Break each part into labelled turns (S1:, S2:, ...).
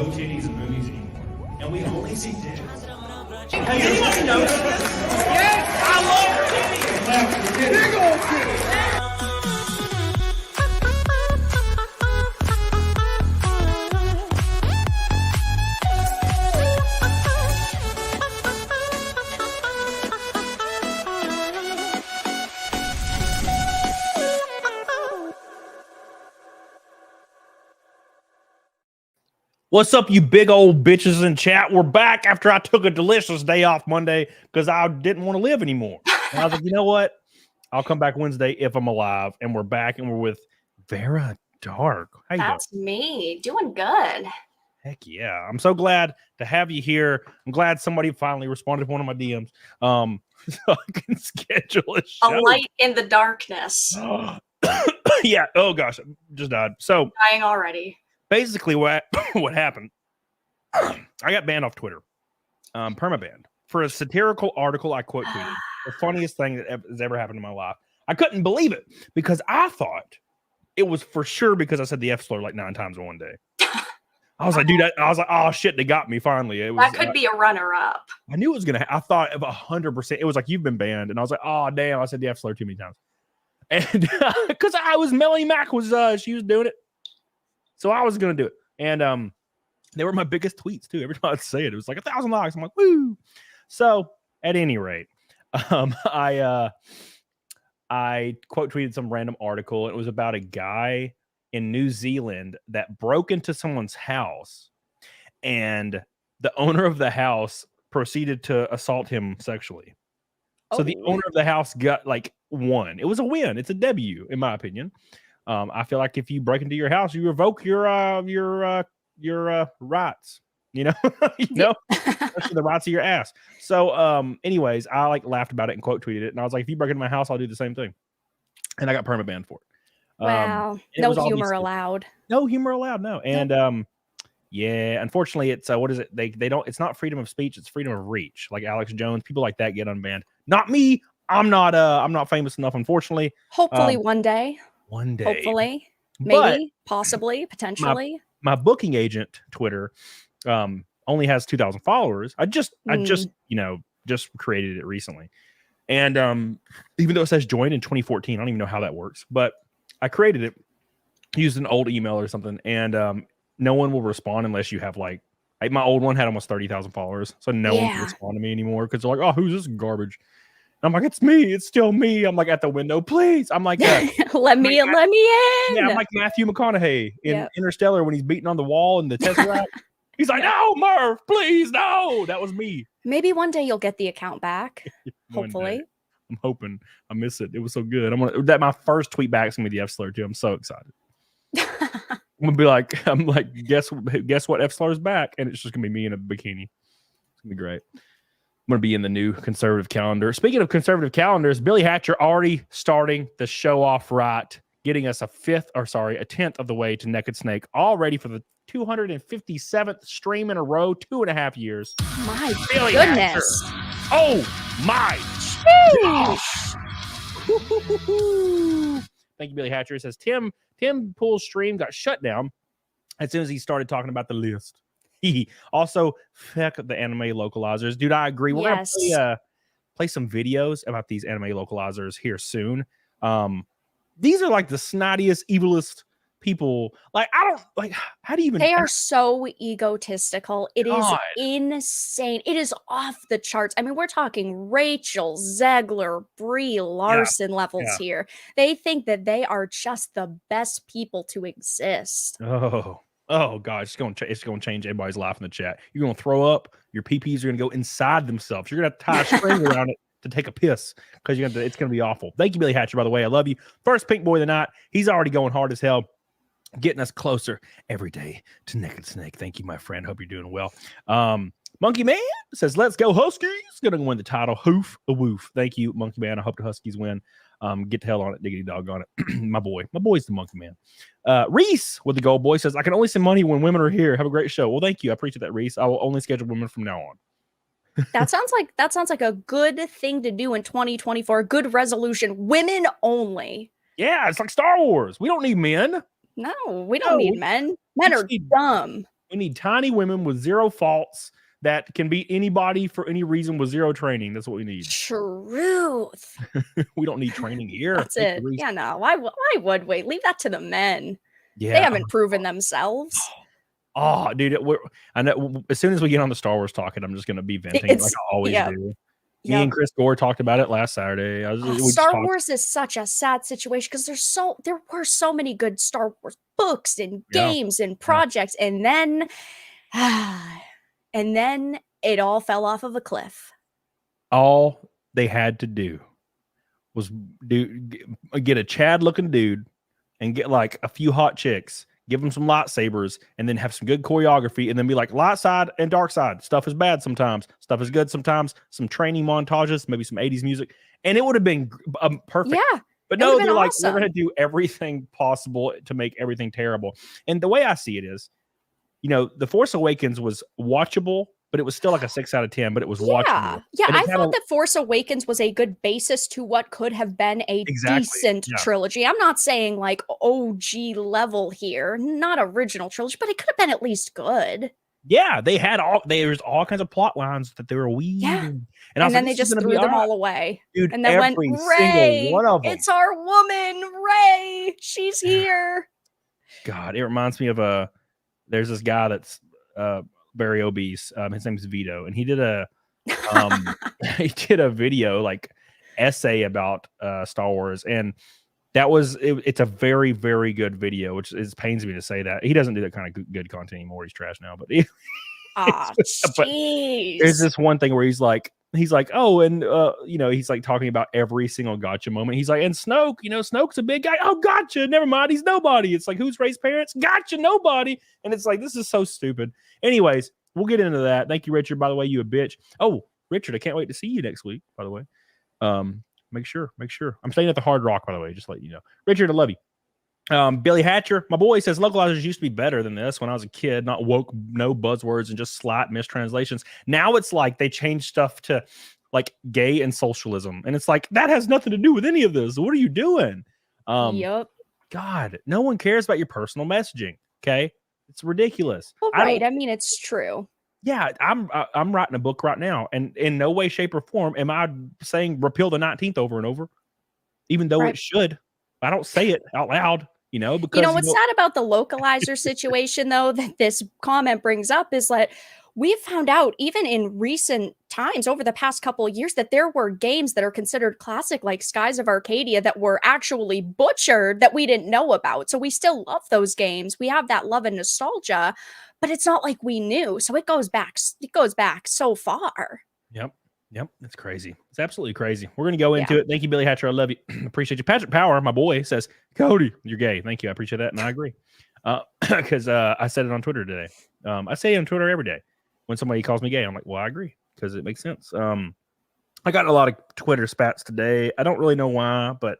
S1: no titties in movies anymore, and we only see titties. Hey, anyone notice this? Yes, I love titties. Big old titties.
S2: What's up, you big old bitches in chat? We're back after I took a delicious day off Monday because I didn't want to live anymore. And I was like, you know what? I'll come back Wednesday if I'm alive. And we're back, and we're with Vera Dark. How you
S3: That's
S2: doing?
S3: me. Doing good.
S2: Heck yeah. I'm so glad to have you here. I'm glad somebody finally responded to one of my DMs. So I can schedule a show.
S3: A light in the darkness.
S2: Yeah. Oh, gosh. I just died. So
S3: Dying already.
S2: basically what happened, I got banned off Twitter, permabanned, for a satirical article I quote tweeted. The funniest thing that has ever happened in my life. I couldn't believe it because I thought it was for sure because I said the F slur like 9 times in one day. I was like, dude, I was like, oh shit, they got me finally. It was,
S3: that could be a runner-up.
S2: I knew it was gonna. I thought of 100%. It was like, you've been banned, and I was like, oh damn, I said the F slur too many times, and because I was Melanie Mac was she was doing it. So I was going to do it. And they were my biggest tweets, too. Every time I'd say it, it was like 1,000 likes. I'm like, woo. So at any rate, I quote tweeted some random article. It was about a guy in New Zealand that broke into someone's house. And the owner of the house proceeded to assault him sexually. So the owner of the house got like won. It was a win. It's a W, in my opinion. I feel like if you break into your house, you revoke your rights, you know, especially the rights of your ass. So, anyways, I like laughed about it and quote tweeted it, and I was like, if you break into my house, I'll do the same thing. And I got permabanned for it.
S3: Wow, no humor allowed.
S2: No humor allowed. No, and yeah, unfortunately, it's what is it? They don't. It's not freedom of speech. It's freedom of reach. Like Alex Jones, people like that get unbanned. Not me. I'm not famous enough, unfortunately.
S3: Hopefully, one day.
S2: One day.
S3: Hopefully. Maybe. Possibly. Potentially.
S2: My booking agent Twitter only has 2,000 followers. I just created it recently. And even though it says joined in 2014, I don't even know how that works. But I created it, used an old email or something, and no one will respond unless you have like my old one had almost 30,000 followers. So no one can respond to me anymore because they're like, oh, who's this garbage? I'm like, it's me. It's still me. I'm like at the window, please. I'm like,
S3: let me in.
S2: Yeah, I'm like Matthew McConaughey in Interstellar when he's beating on the wall in the Tesseract. He's like, no, Murph, please, no. That was me.
S3: Maybe one day you'll get the account back. Hopefully.
S2: I'm hoping. I miss it. It was so good. That my first tweet back is gonna be the F slur too. I'm so excited. I'm gonna be like, guess what? F slur's back, and it's just gonna be me in a bikini. It's gonna be great. I'm going to be in the new conservative calendar. Speaking of conservative calendars, Billy Hatcher already starting the show off right, getting us a 10th of the way to Naked Snake, all ready for the 257th stream in a row, 2.5 years.
S3: My
S2: Billy
S3: goodness.
S2: Hatcher. Oh, my gosh. Thank you, Billy Hatcher. It says, Tim Pool's stream got shut down as soon as he started talking about the list. Also, heck, the anime localizers. Dude, I agree. We're going to play some videos about these anime localizers here soon. These are like the snottiest, evilest people. Like, I don't, like, how do you even...
S3: They are so egotistical. It is insane. It is off the charts. I mean, we're talking Rachel Zegler, Brie Larson levels here. They think that they are just the best people to exist.
S2: Oh God, it's going to change everybody's life in the chat. You're going to throw up. Your PPs are going to go inside themselves. You're going to tie a string around it to take a piss because it's going to be awful. Thank you, Billy Hatcher, by the way. I love you. First Pink Boy of the night. He's already going hard as hell, getting us closer every day to Naked Snake. Thank you, my friend. Hope you're doing well. Monkey Man says, let's go Huskies. Going to win the title. Hoof a woof. Thank you, Monkey Man. I hope the Huskies win. Get the hell on it, diggity dog on it. My boy's the Monkey Man. Reese with the gold boy says, I can only send money when women are here. Have a great show. Well, thank you. I appreciate that, Reese. I will only schedule women from now on.
S3: That sounds like a good thing to do in 2024. A good resolution. Women only.
S2: Yeah, it's like Star Wars. We don't need men.
S3: No, we don't need men. Men are dumb.
S2: We need tiny women with zero faults that can beat anybody for any reason with zero training. That's what we need.
S3: Truth.
S2: We don't need training here.
S3: That's it. Yeah, no. Why would we? Leave that to the men.
S2: Yeah.
S3: They haven't proven themselves.
S2: Oh, dude, I know. As soon as we get on the Star Wars talking, I'm just going to be venting like I always do. Me and Chris Gore talked about it last Saturday.
S3: Star Wars is such a sad situation because there were so many good Star Wars books and games and projects, and then it all fell off of a cliff.
S2: All they had to do was get a Chad looking dude and get like a few hot chicks, give them some lightsabers, and then have some good choreography, and then be like light side and dark side. Stuff is bad sometimes. Stuff is good sometimes. Some training montages, maybe some 80s music, and it would have been perfect.
S3: Yeah.
S2: But no, they're like, we're going to do everything possible to make everything terrible. And the way I see it is, The Force Awakens was watchable, but it was still like a 6 out of 10, but it was watchable.
S3: Yeah, I thought that Force Awakens was a good basis to what could have been a decent trilogy. I'm not saying like OG level here, not original trilogy, but it could have been at least good.
S2: Yeah, there's all kinds of plot lines that they were weaving. Yeah.
S3: And then they just threw them all away.
S2: Dude,
S3: and then went, Rey,
S2: one of them.
S3: It's our woman, Rey. She's here.
S2: God, it reminds me of there's this guy that's very obese. His name is Vito, and he did a video like essay about Star Wars, and that was it's a very, very good video, which pains me to say that he doesn't do that kind of good content anymore. He's trash now, but
S3: but
S2: there's this one thing where he's like, oh, and he's like talking about every single gotcha moment. He's like, and Snoke, Snoke's a big guy. Oh, gotcha, never Mind, he's nobody. It's like, who's Rey's parents? Gotcha, nobody. And it's like, this is so stupid. Anyways, we'll get into that. Thank you, Richard. By the way, you a bitch. Oh, Richard, I can't wait to see you next week. By the way, make sure. I'm staying at the Hard Rock. By the way, just to let you know, Richard, I love you. Billy Hatcher, my boy, says localizers used to be better than this when I was a kid, not woke, no buzzwords and just slight mistranslations. Now it's like they changed stuff to like gay and socialism, and it's like that has nothing to do with any of this. What are you doing?
S3: Yep.
S2: God, no one cares about your personal messaging. Okay, it's ridiculous.
S3: Well, right. I mean, it's true.
S2: Yeah, I'm writing a book right now, and in no way, shape, or form am I saying repeal the 19th over and over, even though it should. I don't say it out loud, because
S3: what's sad about the localizer situation, though, that this comment brings up is that we've found out even in recent times over the past couple of years that there were games that are considered classic, like Skies of Arcadia, that were actually butchered that we didn't know about. So we still love those games. We have that love and nostalgia, but it's not like we knew. So it goes back so far.
S2: Yep, that's crazy. It's absolutely crazy. We're going to go into it. Thank you, Billy Hatcher. I love you. Appreciate you. Patrick Power, my boy, says, Cody, you're gay. Thank you. I appreciate that, and I agree. Because I said it on Twitter today. I say it on Twitter every day. When somebody calls me gay, I'm like, well, I agree, because it makes sense. I got a lot of Twitter spats today. I don't really know why, but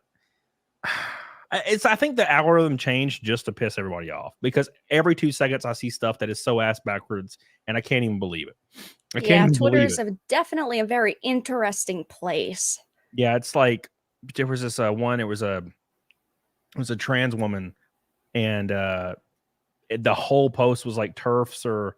S2: I think the algorithm changed just to piss everybody off, because every 2 seconds I see stuff that is so ass backwards, and I can't even believe it.
S3: Twitter is definitely a very interesting place.
S2: Yeah, it's like there was this one. It was a trans woman, and the whole post was like TERFs or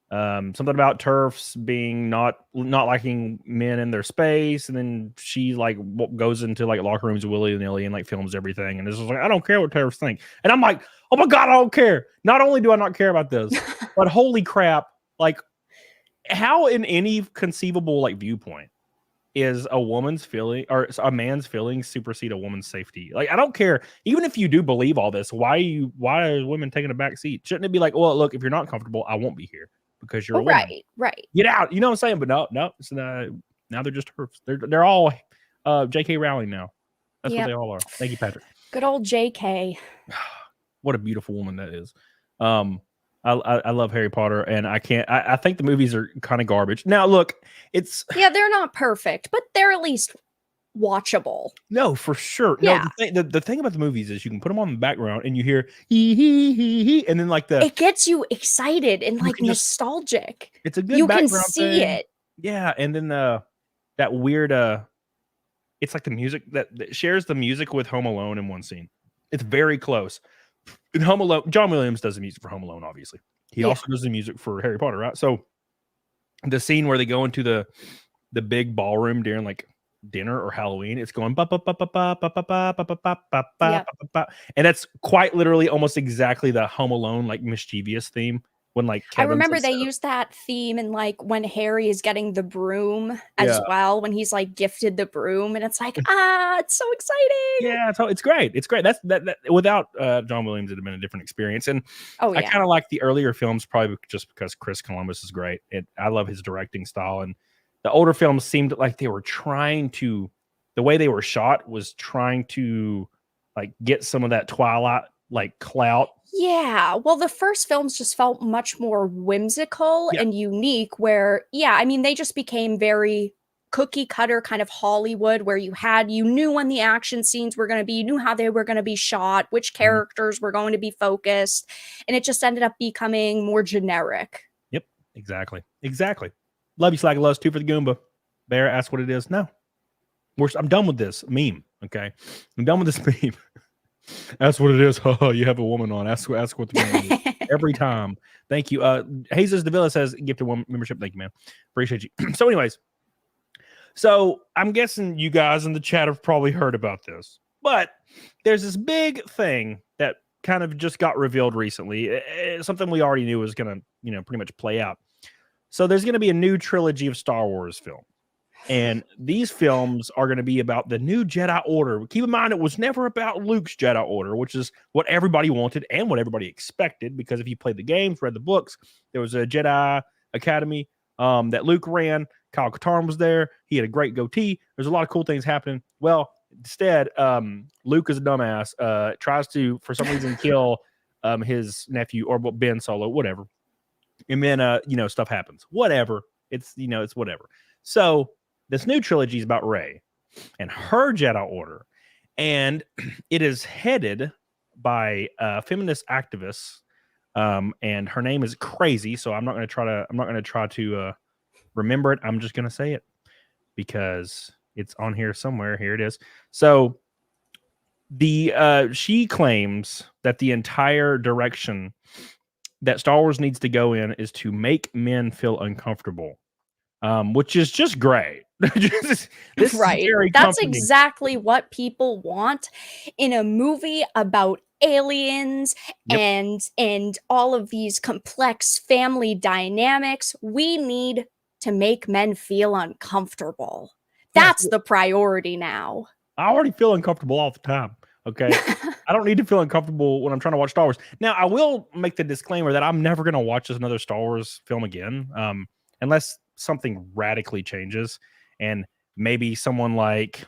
S2: something about TERFs being not liking men in their space, and then she like goes into like locker rooms willy-nilly and like films everything, and this is like, I don't care what TERFs think, and I'm like, oh my god, I don't care. Not only do I not care about this, but holy crap, like how in any conceivable like viewpoint is a woman's feeling or a man's feelings supersede a woman's safety? Like, I don't care. Even if you do believe all this, why are women taking a back seat? Shouldn't it be like, well, look, if you're not comfortable, I won't be here because you're a woman.
S3: Right.
S2: Get out. You know what I'm saying? But no. It's, now they're just TERFs. They're all J.K. Rowling now. That's what they all are. Thank you, Patrick.
S3: Good old J.K.
S2: What a beautiful woman that is. I love Harry Potter, and I think the movies are kind of garbage. Now, look,
S3: they're not perfect, but they're at least watchable.
S2: No, for sure.
S3: Yeah.
S2: No, the thing about the movies is you can put them on the background and you hear he, and then like
S3: it gets you excited and like nostalgic.
S2: It's a good
S3: you
S2: background
S3: can see
S2: thing.
S3: it.
S2: Yeah, and then that weird it's like the music that shares the music with Home Alone in one scene. It's very close. In Home Alone, John Williams does the music for Home Alone, obviously. He also does the music for Harry Potter, right? So the scene where they go into the big ballroom during like dinner or Halloween, it's going and that's quite literally almost exactly the Home Alone like mischievous theme. When like
S3: I remember they used that theme in like when Harry is getting the broom as well, when he's like gifted the broom, and it's like, it's so exciting.
S2: Yeah, it's great. It's great. That without John Williams, it'd have been a different experience. And I kind of like the earlier films probably just because Chris Columbus is great. I love his directing style, and the older films seemed like they were trying to, the way they were shot was trying to like get some of that Twilight like clout.
S3: Yeah, well, the first films just felt much more whimsical and unique, where, I mean, they just became very cookie cutter kind of Hollywood, where you knew when the action scenes were going to be, you knew how they were going to be shot, which characters were going to be focused, and it just ended up becoming more generic.
S2: Yep, exactly. Love you, Slagalos. 2 for the Goomba. Bear, ask what it is. No, I'm done with this meme. Okay, I'm done with this meme. That's what it is. You have a woman on. Ask what the woman is. Every time. Thank you. Jesus Davila says, gifted one membership. Thank you, man. Appreciate you. So anyways, I'm guessing you guys in the chat have probably heard about this, but there's this big thing that kind of just got revealed recently. Something we already knew was going to, pretty much play out. So there's going to be a new trilogy of Star Wars film. And these films are going to be about the new Jedi Order. Keep in mind, it was never about Luke's Jedi Order, which is what everybody wanted and what everybody expected. Because if you played the games, read the books, there was a Jedi Academy that Luke ran. Kyle Katarn was there. He had a great goatee. There's a lot of cool things happening. Well, instead, Luke is a dumbass. Tries to, for some reason, kill his nephew or Ben Solo, whatever. And then, stuff happens. Whatever. It's whatever. So this new trilogy is about Rey and her Jedi Order, and it is headed by feminist activists, and her name is crazy. So I'm not going to try to remember it. I'm just going to say it because it's on here somewhere. Here it is. So she claims that the entire direction that Star Wars needs to go in is to make men feel uncomfortable. Which is just great. This
S3: right.
S2: Is very
S3: That's
S2: comforting.
S3: exactly what people want in a movie about aliens and all of these complex family dynamics. We need to make men feel uncomfortable. That's the priority now.
S2: I already feel uncomfortable all the time. Okay. I don't need to feel uncomfortable when I'm trying to watch Star Wars. Now, I will make the disclaimer that I'm never going to watch another Star Wars film again. Unless something radically changes and maybe someone like,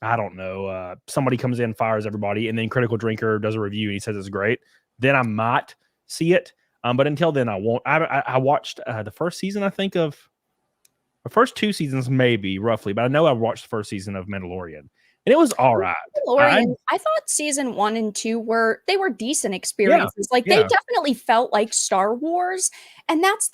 S2: I don't know, somebody comes in, fires everybody, and then Critical Drinker does a review and he says it's great, then I might see it. But until then, I won't. I watched the first season, I think, of the first 2 seasons, maybe roughly, but I know I watched the first season of Mandalorian. And it was all right.
S3: I thought season 1 and 2 were decent experiences. They definitely felt like Star Wars. And that's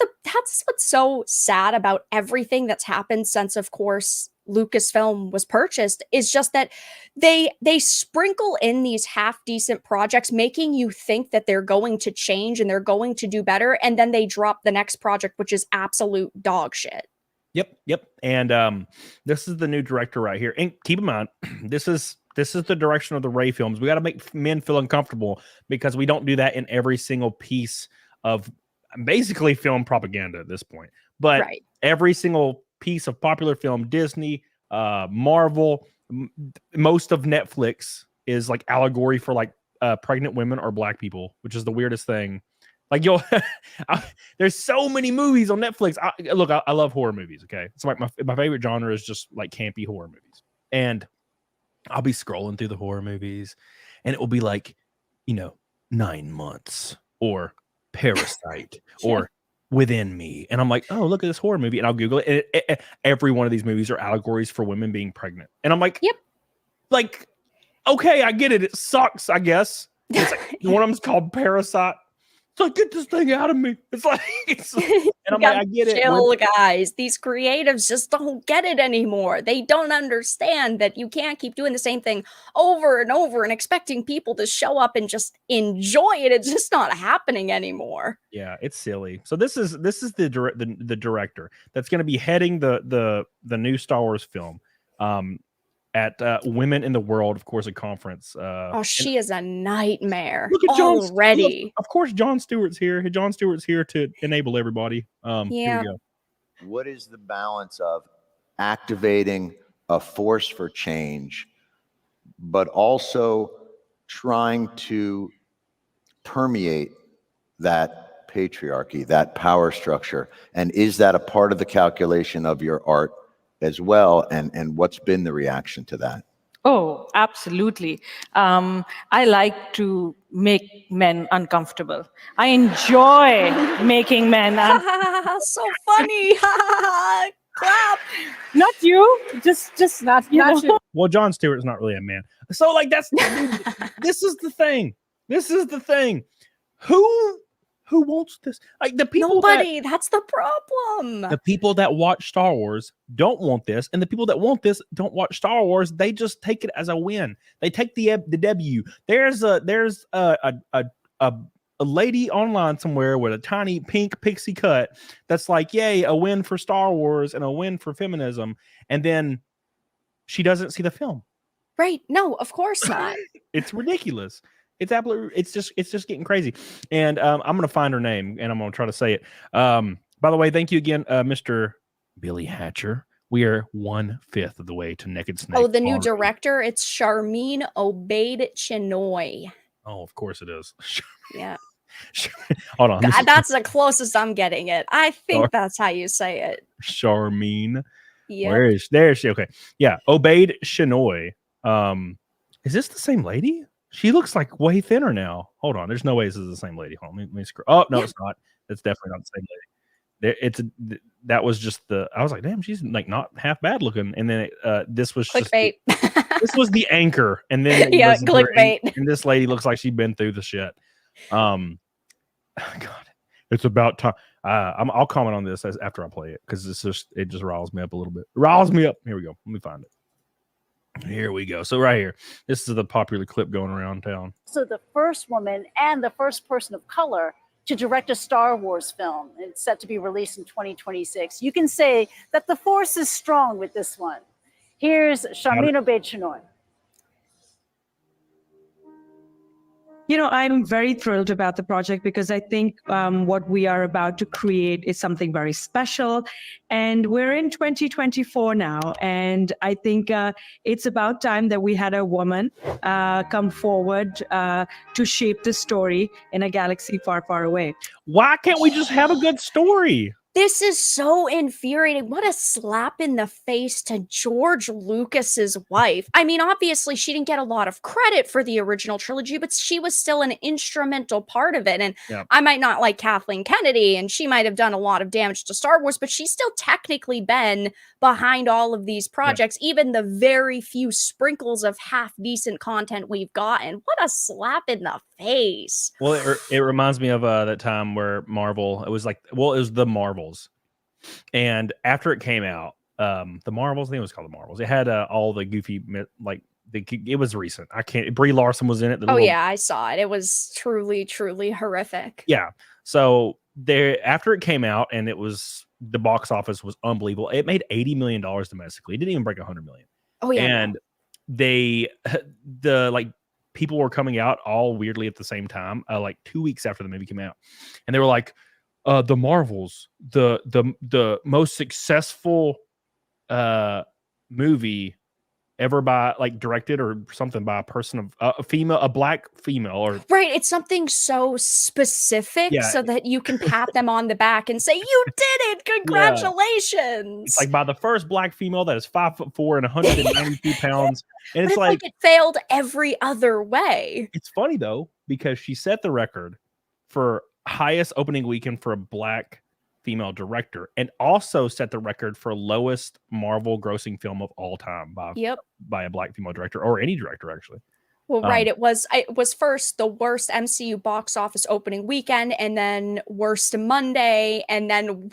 S3: what's so sad about everything that's happened since, of course, Lucasfilm was purchased, is just that they sprinkle in these half decent projects, making you think that they're going to change and they're going to do better. And then they drop the next project, which is absolute dog shit.
S2: Yep. And this is the new director right here. And keep in mind, this is the direction of the Rey films. We got to make men feel uncomfortable because we don't do that in every single piece of basically film propaganda at this point. But every single piece of popular film, Disney, Marvel, most of Netflix is like allegory for like pregnant women or black people, which is the weirdest thing. Like, there's so many movies on Netflix. I love horror movies. Okay, it's like my favorite genre is just like campy horror movies, and I'll be scrolling through the horror movies, and it will be like, 9 months or Parasite or Within Me, and I'm like, oh, look at this horror movie, and I'll Google it. And every one of these movies are allegories for women being pregnant, and I'm like,
S3: yep,
S2: like, okay, I get it. It sucks, I guess. It's like, one of them's called Parasite. It's like, get this thing out of me. It's like, and I'm like, I get it.
S3: Chill, guys. These creatives just don't get it anymore. They don't understand that you can't keep doing the same thing over and over and expecting people to show up and just enjoy it. It's just not happening anymore.
S2: Yeah, it's silly. So this is the director that's going to be heading the new Star Wars film. At Women in the World, of course, a conference.
S3: She is a nightmare.
S2: Look at John
S3: already.
S2: Of course, Jon Stewart's here. Jon Stewart's here to enable everybody. Here we go.
S4: What is the balance of activating a force for change, but also trying to permeate that patriarchy, that power structure? And is that a part of the calculation of your art as well, and what's been the reaction to that?
S5: Oh, absolutely. I like to make men uncomfortable. I enjoy making men
S3: so funny. Clap.
S5: Not you, just not you.
S2: Well, Jon Stewart's not really a man. So like this is the thing. This is the thing. Who wants this? Like the people.
S3: Nobody. That's the problem.
S2: The people that watch Star Wars don't want this, and the people that want this don't watch Star Wars. They just take it as a win. They take the W. There's a lady online somewhere with a tiny pink pixie cut that's like, yay, a win for Star Wars and a win for feminism, and then she doesn't see the film.
S3: Right? No, of course not.
S2: It's ridiculous. It's absolutely. It's just getting crazy. And I'm gonna find her name and I'm gonna try to say it. By the way, thank you again, Mr. Billy Hatcher. We are 1/5 of the way to Naked Snake.
S3: Oh, the new director. It's Sharmeen Obaid-Chinoy.
S2: Oh, of course it is.
S3: Yeah.
S2: Hold on.
S3: That's the closest I'm getting it. I think that's how you say it.
S2: Charmine.
S3: Yeah.
S2: Where is there? She okay. Yeah, Obaid-Chinoy. Is this the same lady? She looks like way thinner now. Hold on. There's no way this is the same lady. Hold on. Let me scroll. Oh, no, it's not. It's definitely not the same lady. That was just I was like, damn, she's like not half bad looking. And then this was
S3: clickbait.
S2: This was the anchor. And then
S3: clickbait.
S2: And this lady looks like she's been through the shit. God, it's about time. I'll comment on this after I play it because it just riles me up a little bit. Riles me up. Here we go. Let me find it. Here we go. So right here, this is the popular clip going around town.
S6: So the first woman and the first person of color to direct a Star Wars film. It's set to be released in 2026. You can say that the force is strong with this one. Here's Sharmeen Obaid-Chinoy.
S5: You know, I'm very thrilled about the project because I think what we are about to create is something very special. And we're in 2024 now. And I think it's about time that we had a woman come forward to shape the story in a galaxy far, far away.
S2: Why can't we just have a good story?
S3: This is so infuriating. What a slap in the face to George Lucas's wife. I mean, obviously, she didn't get a lot of credit for the original trilogy, but she was still an instrumental part of it. And I might not like Kathleen Kennedy, and she might have done a lot of damage to Star Wars, but she's still technically been behind all of these projects, even the very few sprinkles of half-decent content we've gotten. What a slap in the face.
S2: Well, it reminds me of that time where Marvel, it was the Marvels. And after it came out, the Marvels, I think it was called the Marvels. It had all the goofy, it was recent. Brie Larson was in it.
S3: Yeah, I saw it. It was truly, truly horrific.
S2: Yeah. So after it came out and the box office was unbelievable. It made $80 million domestically. It didn't even break $100 million. Oh yeah. And people were coming out all weirdly at the same time, like 2 weeks after the movie came out. And they were like, the Marvels, the most successful movie ever directed or something by a person of a black female, or
S3: right. It's something so specific so that you can pat them on the back and say, you did it. Congratulations. Yeah.
S2: It's like by the first black female that is 5'4" and 192 pounds. And it's like
S3: it failed every other way.
S2: It's funny though, because she set the record for highest opening weekend for a black female director, and also set the record for lowest Marvel grossing film of all time by a black female director, or any director actually.
S3: Well, right. It was first the worst MCU box office opening weekend, and then worst Monday, and then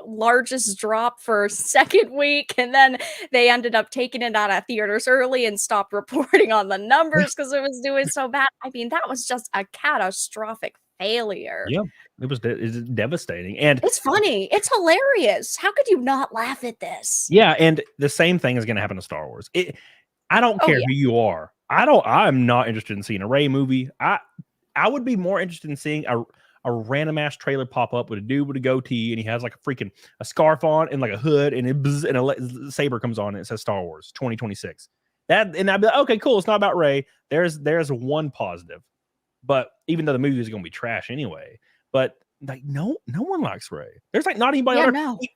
S3: largest drop for second week, and then they ended up taking it out of theaters early and stopped reporting on the numbers because it was doing so bad. I mean, that was just a catastrophic failure.
S2: Yeah, it's devastating, and
S3: it's funny. It's hilarious. How could you not laugh at this?
S2: Yeah, and the same thing is going to happen to Star Wars. I don't care who you are. I'm not interested in seeing a Rey movie. I would be more interested in seeing a random ass trailer pop up with a dude with a goatee and he has like a scarf on and like a hood and a saber comes on and it says Star Wars 2026. And I'd be like, okay, cool. It's not about Rey. There's one positive, but even though the movie is going to be trash anyway, but like no one likes Rey. There's like not anybody.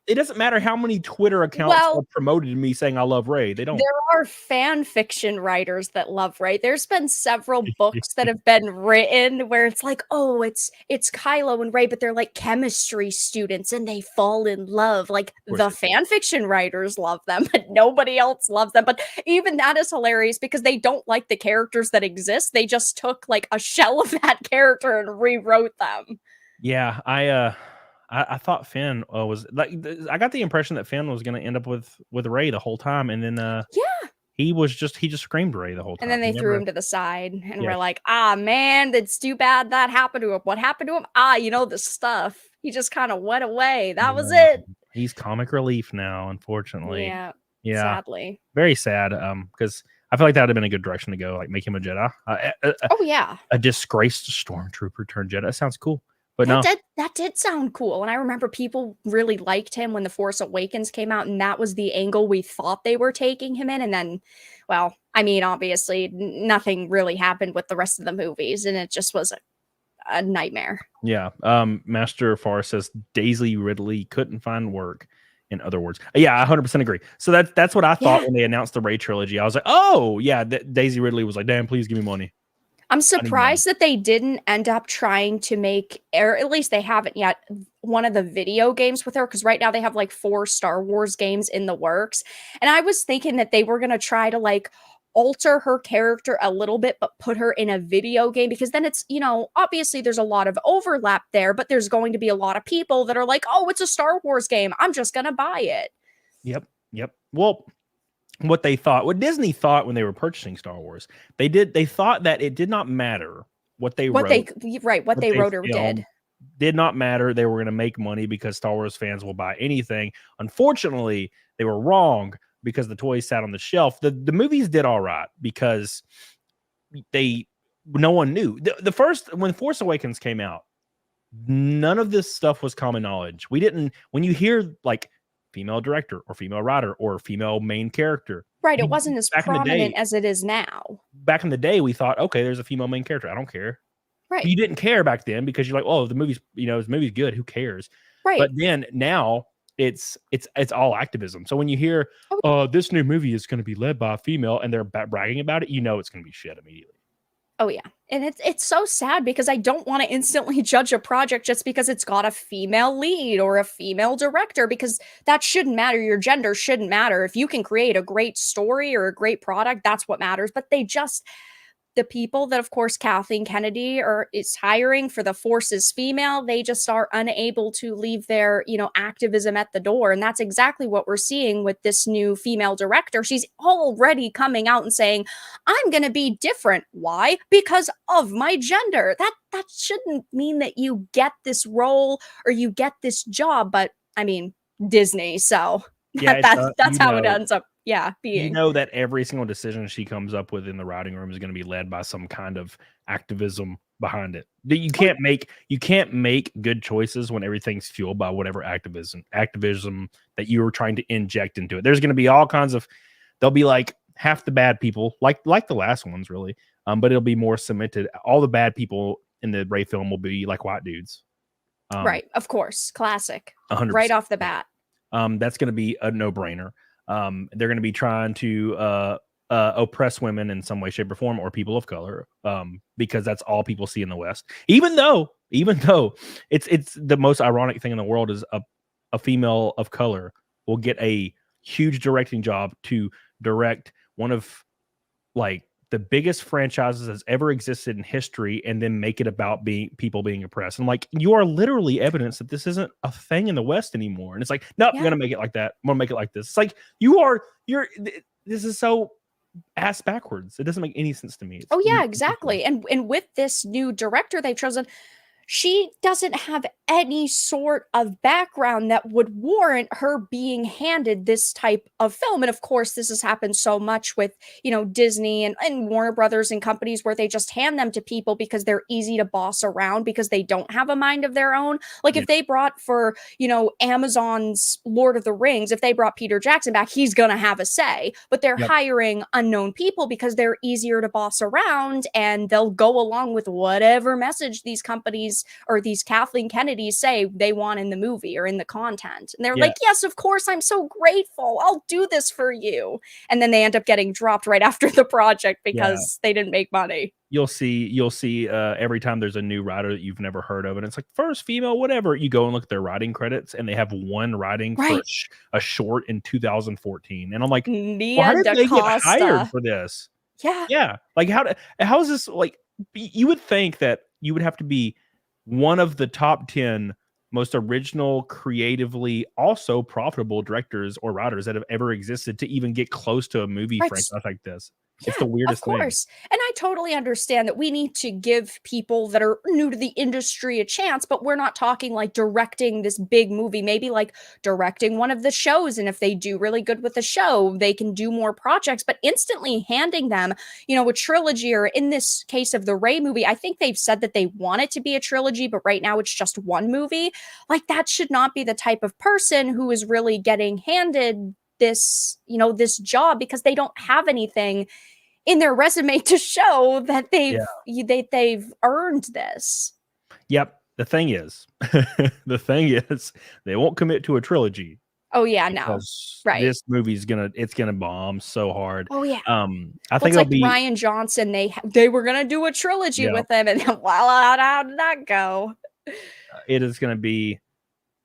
S2: It doesn't matter how many Twitter accounts are promoted me saying I love Rey. They don't.
S3: There are fan fiction writers that love Rey. There's been several books that have been written where it's like, oh, it's Kylo and Rey, but they're like chemistry students and they fall in love. Like the fan fiction writers love them, but nobody else loves them. But even that is hilarious because they don't like the characters that exist. They just took like a shell of that character and rewrote them.
S2: Yeah, I thought Finn was like, I got the impression that Finn was going to end up with Rey the whole time, and then he just screamed Rey the whole time.
S3: And then they threw him to the side, and we're like, man, it's too bad that happened to him. What happened to him? The stuff. He just kind of went away. That was it.
S2: He's comic relief now, unfortunately.
S3: Yeah. Sadly.
S2: Very sad. Because I feel like that would have been a good direction to go, like make him a Jedi. A disgraced stormtrooper turned Jedi. That sounds cool. But
S3: that did sound cool. And I remember people really liked him when The Force Awakens came out, and that was the angle we thought they were taking him in. And then, well, I mean, obviously nothing really happened with the rest of the movies, and it just was a nightmare.
S2: Yeah. Master Farr says Daisy Ridley couldn't find work. In other words, yeah, I 100% agree. So that's what I thought when they announced the Rey trilogy. I was like, oh yeah, Daisy Ridley was like, damn, please give me money.
S3: I'm surprised that they didn't end up trying to make, or at least they haven't yet, one of the video games with her, because right now they have like 4 Star Wars games in the works. And I was thinking that they were going to try to like alter her character a little bit, but put her in a video game, because then it's, obviously there's a lot of overlap there, but there's going to be a lot of people that are like, oh, it's a Star Wars game, I'm just going to buy it.
S2: Yep. Well, what Disney thought when they were purchasing Star Wars, they thought that it did not matter what they wrote
S3: or
S2: did not matter. They were going to make money because Star Wars fans will buy anything. Unfortunately, they were wrong because the toys sat on the shelf. The movies did all right because no one knew. When Force Awakens came out, none of this stuff was common knowledge. When you hear like female director or female writer or female main character.
S3: Right. It wasn't as prominent as it is now.
S2: Back in the day, we thought, okay, there's a female main character. I don't care.
S3: Right.
S2: You didn't care back then because you're like, oh, the movie's good. Who cares?
S3: Right.
S2: But then now it's all activism. So when you hear, this new movie is going to be led by a female and they're bragging about it, it's going to be shit immediately.
S3: Oh, yeah. And it's so sad because I don't want to instantly judge a project just because it's got a female lead or a female director, because that shouldn't matter. Your gender shouldn't matter. If you can create a great story or a great product, that's what matters. But the people that, of course, Kathleen Kennedy is hiring for the Force's female, they just are unable to leave their, activism at the door. And that's exactly what we're seeing with this new female director. She's already coming out and saying, I'm going to be different. Why? Because of my gender. That shouldn't mean that you get this role or you get this job. But I mean, Disney. So that's how it ends up. Yeah, being.
S2: That every single decision she comes up with in the writing room is going to be led by some kind of activism behind it. You can't make good choices when everything's fueled by whatever activism that you were trying to inject into it. There's going to be all kinds of. There'll be like half the bad people, like the last ones, really. But it'll be more cemented. All the bad people in the Rey film will be like white dudes.
S3: Right, of course, classic.
S2: 100%.
S3: Right off the bat.
S2: That's going to be a no-brainer. They're going to be trying to oppress women in some way, shape, or form, or people of color, because that's all people see in the West. Even though it's the most ironic thing in the world is a female of color will get a huge directing job to direct one of like the biggest franchises that's ever existed in history and then make it about people being oppressed. And like, you are literally evidence that this isn't a thing in the West anymore. And it's like, nope, I'm going to make it like that. I'm going to make it like this. It's like, this is so ass backwards. It doesn't make any sense to me.
S3: Oh yeah, exactly. And with this new director they've chosen, she doesn't have any sort of background that would warrant her being handed this type of film. And of course, this has happened so much with, Disney and Warner Brothers and companies where they just hand them to people because they're easy to boss around because they don't have a mind of their own. Like if they brought for, Amazon's Lord of the Rings, if they brought Peter Jackson back, he's going to have a say. But they're hiring unknown people because they're easier to boss around and they'll go along with whatever message these companies or these Kathleen Kennedys say they want in the movie or in the content. And they're like, yes, of course, I'm so grateful. I'll do this for you. And then they end up getting dropped right after the project because they didn't make money.
S2: You'll see every time there's a new writer that you've never heard of, and it's like first female, whatever. You go and look at their writing credits, and they have one writing for a short in 2014, and I'm like, why did they get hired for this? Yeah. Like how is this like? You would think that you would have to be one of the top 10 most original, creatively also profitable directors or writers that have ever existed to even get close to a movie franchise like this. It's the weirdest thing. Of course.
S3: And I totally understand that we need to give people that are new to the industry a chance, but we're not talking like directing this big movie, maybe like directing one of the shows. And if they do really good with the show, they can do more projects, but instantly handing them, a trilogy, or in this case of the Rey movie, I think they've said that they want it to be a trilogy, but right now it's just one movie. Like that should not be the type of person who is really getting handed this, this job because they don't have anything in their resume to show that they've earned this.
S2: Yep. The thing is, they won't commit to a trilogy.
S3: Oh yeah, no. Right.
S2: This movie's gonna bomb so hard.
S3: Oh yeah.
S2: I think it'll be
S3: Ryan Johnson. They were gonna do a trilogy with him, and then how did that go?
S2: It is gonna be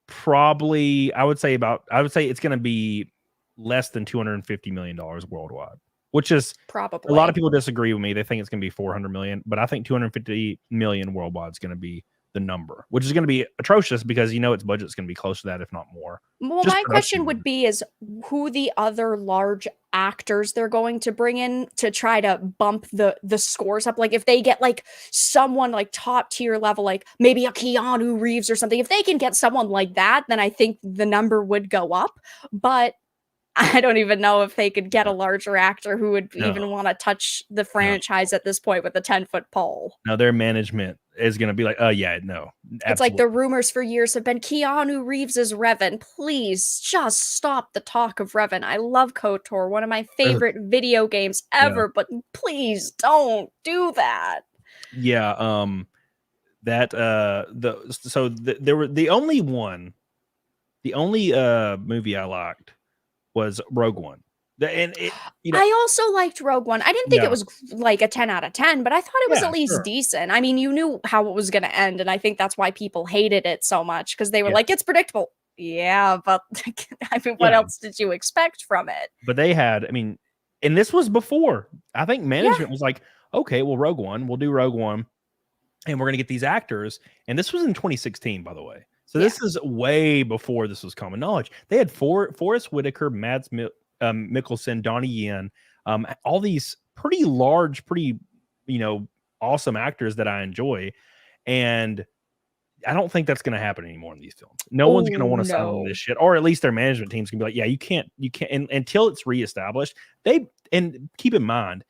S2: probably, I would say it's gonna be less than $250 million worldwide, which is
S3: probably,
S2: a lot of people disagree with me. They think it's going to be 400 million, but I think 250 million worldwide is going to be the number, which is going to be atrocious because its budget is going to be close to that, if not more.
S3: Well, my question would be is who the other large actors they're going to bring in to try to bump the scores up. Like if they get like someone like top tier level, like maybe a Keanu Reeves or something, if they can get someone like that, then I think the number would go up. But I don't even know if they could get a larger actor who would even want to touch the franchise at this point with a 10-foot pole.
S2: No, their management is going to be like, no. Absolutely.
S3: It's like the rumors for years have been Keanu Reeves as Revan. Please just stop the talk of Revan. I love KOTOR, one of my favorite video games ever, but please don't do that.
S2: Yeah. The only movie I liked was Rogue One.
S3: I also liked Rogue One. I didn't think it was like a 10 out of 10, but I thought it was at least decent. I mean, you knew how it was going to end, and I think that's why people hated it so much, because they were like, it's predictable. Yeah, but I mean, what else did you expect from it?
S2: But they had, and this was before. I think management was like, okay, well, Rogue One, we'll do Rogue One, and we're going to get these actors. And this was in 2016, by the way. So this is way before this was common knowledge. They had Forrest Whitaker, Mads Mikkelsen, Donnie Yen, all these pretty large, pretty, awesome actors that I enjoy. And I don't think that's going to happen anymore in these films. No one's going to want to sign on this shit, or at least their management team's going to be like, yeah, you can't, and until it's reestablished. And keep in mind,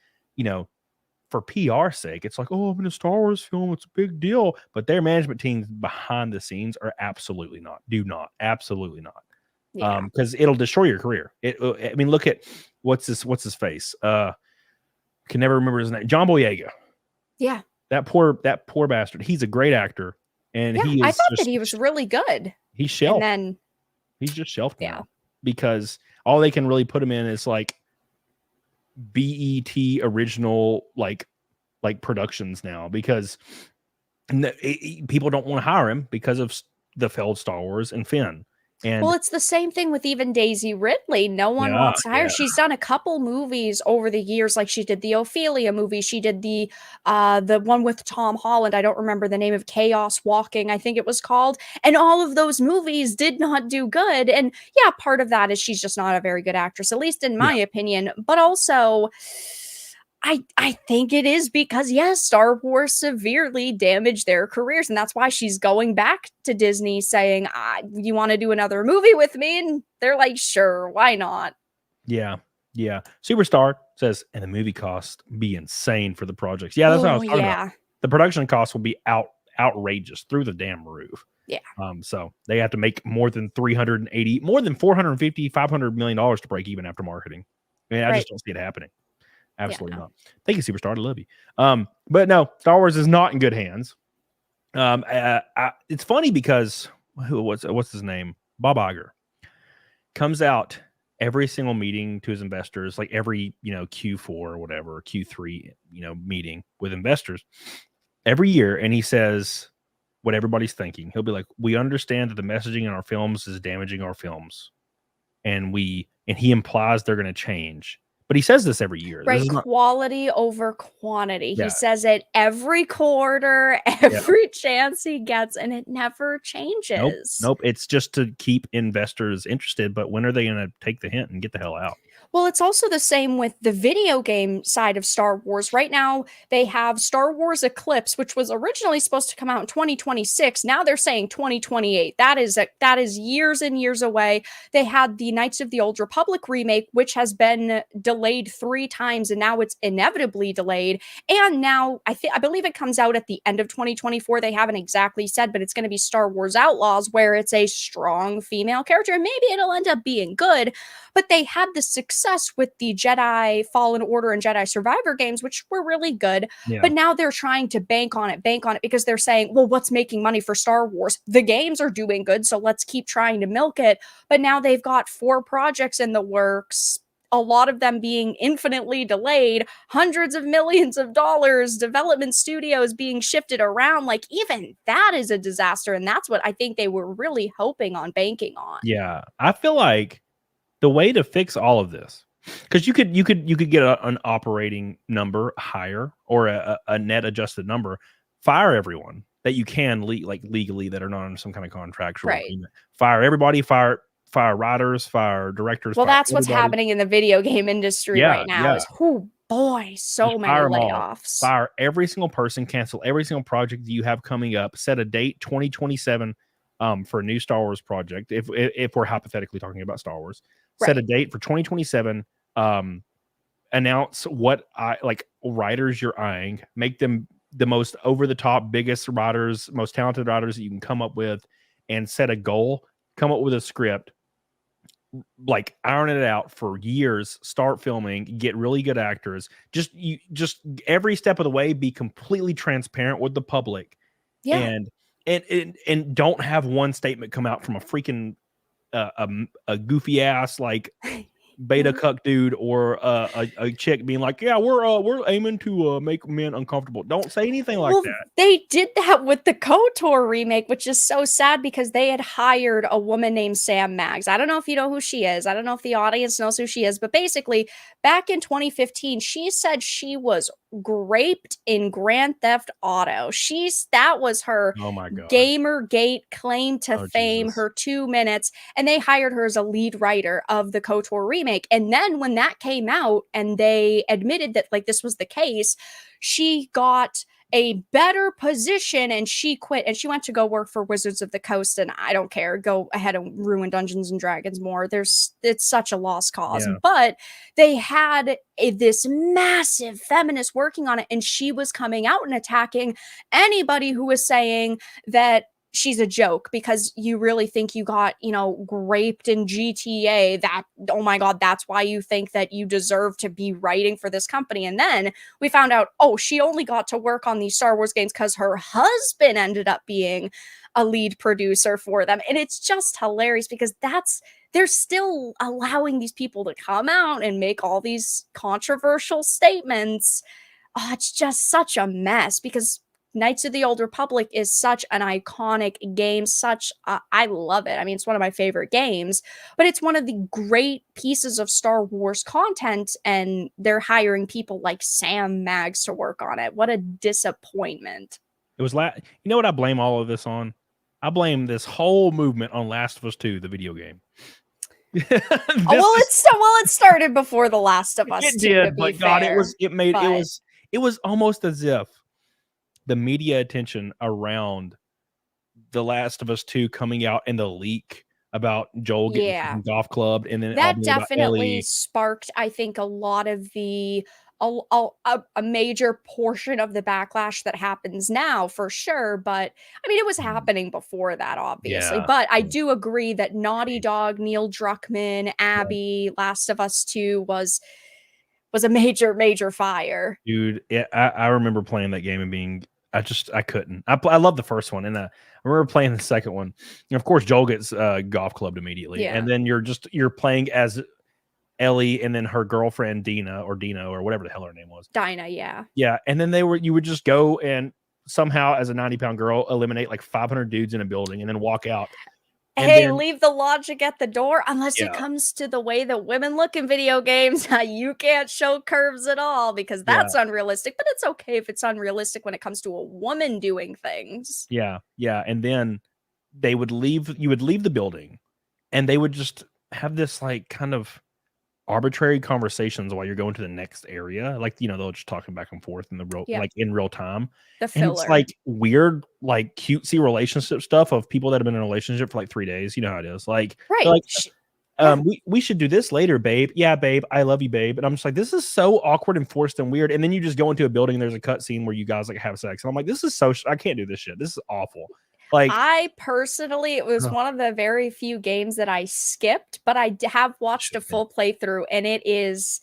S2: for PR sake, it's like, oh, I'm in a Star Wars film, it's a big deal. But their management teams behind the scenes are absolutely not. Because it'll destroy your career. Look at what's his face. Can never remember his name. John Boyega.
S3: Yeah.
S2: That poor bastard. He's a great actor. And
S3: I thought that he was really good.
S2: He's shelved.
S3: And then
S2: he's just shelved now. Because all they can really put him in is like BET original like productions now, because people don't want to hire him because of the failed Star Wars and Finn. And
S3: well, it's the same thing with even Daisy Ridley. No one wants to hire. She's done a couple movies over the years, like she did the Ophelia movie. She did the one with Tom Holland. I don't remember the name of Chaos Walking, I think it was called. And all of those movies did not do good. And yeah, part of that is she's just not a very good actress, at least in my opinion. But also, I think it is because, yes, Star Wars severely damaged their careers. And that's why she's going back to Disney saying, you want to do another movie with me? And they're like, sure, why not?
S2: Yeah. Superstar says, and the movie cost be insane for the projects. Yeah, that's what I was talking about. The production costs will be outrageous through the damn roof.
S3: Yeah.
S2: So they have to make more than $450, $500 million to break even after marketing. I mean, I just don't see it happening. Absolutely not. Thank you, Superstar. I love you. But no, Star Wars is not in good hands. It's funny because what's his name? Bob Iger comes out every single meeting to his investors, like every Q4 or whatever, Q3 meeting with investors every year, and he says what everybody's thinking. He'll be like, "We understand that the messaging in our films is damaging our films, and he implies they're going to change." But he says this every year.
S3: Right, quality over quantity. He says it every quarter, every chance he gets, and it never changes.
S2: Nope. It's just to keep investors interested. But when are they going to take the hint and get the hell out?
S3: Well, it's also the same with the video game side of Star Wars. Right now, they have Star Wars Eclipse, which was originally supposed to come out in 2026. Now they're saying 2028. That is years and years away. They had the Knights of the Old Republic remake, which has been delayed 3 times, and now it's inevitably delayed. And now I believe it comes out at the end of 2024. They haven't exactly said, but it's going to be Star Wars Outlaws, where it's a strong female character. And maybe it'll end up being good. But they had the success with the Jedi Fallen Order and Jedi Survivor games, which were really good. But now they're trying to bank on it because they're saying, well, what's making money for Star Wars? The games are doing good, so let's keep trying to milk it. But now they've got 4 projects in the works, a lot of them being infinitely delayed, hundreds of millions of dollars, development studios being shifted around. Like, even that is a disaster. And that's what I think they were really hoping on banking on.
S2: Yeah. I feel like the way to fix all of this, because you could get an operating number higher or a net adjusted number, fire everyone that you can legally that are not on some kind of contractual agreement. Fire everybody, fire writers, fire directors.
S3: Well, that's what's happening in the video game industry right now. Is so many layoffs.
S2: Fire every single person, cancel every single project that you have coming up, set a date 2027 for a new Star Wars project. If we're hypothetically talking about Star Wars. Set a date for 2027. Announce what writers you're eyeing. Make them the most over the top, biggest writers, most talented writers that you can come up with, and set a goal. Come up with a script. Iron it out for years. Start filming. Get really good actors. Just every step of the way, be completely transparent with the public.
S3: Yeah.
S2: And don't have one statement come out from a freaking a goofy ass beta cuck dude or a chick being like, yeah, we're aiming to make men uncomfortable. Don't say anything like that.
S3: They did that with the KOTOR remake, which is so sad because they had hired a woman named Sam Maggs. I don't know if you know who she is. I don't know if the audience knows who she is, but basically back in 2015, she said she was raped in Grand Theft Auto. That was her Gamergate claim to fame, her 2 minutes, and they hired her as a lead writer of the KOTOR remake. And then when that came out and they admitted that this was the case, she got a better position and she quit and she went to go work for Wizards of the Coast. And I don't care, go ahead and ruin Dungeons and Dragons more. It's such a lost cause. But they had this massive feminist working on it, and she was coming out and attacking anybody who was saying that she's a joke because you really think you got, raped in GTA, that, oh my God, that's why you think that you deserve to be writing for this company. And then we found out, she only got to work on these Star Wars games because her husband ended up being a lead producer for them. And it's just hilarious because they're still allowing these people to come out and make all these controversial statements. It's just such a mess because Knights of the Old Republic is such an iconic game. I love it. I mean, it's one of my favorite games, but it's one of the great pieces of Star Wars content, and they're hiring people like Sam Maggs to work on it. What a disappointment.
S2: It was you know what I blame all of this on? I blame this whole movement on Last of Us 2, the video game.
S3: It started before The Last of Us.
S2: It did, but God, it was almost as if the media attention around The Last of Us 2 coming out and the leak about Joel getting golf clubbed, and then
S3: that definitely sparked, I think, a lot of the a major portion of the backlash that happens now, for sure. But I mean, it was happening before that, obviously.
S2: Yeah.
S3: But I do agree that Naughty Dog, Neil Druckmann, Abby, Last of Us 2 was a major fire.
S2: Dude, I remember playing that game and being, I couldn't. I love the first one, and I remember playing the second one. And of course, Joel gets golf clubbed immediately, and then you're playing as Ellie and then her girlfriend Dina or whatever the hell her name was.
S3: Dinah, yeah.
S2: Yeah, and then you would just go and somehow, as a 90-pound girl, eliminate like 500 dudes in a building and then walk out.
S3: Leave the logic at the door, unless it comes to the way that women look in video games. You can't show curves at all, because that's unrealistic, but it's okay if it's unrealistic when it comes to a woman doing things.
S2: Yeah. And then you would leave the building, and they would just have this like kind of arbitrary conversations while you're going to the next area. Like, they'll just talking back and forth in in real time.
S3: The filler.
S2: And it's like weird, like cutesy relationship stuff of people that have been in a relationship for like 3 days. You know how it is. Like,
S3: right.
S2: We should do this later, babe. Yeah, babe. I love you, babe. And I'm just like, this is so awkward and forced and weird. And then you just go into a building and there's a cut scene where you guys like have sex. And I'm like, this is I can't do this shit. This is awful. Like,
S3: I personally, it was one of the very few games that I skipped, but I have watched a full playthrough, and it is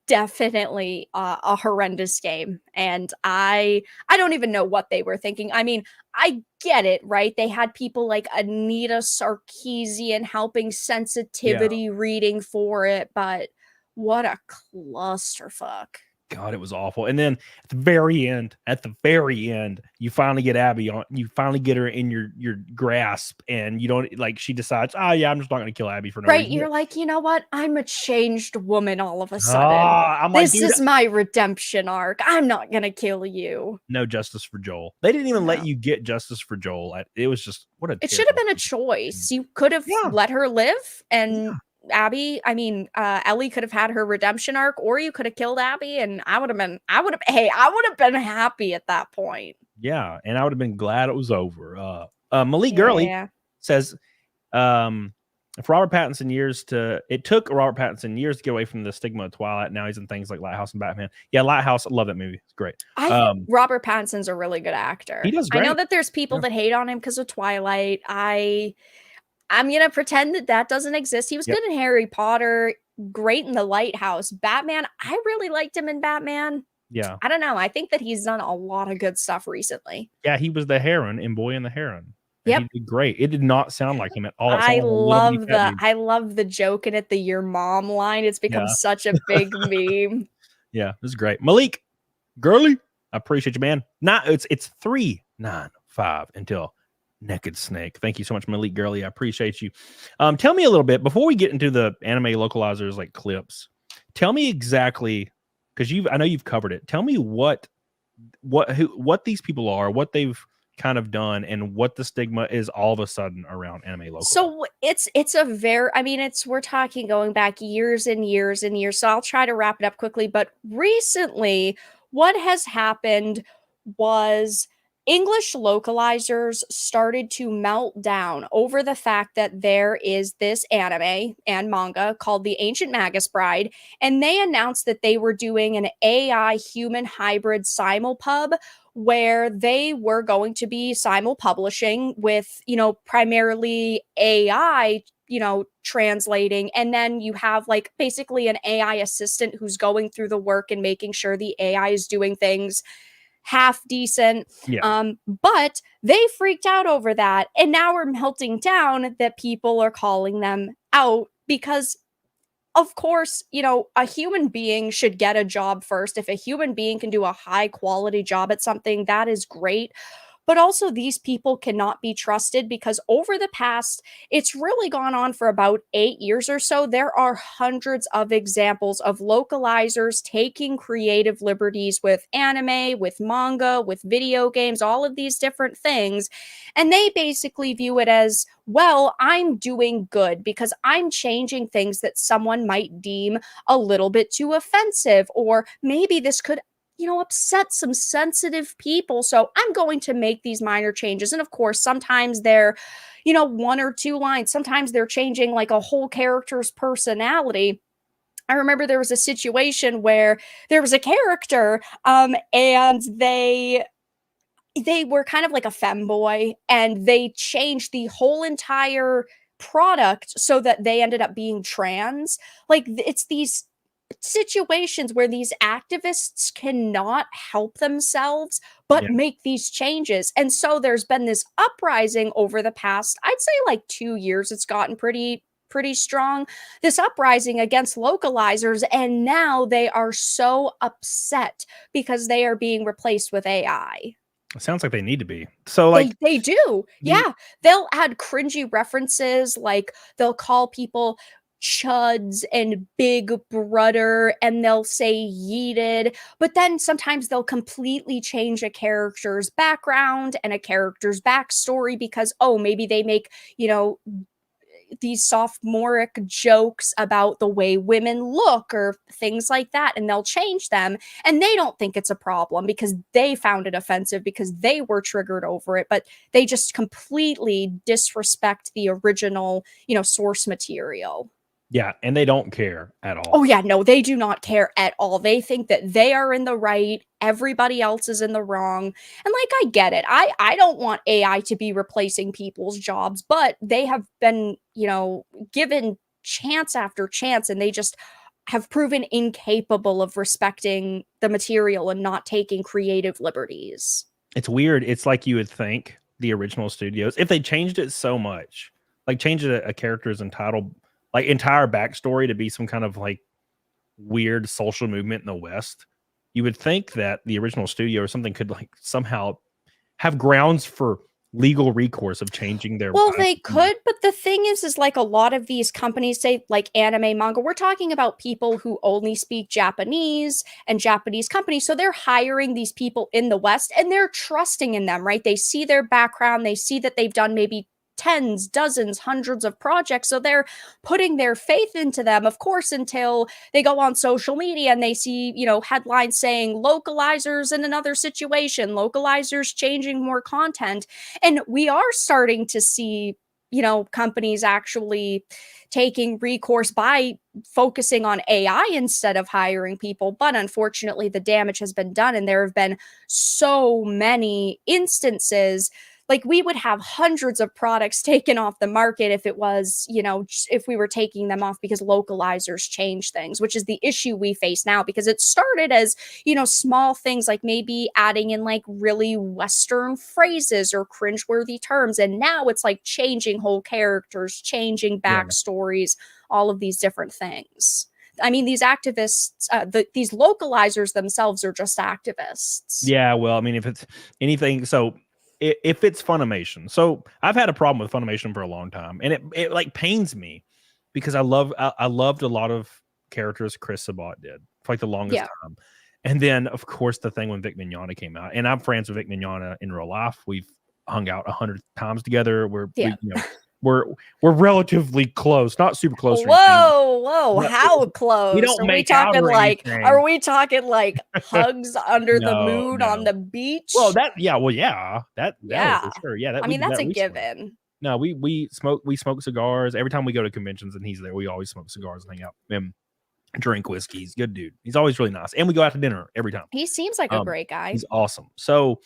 S3: definitely a horrendous game. And I don't even know what they were thinking. I mean, I get it, right? They had people like Anita Sarkeesian helping sensitivity reading for it, but what a clusterfuck.
S2: God, it was awful. And then at the very end, you finally get Abby on. You finally get her in your grasp, and you don't like. She decides, I'm just not going to kill Abby for no reason.
S3: Right? You're like, you know what? I'm a changed woman all of a sudden.
S2: I'm like,
S3: this is my redemption arc. I'm not going to kill you.
S2: No justice for Joel. They didn't even let you get justice for Joel. It was just
S3: It should have been a choice. You could have let her live, and Abby, Ellie could have had her redemption arc, or you could have killed Abby, and I would have been happy at that point.
S2: Yeah, and I would have been glad it was over. Malik Gurley says, if Robert Pattinson it took Robert Pattinson years to get away from the stigma of Twilight. Now he's in things like Lighthouse and Batman. Yeah, Lighthouse, I love that movie. It's great.
S3: I think Robert Pattinson's a really good actor.
S2: He does great.
S3: I know that there's people that hate on him because of Twilight. I'm going to pretend that doesn't exist. He was good in Harry Potter, great in The Lighthouse. Batman, I really liked him in Batman.
S2: Yeah.
S3: I don't know. I think that he's done a lot of good stuff recently.
S2: Yeah, he was the Heron in Boy and the Heron.
S3: Yep.
S2: He did great. It did not sound like him at all.
S3: I love the joke in it, the "your mom" line. It's become such a big meme.
S2: Yeah, this is great. Malik Gurley, I appreciate you, man. It's 395 until Naked Snake. Thank you so much, Malik Gurley. I appreciate you. Tell me a little bit before we get into the anime localizers like clips. Tell me exactly, because I know you've covered it. Tell me what these people are, what they've kind of done, and what the stigma is all of a sudden around anime localizers.
S3: So we're talking going back years and years and years. So I'll try to wrap it up quickly. But recently, what has happened was English localizers started to melt down over the fact that there is this anime and manga called The Ancient Magus Bride, and they announced that they were doing an AI human hybrid simulpub where they were going to be simul-publishing with, primarily AI, translating, and then you have like basically an AI assistant who's going through the work and making sure the AI is doing things half decent. But they freaked out over that, and now we're melting down that people are calling them out because of course, you know, a human being should get a job first. If a human being can do a high quality job at something, that is great. But also, these people cannot be trusted because over the past, it's really gone on for about 8 years or so. There are hundreds of examples of localizers taking creative liberties with anime, with manga, with video games, all of these different things. And they basically view it as, well, I'm doing good because I'm changing things that someone might deem a little bit too offensive, or maybe this could, you know, upset some sensitive people. So I'm going to make these minor changes. And of course, sometimes they're, you know, 1 or 2 lines. Sometimes they're changing like a whole character's personality. I remember there was a situation where there was a character, and they were kind of like a femboy, and they changed the whole entire product so that they ended up being trans. Like, it's these situations where these activists cannot help themselves but
S2: Yeah.
S3: make these changes. And so there's been this uprising over the past, I'd say like 2 years. It's gotten pretty strong, this uprising against localizers, and now they are so upset because they are being replaced with AI.
S2: It sounds like they need to be. So like
S3: They do. Yeah. They'll add cringy references, like they'll call people chuds and big brother, and they'll say yeeted, but then sometimes they'll completely change a character's background and a character's backstory because, oh, maybe they make, you know, these sophomoric jokes about the way women look or things like that, and they'll change them, and they don't think it's a problem because they found it offensive because they were triggered over it, but they just completely disrespect the original, you know, source material.
S2: Yeah, and they don't care at all.
S3: Oh yeah, no, they do not care at all. They think that they are in the right, everybody else is in the wrong. And like, I get it. I don't want AI to be replacing people's jobs, but they have been, you know, given chance after chance, and they just have proven incapable of respecting the material and not taking creative liberties.
S2: It's weird. It's like you would think the original studios, if they changed it so much, like changed a character's entire backstory to be some kind of like weird social movement in the West, you would think that the original studio or something could like somehow have grounds for legal recourse of changing their.
S3: Well, they could, but the thing is like a lot of these companies say, like anime, manga, we're talking about people who only speak Japanese and Japanese companies. So they're hiring these people in the West and they're trusting in them, right? They see their background, they see that they've done maybe tens, dozens, hundreds of projects. So they're putting their faith into them, of course, until they go on social media and they see, you know, headlines saying localizers in another situation, localizers changing more content. And we are starting to see, you know, companies actually taking recourse by focusing on AI instead of hiring people. But unfortunately, the damage has been done. And there have been so many instances. Like, we would have hundreds of products taken off the market if it was, you know, if we were taking them off because localizers change things, which is the issue we face now, because it started as, you know, small things like maybe adding in like really Western phrases or cringeworthy terms. And now it's like changing whole characters, changing backstories, all of these different things. I mean, these activists, these localizers themselves are just activists.
S2: Yeah, well, I mean, if it's anything, so if it's Funimation, so I've had a problem with Funimation for a long time, and it like pains me because I loved a lot of characters Chris Sabat did for like the longest time, and then of course the thing when Vic Mignogna came out, and I'm friends with Vic Mignogna in real life. We've hung out 100 times together. We're relatively close, not super close.
S3: Whoa, how close?
S2: We don't
S3: are
S2: make
S3: we talking
S2: out or
S3: like
S2: anything.
S3: Are we talking like hugs under the
S2: No,
S3: moon on the beach?
S2: Well, that for sure. Yeah,
S3: I mean, that's a given.
S2: No, we smoke cigars every time we go to conventions and he's there. We always smoke cigars and hang out and drink whiskey. He's a good dude. He's always really nice, and we go out to dinner every time.
S3: He seems like a great guy.
S2: He's awesome. So.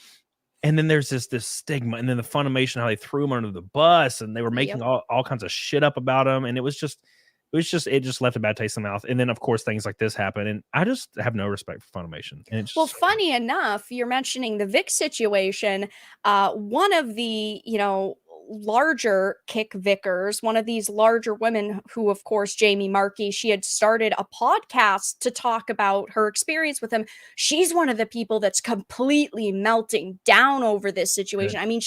S2: And then there's this stigma, and then the Funimation, how they threw him under the bus, and they were making all kinds of shit up about him, and it just left a bad taste in the mouth. And then of course things like this happen, and I just have no respect for Funimation. And it's
S3: well, funny enough, you're mentioning the Vic situation. One of the, you know, larger kick Vickers, one of these larger women who, of course, Jamie Markey, she had started a podcast to talk about her experience with him. She's one of the people that's completely melting down over this situation. I mean,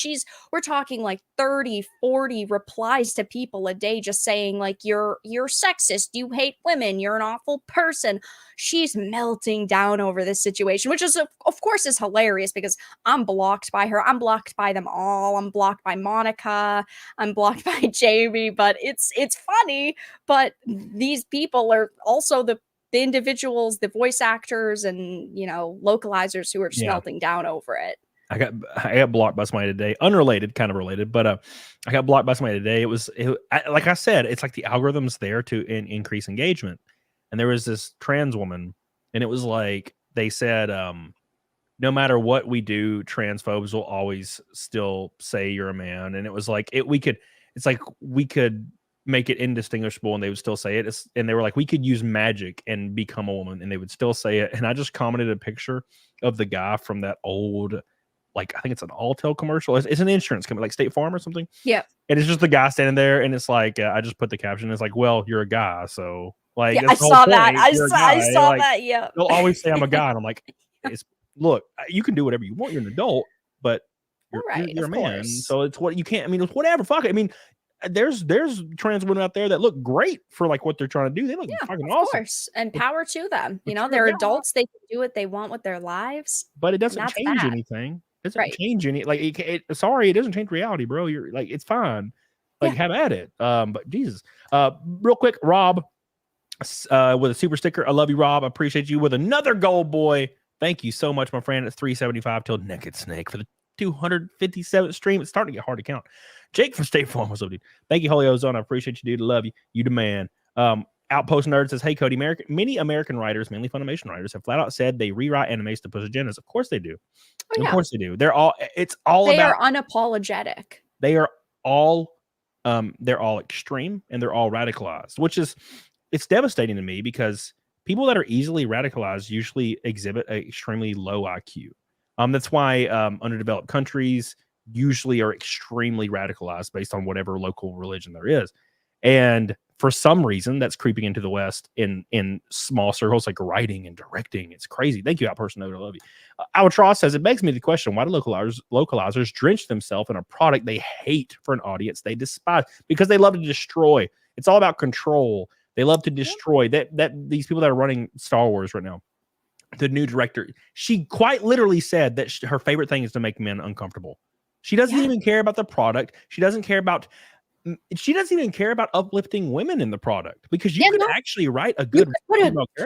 S3: we're talking like 30, 40 replies to people a day just saying like, you're sexist, you hate women, you're an awful person. She's melting down over this situation, which is, of course, is hilarious because I'm blocked by her. I'm blocked by them all. I'm blocked by Monica. I'm blocked by Jamie, but it's funny. But these people are also the individuals, the voice actors and, localizers who are just melting down over it.
S2: I got blocked by somebody today, unrelated, kind of related, but I got blocked by somebody today. Like I said, it's like the algorithm's there to increase engagement. And there was this trans woman, and it was like they said, no matter what we do, transphobes will always still say you're a man. And it was like we could make it indistinguishable, and they would still say it. And they were like, we could use magic and become a woman, and they would still say it. And I just commented a picture of the guy from that old, like I think it's an Alltel commercial. It's an insurance company, like State Farm or something.
S3: Yeah.
S2: And it's just the guy standing there, and it's like I just put the caption. It's like, well, you're a guy, so. Like,
S3: yeah, I saw that. I saw that. Yeah.
S2: They'll always say I'm a guy, and I'm like, look, you can do whatever you want. You're an adult, but you're a man. So it's what you can't. I mean, it's whatever. Fuck it. I mean, there's trans women out there that look great for like what they're trying to do. They look fucking awesome. Of
S3: course, and power to them. They're adults. They can do what they want with their lives.
S2: But it doesn't change anything. It doesn't change any. Like, sorry, it doesn't change reality, bro. You're like, it's fine. Like, have at it. But Jesus. Real quick, Rob. With a super sticker. I love you, Rob. I appreciate you with another gold, boy. Thank you so much, my friend. It's 375 till Naked Snake for the 257th stream. It's starting to get hard to count. Jake from State Farm, what's up, dude? Thank you, Holy Ozone. I appreciate you, dude. I love you. You the man. Outpost Nerd says, hey, Cody, many American writers, mainly Funimation writers, have flat out said they rewrite animes to push agendas. Of course they do. Of course they do. They are
S3: unapologetic.
S2: They're all extreme, and they're all radicalized, which is, it's devastating to me because people that are easily radicalized usually exhibit an extremely low IQ. That's why underdeveloped countries usually are extremely radicalized based on whatever local religion there is. And for some reason, that's creeping into the West in small circles like writing and directing. It's crazy. Thank you, Outperson. I love you. Albatross says, it begs me the question, why do localizers drench themselves in a product they hate for an audience they despise? Because they love to destroy. It's all about control. They love to destroy these people that are running Star Wars right now. The new director, she quite literally said that her favorite thing is to make men uncomfortable. She doesn't even care about the product. She doesn't even care about uplifting women in the product, because you can actually write a good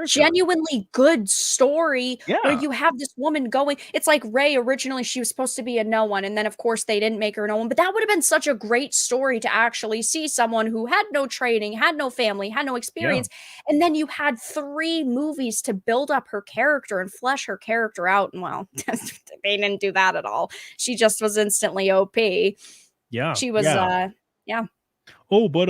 S3: genuinely good story where you have this woman going. It's like Rey, originally she was supposed to be a no one, and then of course they didn't make her no one, but that would have been such a great story to actually see someone who had no training, had no family, had no experience, and then you had 3 movies to build up her character and flesh her character out, and well, they didn't do that at all. She just was instantly OP. She was
S2: Oh, but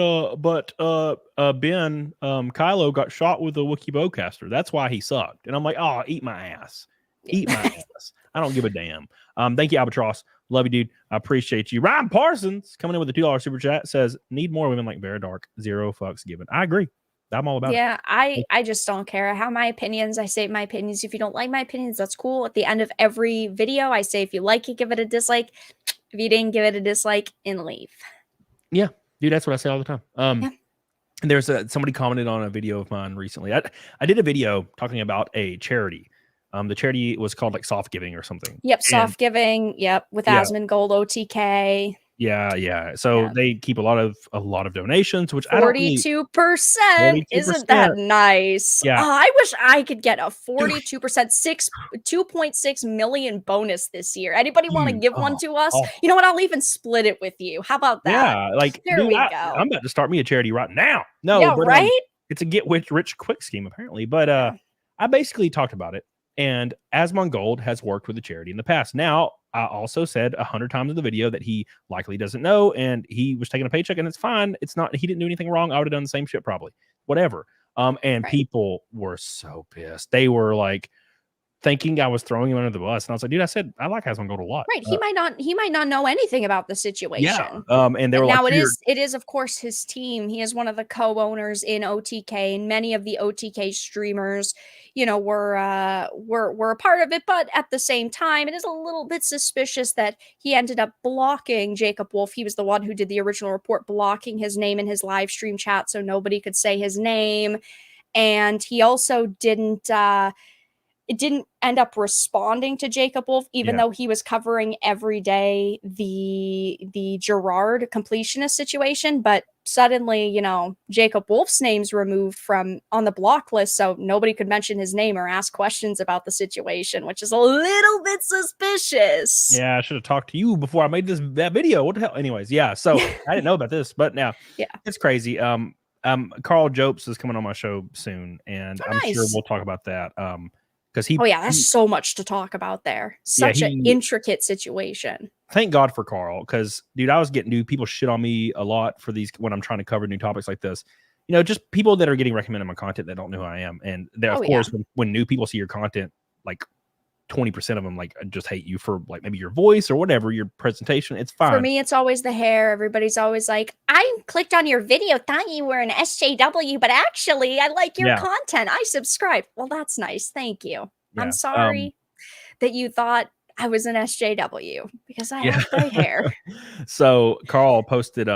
S2: Ben Kylo got shot with a Wookiee bowcaster. That's why he sucked. And I'm like, oh, eat my ass. Eat my ass. I don't give a damn. Thank you, Albatross. Love you, dude. I appreciate you. Ryan Parsons coming in with a $2 super chat says, need more women like Vera Dark. 0 fucks given. I agree. I'm all about it.
S3: I just don't care. I have my opinions. I say my opinions. If you don't like my opinions, that's cool. At the end of every video, I say, if you like it, give it a dislike. If you didn't, give it a dislike and leave.
S2: Yeah. Dude, that's what I say all the time. And there's somebody commented on a video of mine recently. I did a video talking about a charity. The charity was called like Soft Giving or something.
S3: Yep, Soft Giving. Yep, with Asmongold OTK.
S2: Yeah. So they keep a lot of donations, which
S3: 42%. 42%. Isn't that nice?
S2: Yeah.
S3: I wish I could get a 42%, 2.6 million bonus this year. Anybody want to give one to us? You know what? I'll even split it with you. How about that?
S2: Yeah, like
S3: there we go.
S2: I'm about to start me a charity right now.
S3: Right?
S2: It's a get rich quick scheme apparently, but I basically talked about it. And Asmongold has worked with the charity in the past. Now, I also said 100 times in the video that he likely doesn't know, and he was taking a paycheck, and it's fine. It's not, he didn't do anything wrong. I would have done the same shit probably. Whatever. And people were so pissed. They were like, thinking I was throwing him under the bus. And I was like, dude, I said I like Haslam Gold a lot.
S3: Right. He might not know anything about the situation.
S2: Yeah. And they were
S3: now
S2: like,
S3: it is of course his team. He is one of the co-owners in OTK, and many of the OTK streamers, you know, were a part of it. But at the same time, it is a little bit suspicious that he ended up blocking Jacob Wolf. He was the one who did the original report, blocking his name in his live stream chat so nobody could say his name. And he also didn't end up responding to Jacob Wolf, even though he was covering every day the Gerard completionist situation. But suddenly, you know, Jacob Wolf's name's removed from on the block list, so nobody could mention his name or ask questions about the situation, which is a little bit suspicious.
S2: Yeah, I should have talked to you before I made that video. What the hell? Anyways, yeah. So I didn't know about this, but now it's crazy. Carl Jopes is coming on my show soon, and I'm sure we'll talk about that. Because
S3: there's so much to talk about there. Such an intricate situation.
S2: Thank God for Carl, because dude, I was getting new people shit on me a lot for these when I'm trying to cover new topics like this. You know, just people that are getting recommended my content that don't know who I am, and of course, when new people see your content, like 20% of them like just hate you for like maybe your voice or whatever, your presentation. It's fine.
S3: For me, it's always the hair. Everybody's always like, I clicked on your video, thought you were an SJW, but actually I like your content. I subscribed. Well, that's nice. Thank you. I'm sorry that you thought I was an SJW because I have gray hair.
S2: So Carl posted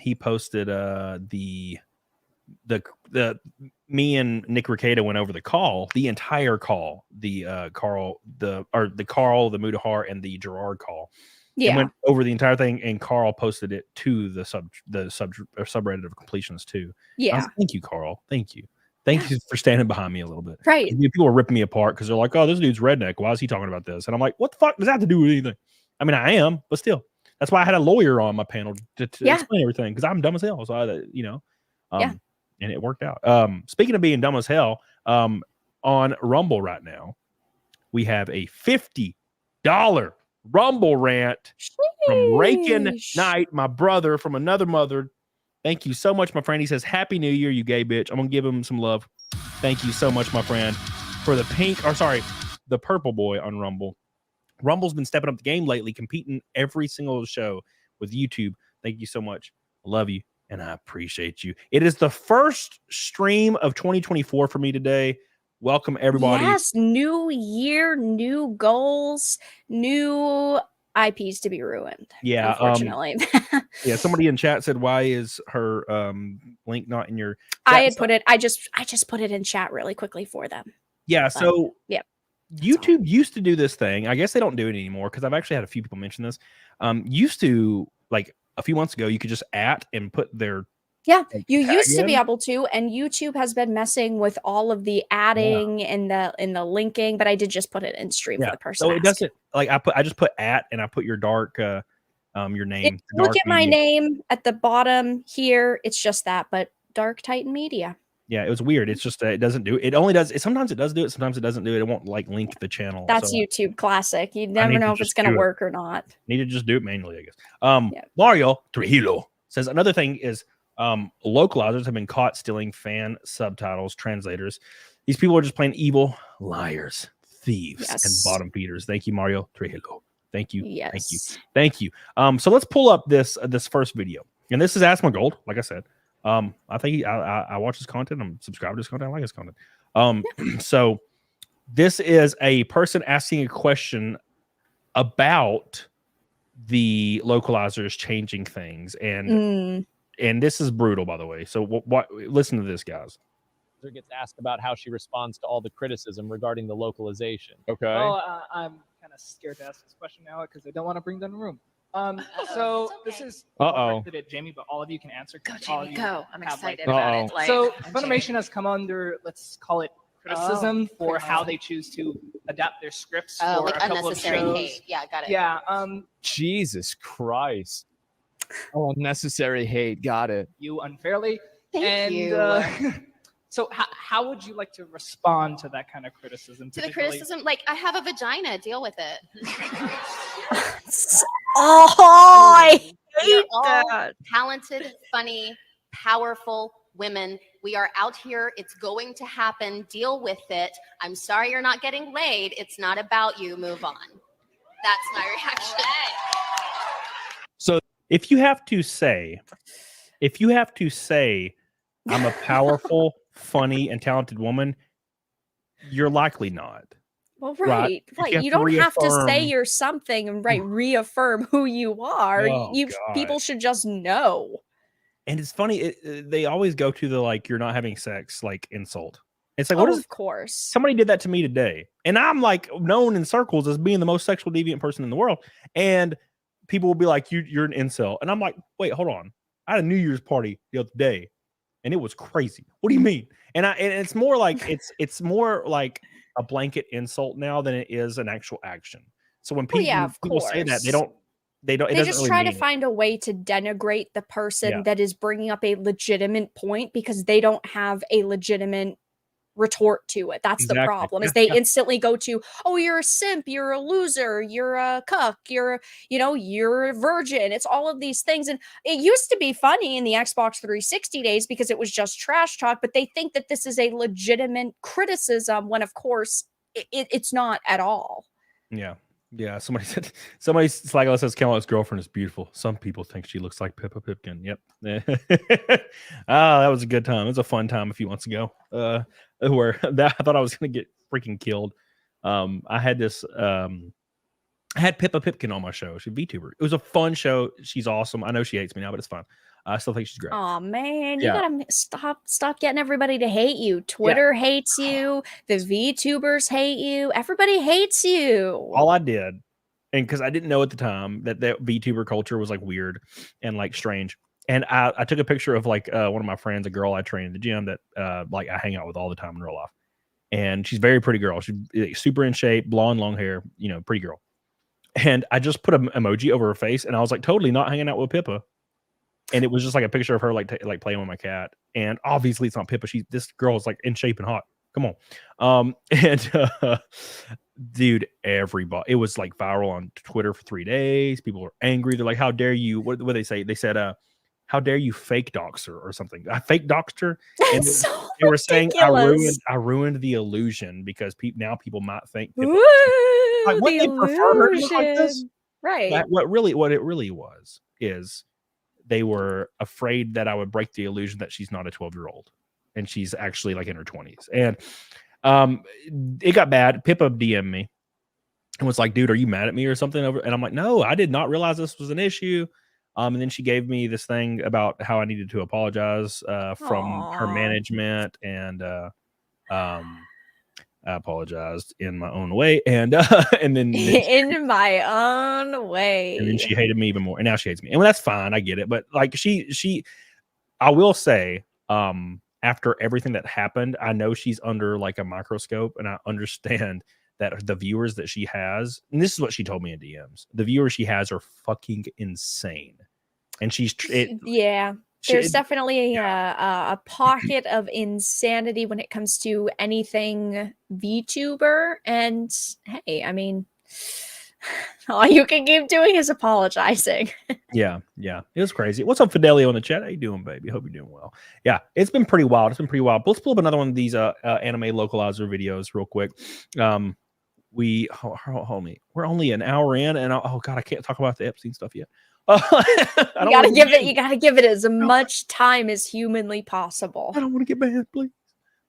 S2: he posted the me and Nick Ricada went over the entire call, the Carl, the Mudahar and the Gerard call. Yeah, and went over the entire thing, and Carl posted it to the subreddit of completions too.
S3: Yeah,
S2: like, thank you, Carl. Thank you for standing behind me a little bit.
S3: Right,
S2: people were ripping me apart because they're like, "Oh, this dude's redneck. Why is he talking about this?" And I'm like, "What the fuck does that have to do with anything?" I mean, I am, but still, that's why I had a lawyer on my panel to explain everything, because I'm dumb as hell. So and it worked out. Speaking of being dumb as hell, on Rumble right now, we have a $50 Rumble rant from Rakin Knight, my brother from another mother. Thank you so much, my friend. He says, Happy New Year, you gay bitch. I'm going to give him some love. Thank you so much, my friend, for the purple boy on Rumble. Rumble's been stepping up the game lately, competing every single show with YouTube. Thank you so much. I love you. And I appreciate you. It is the first stream of 2024 for me today. Welcome, everybody.
S3: Yes, new year, new goals, new IPs to be ruined.
S2: Yeah,
S3: unfortunately.
S2: Somebody in chat said, "Why is her link not in your?" Chat?
S3: I had put it. I just put it in chat really quickly for them.
S2: Yeah. So YouTube used to do this thing. I guess they don't do it anymore because I've actually had a few people mention this. Used to, like, a few months ago, you could just and put their
S3: you used to be able to, and YouTube has been messing with all of the adding and the linking, but I did just put it in stream for the person.
S2: So it doesn't, like, I just put and I put your dark your name.
S3: Look at my name at the bottom here. It's just that, but Dark Titan Media.
S2: Yeah, it was weird. It's just it doesn't do it. Only does it. Sometimes it does do it. Sometimes it doesn't do it. It won't like link the channel.
S3: That's YouTube classic. You never know if it's going to work or not.
S2: Need to just do it manually, I guess. Mario Trujillo says another thing is localizers have been caught stealing fan subtitles, translators. These people are just plain evil liars, thieves, and bottom feeders. Thank you, Mario Trujillo. Thank you.
S3: Yes.
S2: Thank you. Thank you. So let's pull up this first video, and this is Asma Gold. Like I said. I think I watch his content. I'm subscribed to his content. I like his content. So this is a person asking a question about the localizers changing things, and this is brutal, by the way. So what? Listen to this, guys.
S7: Gets asked about how she responds to all the criticism regarding the localization.
S2: Okay.
S8: Oh, I'm kind of scared to ask this question now because I don't want to bring down the room. So this is directed at Jamie, but all of you can answer.
S9: Go, Jamie, go. I'm excited about it.
S8: Like, so Funimation has come under, let's call it, criticism for how they choose to adapt their scripts for
S9: like
S8: a couple of shows.
S9: Hate. Yeah, got it.
S8: Yeah.
S7: Jesus Christ. Oh, unnecessary hate. Got it.
S8: You unfairly.
S9: Thank you.
S8: So how would you like to respond to that kind of criticism?
S9: To the criticism, like, I have a vagina, deal with it.
S3: I hate
S9: all talented, funny, powerful Women, we are out here. It's going to happen. Deal with it. I'm sorry you're not getting laid. It's not about you. Move on. That's my reaction.
S7: So
S2: if you have to say, I'm a powerful, funny, and talented woman, you're likely not.
S3: Well, right. You don't have to say you're something and reaffirm who you are.
S2: Oh,
S3: people should just know.
S2: And it's funny, they always go to the like you're not having sex like insult. It's like, what is?
S3: Of course.
S2: Somebody did that to me today, and I'm like known in circles as being the most sexual deviant person in the world, and people will be like, you're an incel, and I'm like, wait, hold on, I had a New Year's party the other day, and it was crazy. What do you mean? And it's more like it's more like a blanket insult now than it is an actual action. So when people say that, they just
S3: try to find a way to denigrate the person that is bringing up a legitimate point because they don't have a legitimate retort to it. That's the problem, is they instantly go to, oh, you're a simp, you're a loser, you're a cuck, you're a virgin. It's all of these things. And it used to be funny in the Xbox 360 days because it was just trash talk, but they think that this is a legitimate criticism when of course it's not at all.
S2: Yeah, somebody Slago says Camelot's girlfriend is beautiful. Some people think she looks like Pippa Pipkin. Yep. That was a good time. It was a fun time a few months ago. Where I thought I was gonna get freaking killed. I had this I had Pippa Pipkin on my show. She's a VTuber. It was a fun show. She's awesome. I know she hates me now, but it's fun. I still think she's great.
S3: Oh man, you gotta stop getting everybody to hate you. Twitter hates you. The VTubers hate you. Everybody hates you.
S2: All I did, and because I didn't know at the time that VTuber culture was like weird and like strange. And I took a picture of like one of my friends, a girl I train in the gym that like I hang out with all the time in real life. And she's a very pretty girl. She's super in shape, blonde, long hair, pretty girl. And I just put an emoji over her face, and I was like, totally not hanging out with Pippa. And it was just like a picture of her like playing with my cat. And obviously it's not Pippa. This girl is like in shape and hot. Come on. Dude, everybody, it was like viral on Twitter for 3 days. People were angry. They're like, how dare you? What did they say? They said, how dare you fake dox her or something? I fake doxed her. And they were saying I ruined the illusion because now people might think Pippa, like, what, they prefer her to look like this?
S3: Right.
S2: What it really was is they were afraid that I would break the illusion that she's not a 12-year-old and she's actually like in her 20s. And it got bad. Pippa DM'd me and was like, dude, are you mad at me or something over? And I'm like, no, I did not realize this was an issue. And then she gave me this thing about how I needed to apologize from her management, and I apologized in my own way, and then
S3: in my own way,
S2: and then she hated me even more, and now she hates me, and that's fine, I get it, but like I will say, after everything that happened, I know she's under like a microscope, and I understand that the viewers that she has, and this is what she told me in DMs, the viewers she has are fucking insane. And
S3: there's definitely a pocket of insanity when it comes to anything VTuber. And hey, I mean, all you can keep doing is apologizing.
S2: Yeah, it was crazy. What's up, Fidelio in the chat? How you doing, baby? Hope you're doing well. Yeah, it's been pretty wild. But let's pull up another one of these anime localizer videos real quick. Hold me. We're only an hour in, and oh god, I can't talk about the Epstein stuff yet. You gotta
S3: give it as much time as humanly possible.
S2: I don't want to get banned, please.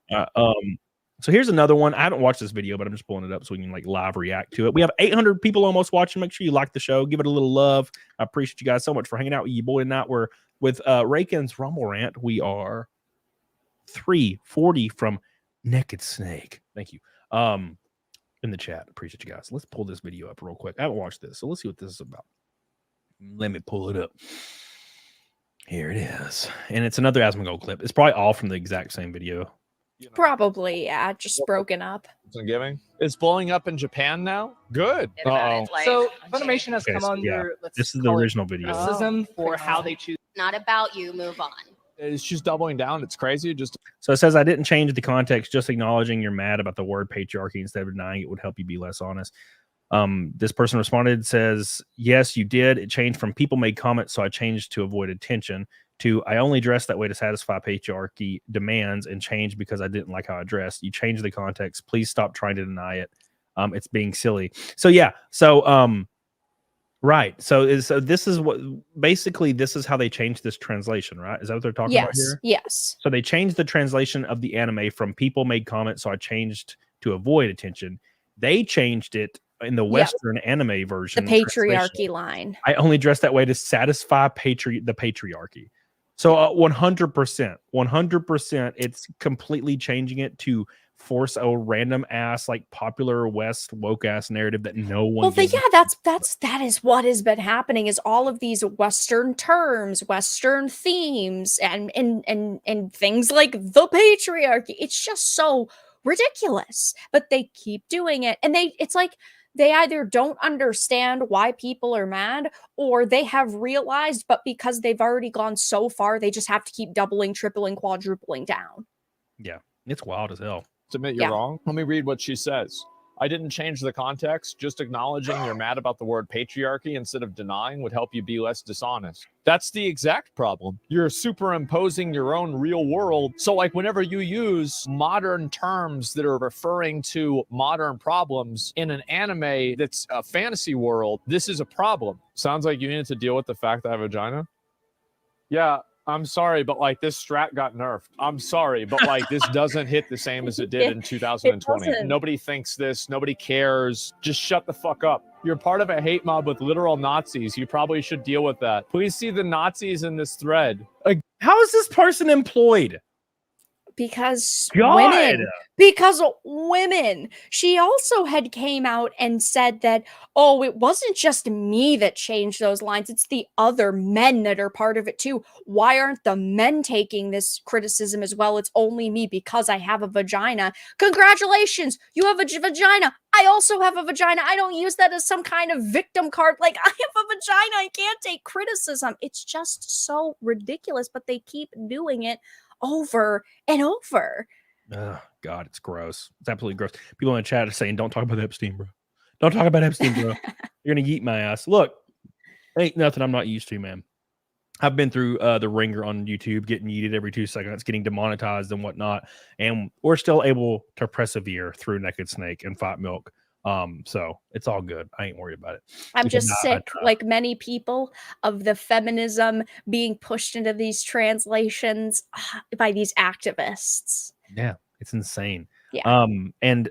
S2: So here's another one. I haven't watched this video, but I'm just pulling it up so we can like live react to it. We have 800 people almost watching. Make sure you like the show, give it a little love. I appreciate you guys so much for hanging out with you boy tonight. We're with Raken's Rumble Rant. We are 340 from Naked Snake. Thank you. In the chat, appreciate you guys. Let's pull this video up real quick. I haven't watched this, so let's see what this is about. Let me pull it up. Here it is. And it's another Asmongold clip. It's probably all from the exact same video.
S3: Probably, yeah. Just broken up.
S7: It's blowing up in Japan now? Good.
S8: So Funimation has come on your
S2: this is the original video.
S8: criticism for how they choose.
S9: Not about you. Move on.
S7: It's just doubling down. It's crazy.
S2: So it says, I didn't change the context, just acknowledging you're mad about the word patriarchy instead of denying it would help you be less honest. This person responded, says, yes, you did. It changed from people made comments, so I changed to avoid attention. to I only dress that way to satisfy patriarchy demands and change because I didn't like how I dressed. You change the context. Please stop trying to deny it. It's being silly. So yeah. So right. So this is what basically this is how they changed this translation, right? Is that what they're talking about here?
S3: Yes.
S2: So they changed the translation of the anime from people made comments, so I changed to avoid attention. They changed it in the Western anime version.
S3: The patriarchy line.
S2: I only dress that way to satisfy the patriarchy. So 100%, it's completely changing it to force a random ass like popular West woke ass narrative that no one.
S3: Well, that is what has been happening. Is all of these Western terms, Western themes, and things like the patriarchy. It's just so ridiculous, but they keep doing it, and it's like they either don't understand why people are mad, or they have realized, but because they've already gone so far, they just have to keep doubling, tripling, quadrupling down.
S2: Yeah, it's wild as hell.
S7: To admit you're wrong. Let me read what she says. I didn't change the context. Just acknowledging you're mad about the word patriarchy instead of denying would help you be less dishonest. That's the exact problem. You're superimposing your own real world. So like whenever you use modern terms that are referring to modern problems in an anime that's a fantasy world, this is a problem. Sounds like you needed to deal with the fact that I have a vagina. Yeah. I'm sorry, but like this strat got nerfed. I'm sorry, but like this doesn't hit the same as it did in 2020. Nobody thinks this. Nobody cares. Just shut the fuck up. You're part of a hate mob with literal Nazis. You probably should deal with that. Please see the Nazis in this thread.
S2: Like, how is this person employed?
S3: Because
S2: God.
S3: women. She also had came out and said that, oh, it wasn't just me that changed those lines. It's the other men that are part of it too. Why aren't the men taking this criticism as well? It's only me because I have a vagina. Congratulations. You have a vagina. I also have a vagina. I don't use that as some kind of victim card. Like, I have a vagina. I can't take criticism. It's just so ridiculous, but they keep doing it over and over.
S2: Oh, God, it's gross. It's absolutely gross. People in the chat are saying, don't talk about Epstein, bro. Don't talk about Epstein, bro. You're going to yeet my ass. Look, ain't nothing I'm not used to, man. I've been through the ringer on YouTube, getting yeeted every 2 seconds, getting demonetized and whatnot. And we're still able to persevere through Naked Snake and Fight Milk. So it's all good. I ain't worried about it.
S3: I'm just sick, like many people, of the feminism being pushed into these translations by these activists.
S2: Yeah, it's insane.
S3: Yeah.
S2: And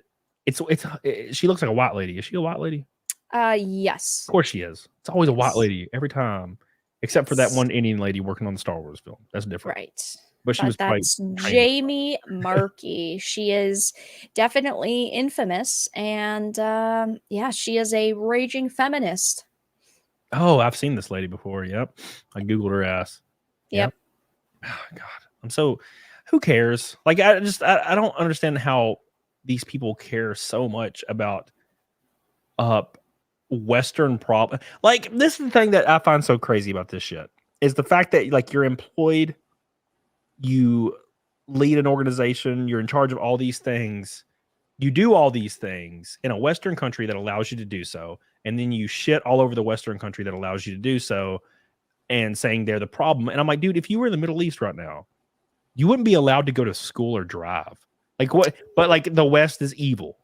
S2: she looks like a white lady. Is she a white lady?
S3: Yes.
S2: Of course she is. It's always a white lady every time, except for that one Indian lady working on the Star Wars film. That's different.
S3: Right.
S2: But
S3: that's Jamie Markey. She is definitely infamous, and yeah, she is a raging feminist.
S2: Oh, I've seen this lady before. Yep, I googled her ass.
S3: Yep.
S2: Oh, God, who cares? Like, I don't understand how these people care so much about Western problem. Like, this is the thing that I find so crazy about this shit is the fact that like you're employed. You lead an organization, you're in charge of all these things, you do all these things in a Western country that allows you to do so, and then you shit all over the Western country that allows you to do so and saying they're the problem. And I'm like, dude, if you were in the Middle East right now, you wouldn't be allowed to go to school or drive. Like what? But like the West is evil.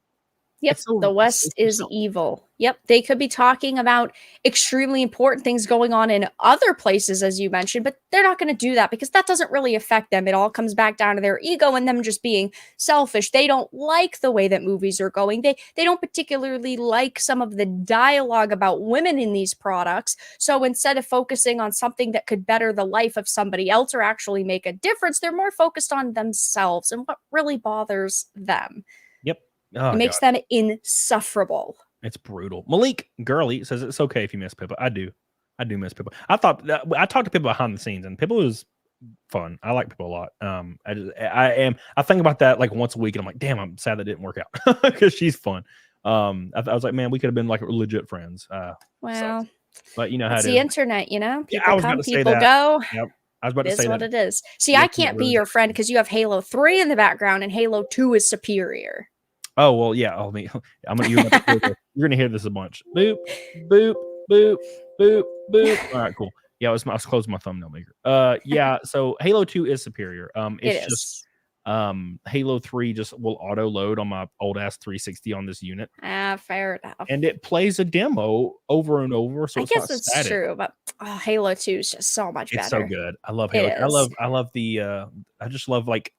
S3: Yep, the West is evil. Yep, they could be talking about extremely important things going on in other places, as you mentioned, but they're not going to do that because that doesn't really affect them. It all comes back down to their ego and them just being selfish. They don't like the way that movies are going. They don't particularly like some of the dialogue about women in these products. So instead of focusing on something that could better the life of somebody else or actually make a difference, they're more focused on themselves and what really bothers them.
S2: Oh,
S3: it makes them insufferable.
S2: It's brutal. Malik Gurley says it's okay if you miss Pippa. I do miss Pippa. I talked to Pippa behind the scenes, and Pippa was fun. I like Pippa a lot. I think about that like once a week, and I'm like, damn, I'm sad that didn't work out because she's fun. I was like, man, we could have been like legit friends.
S3: Well,
S2: but you know how
S3: it's the internet. You know, people come, people
S2: go.
S3: Yep.
S2: I was about to say
S3: what it is. See, I can't be your friend because you have Halo 3 in the background, and Halo 2 is superior.
S2: Oh well, yeah. You're gonna hear this a bunch. Boop, boop, boop, boop, boop. All right, cool. Yeah, I was closing my thumbnail maker. Yeah, so Halo 2 is superior. It's just Halo 3 just will auto load on my old ass 360 on this unit.
S3: Fair enough.
S2: And it plays a demo over and over, so
S3: I
S2: it's
S3: guess
S2: not
S3: it's
S2: static.
S3: true, but Halo 2 is just so much better.
S2: It's so good. I love Halo. I love the I just love like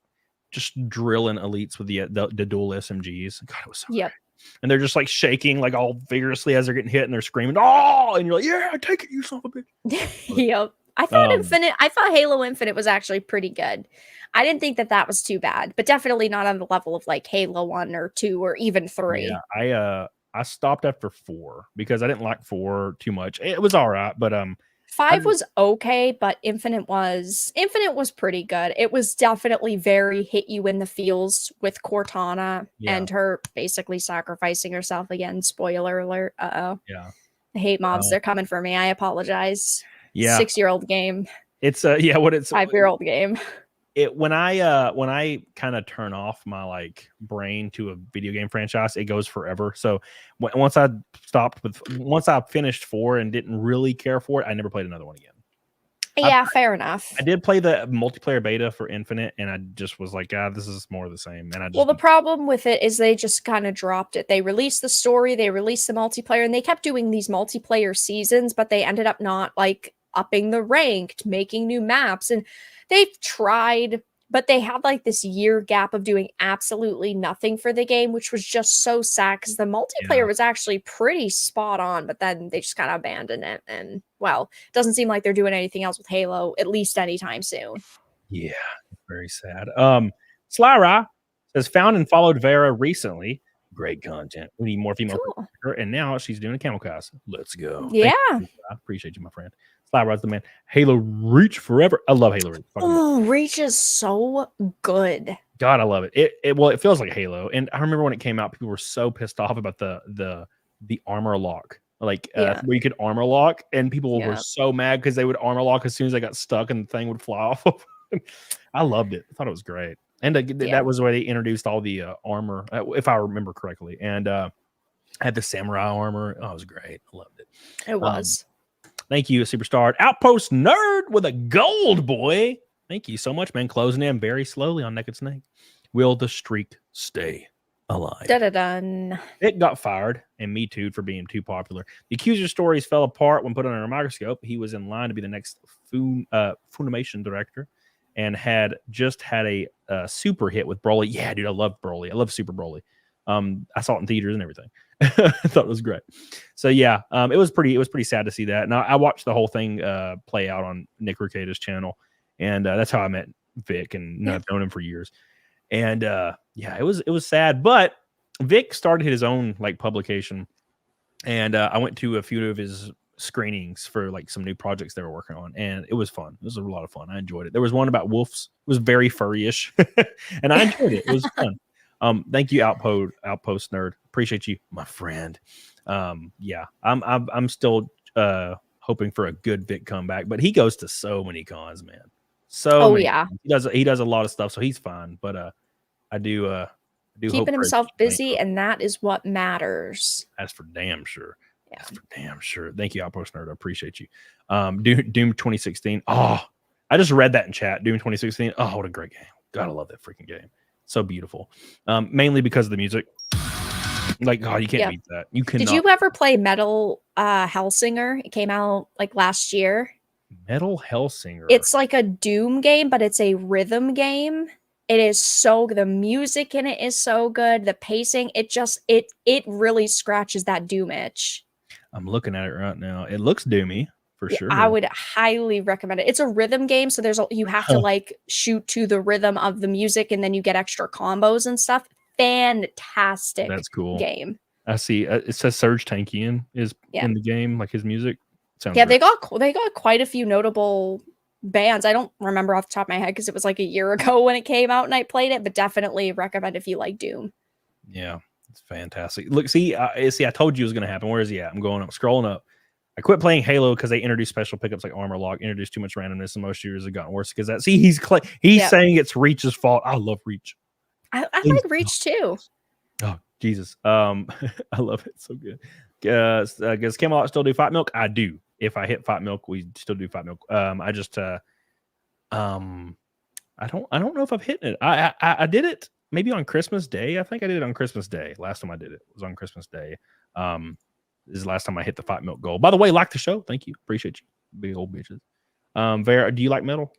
S2: just drilling elites with the dual SMGs. God, it was so great. And they're just like shaking like all vigorously as they're getting hit, and they're screaming, "Oh!" And you're like, "Yeah, take it, you son of a bitch."
S3: Yep. I thought Halo Infinite was actually pretty good. I didn't think that was too bad, but definitely not on the level of like Halo 1 or 2 or even 3.
S2: Yeah, I stopped after 4 because I didn't like 4 too much. It was all right, but
S3: 5 was okay, but Infinite was pretty good. It was definitely very hit you in the feels with Cortana and her basically sacrificing herself again. Spoiler alert. Yeah. The hate mobs, they're coming for me. I apologize.
S2: Yeah.
S3: 6-year-old game.
S2: It's 5-year-old
S3: game.
S2: When I kind of turn off my like brain to a video game franchise, it goes forever. So once I finished 4 and didn't really care for it, I never played another one again.
S3: Yeah, fair enough.
S2: I did play the multiplayer beta for Infinite, and I just was like, this is more of the same. And
S3: the problem with it is they just kind of dropped it. They released the story, they released the multiplayer, and they kept doing these multiplayer seasons, but they ended up not like upping the ranked, making new maps, and they've tried, but they had like this year gap of doing absolutely nothing for the game, which was just so sad because the multiplayer was actually pretty spot on, but then they just kind of abandoned it. And well, it doesn't seem like they're doing anything else with Halo, at least anytime soon.
S2: Yeah, very sad. Slyra says, found and followed VARA recently. Great content. We need more female. Cool. And now she's doing a CAMELCAST. Let's go.
S3: Yeah.
S2: I appreciate you, my friend. Slyra's the man. Halo Reach forever. I love Halo Reach.
S3: Oh, Reach is so good.
S2: God, I love it. It feels like Halo. And I remember when it came out, people were so pissed off about the armor lock. Like where you could armor lock, and people were so mad because they would armor lock as soon as they got stuck and the thing would fly off. I loved it. I thought it was great. And that was where they introduced all the armor, if I remember correctly. And had the samurai armor. Oh, it was great. I loved it.
S3: It was.
S2: Thank you, Superstar. Outpost Nerd with a gold, boy. Thank you so much, man. Closing in very slowly on Naked Snake. Will the streak stay alive?
S3: Da-da-dun.
S2: It got fired and Me Too'd for being too popular. The Accuser stories fell apart when put under a microscope. He was in line to be the next Funimation director and had just had a super hit with Broly. Yeah, dude, I love Broly. I love Super Broly. I saw it in theaters and everything. I thought it was great. So yeah, it was pretty sad to see that. And I watched the whole thing play out on Nick Rucada's channel, and that's how I met Vic, and I've known him for years. And yeah, it was sad. But Vic started his own like publication, and I went to a few of his screenings for like some new projects they were working on, and it was fun. It was a lot of fun. I enjoyed it. There was one about wolves. It was very furry-ish, and I enjoyed it. It was fun. Thank you, Outpost Nerd. Appreciate you, my friend. Yeah, I'm still hoping for a good Vic comeback, but he goes to so many cons, man.
S3: Yeah,
S2: he does a lot of stuff, so he's fine. But I do
S3: keeping himself busy, and that is what matters.
S2: That's for damn sure. Yeah. That's for damn sure. Thank you, Outpost Nerd. I appreciate you. Doom 2016. Oh, I just read that in chat. Doom 2016. Oh, what a great game. God, I love that freaking game. So beautiful. Mainly because of the music. Like, God, you can't beat that. You cannot.
S3: Did you ever play Metal Hellsinger? It came out like last year.
S2: Metal Hellsinger.
S3: It's like a Doom game, but it's a rhythm game. It is so good. The music in it is so good. The pacing, it really scratches that Doom itch.
S2: I'm looking at it right now. It looks doomy. For sure.
S3: I would highly recommend it. It's a rhythm game, so you have to like shoot to the rhythm of the music, and then you get extra combos and stuff. Fantastic.
S2: That's cool.
S3: Game.
S2: I see. It says Serge Tankian is in the game, like his music.
S3: Sounds great. They got quite a few notable bands. I don't remember off the top of my head because it was like a year ago when it came out and I played it, but definitely recommend if you like Doom.
S2: Yeah, it's fantastic. Look, see, I told you it was going to happen. Where is he at? I'm going up, scrolling up. I quit playing Halo because they introduced special pickups like armor lock, introduced too much randomness, and most shooters have gotten worse because that. See, he's saying it's Reach's fault. I love Reach.
S3: I like Reach too.
S2: Oh Jesus, I love it. So good. Does Camelot still do Fight Milk? I do. if I hit Fight Milk, we still do Fight Milk. I just I don't know if I've hit it. I did it maybe on Christmas Day. I think I did it on Christmas Day. Last time I did it was on Christmas Day. This is the last time I hit the Fight Milk goal. By the way, like the show. Thank you. Appreciate you. Big old bitches. Vera, do you like metal?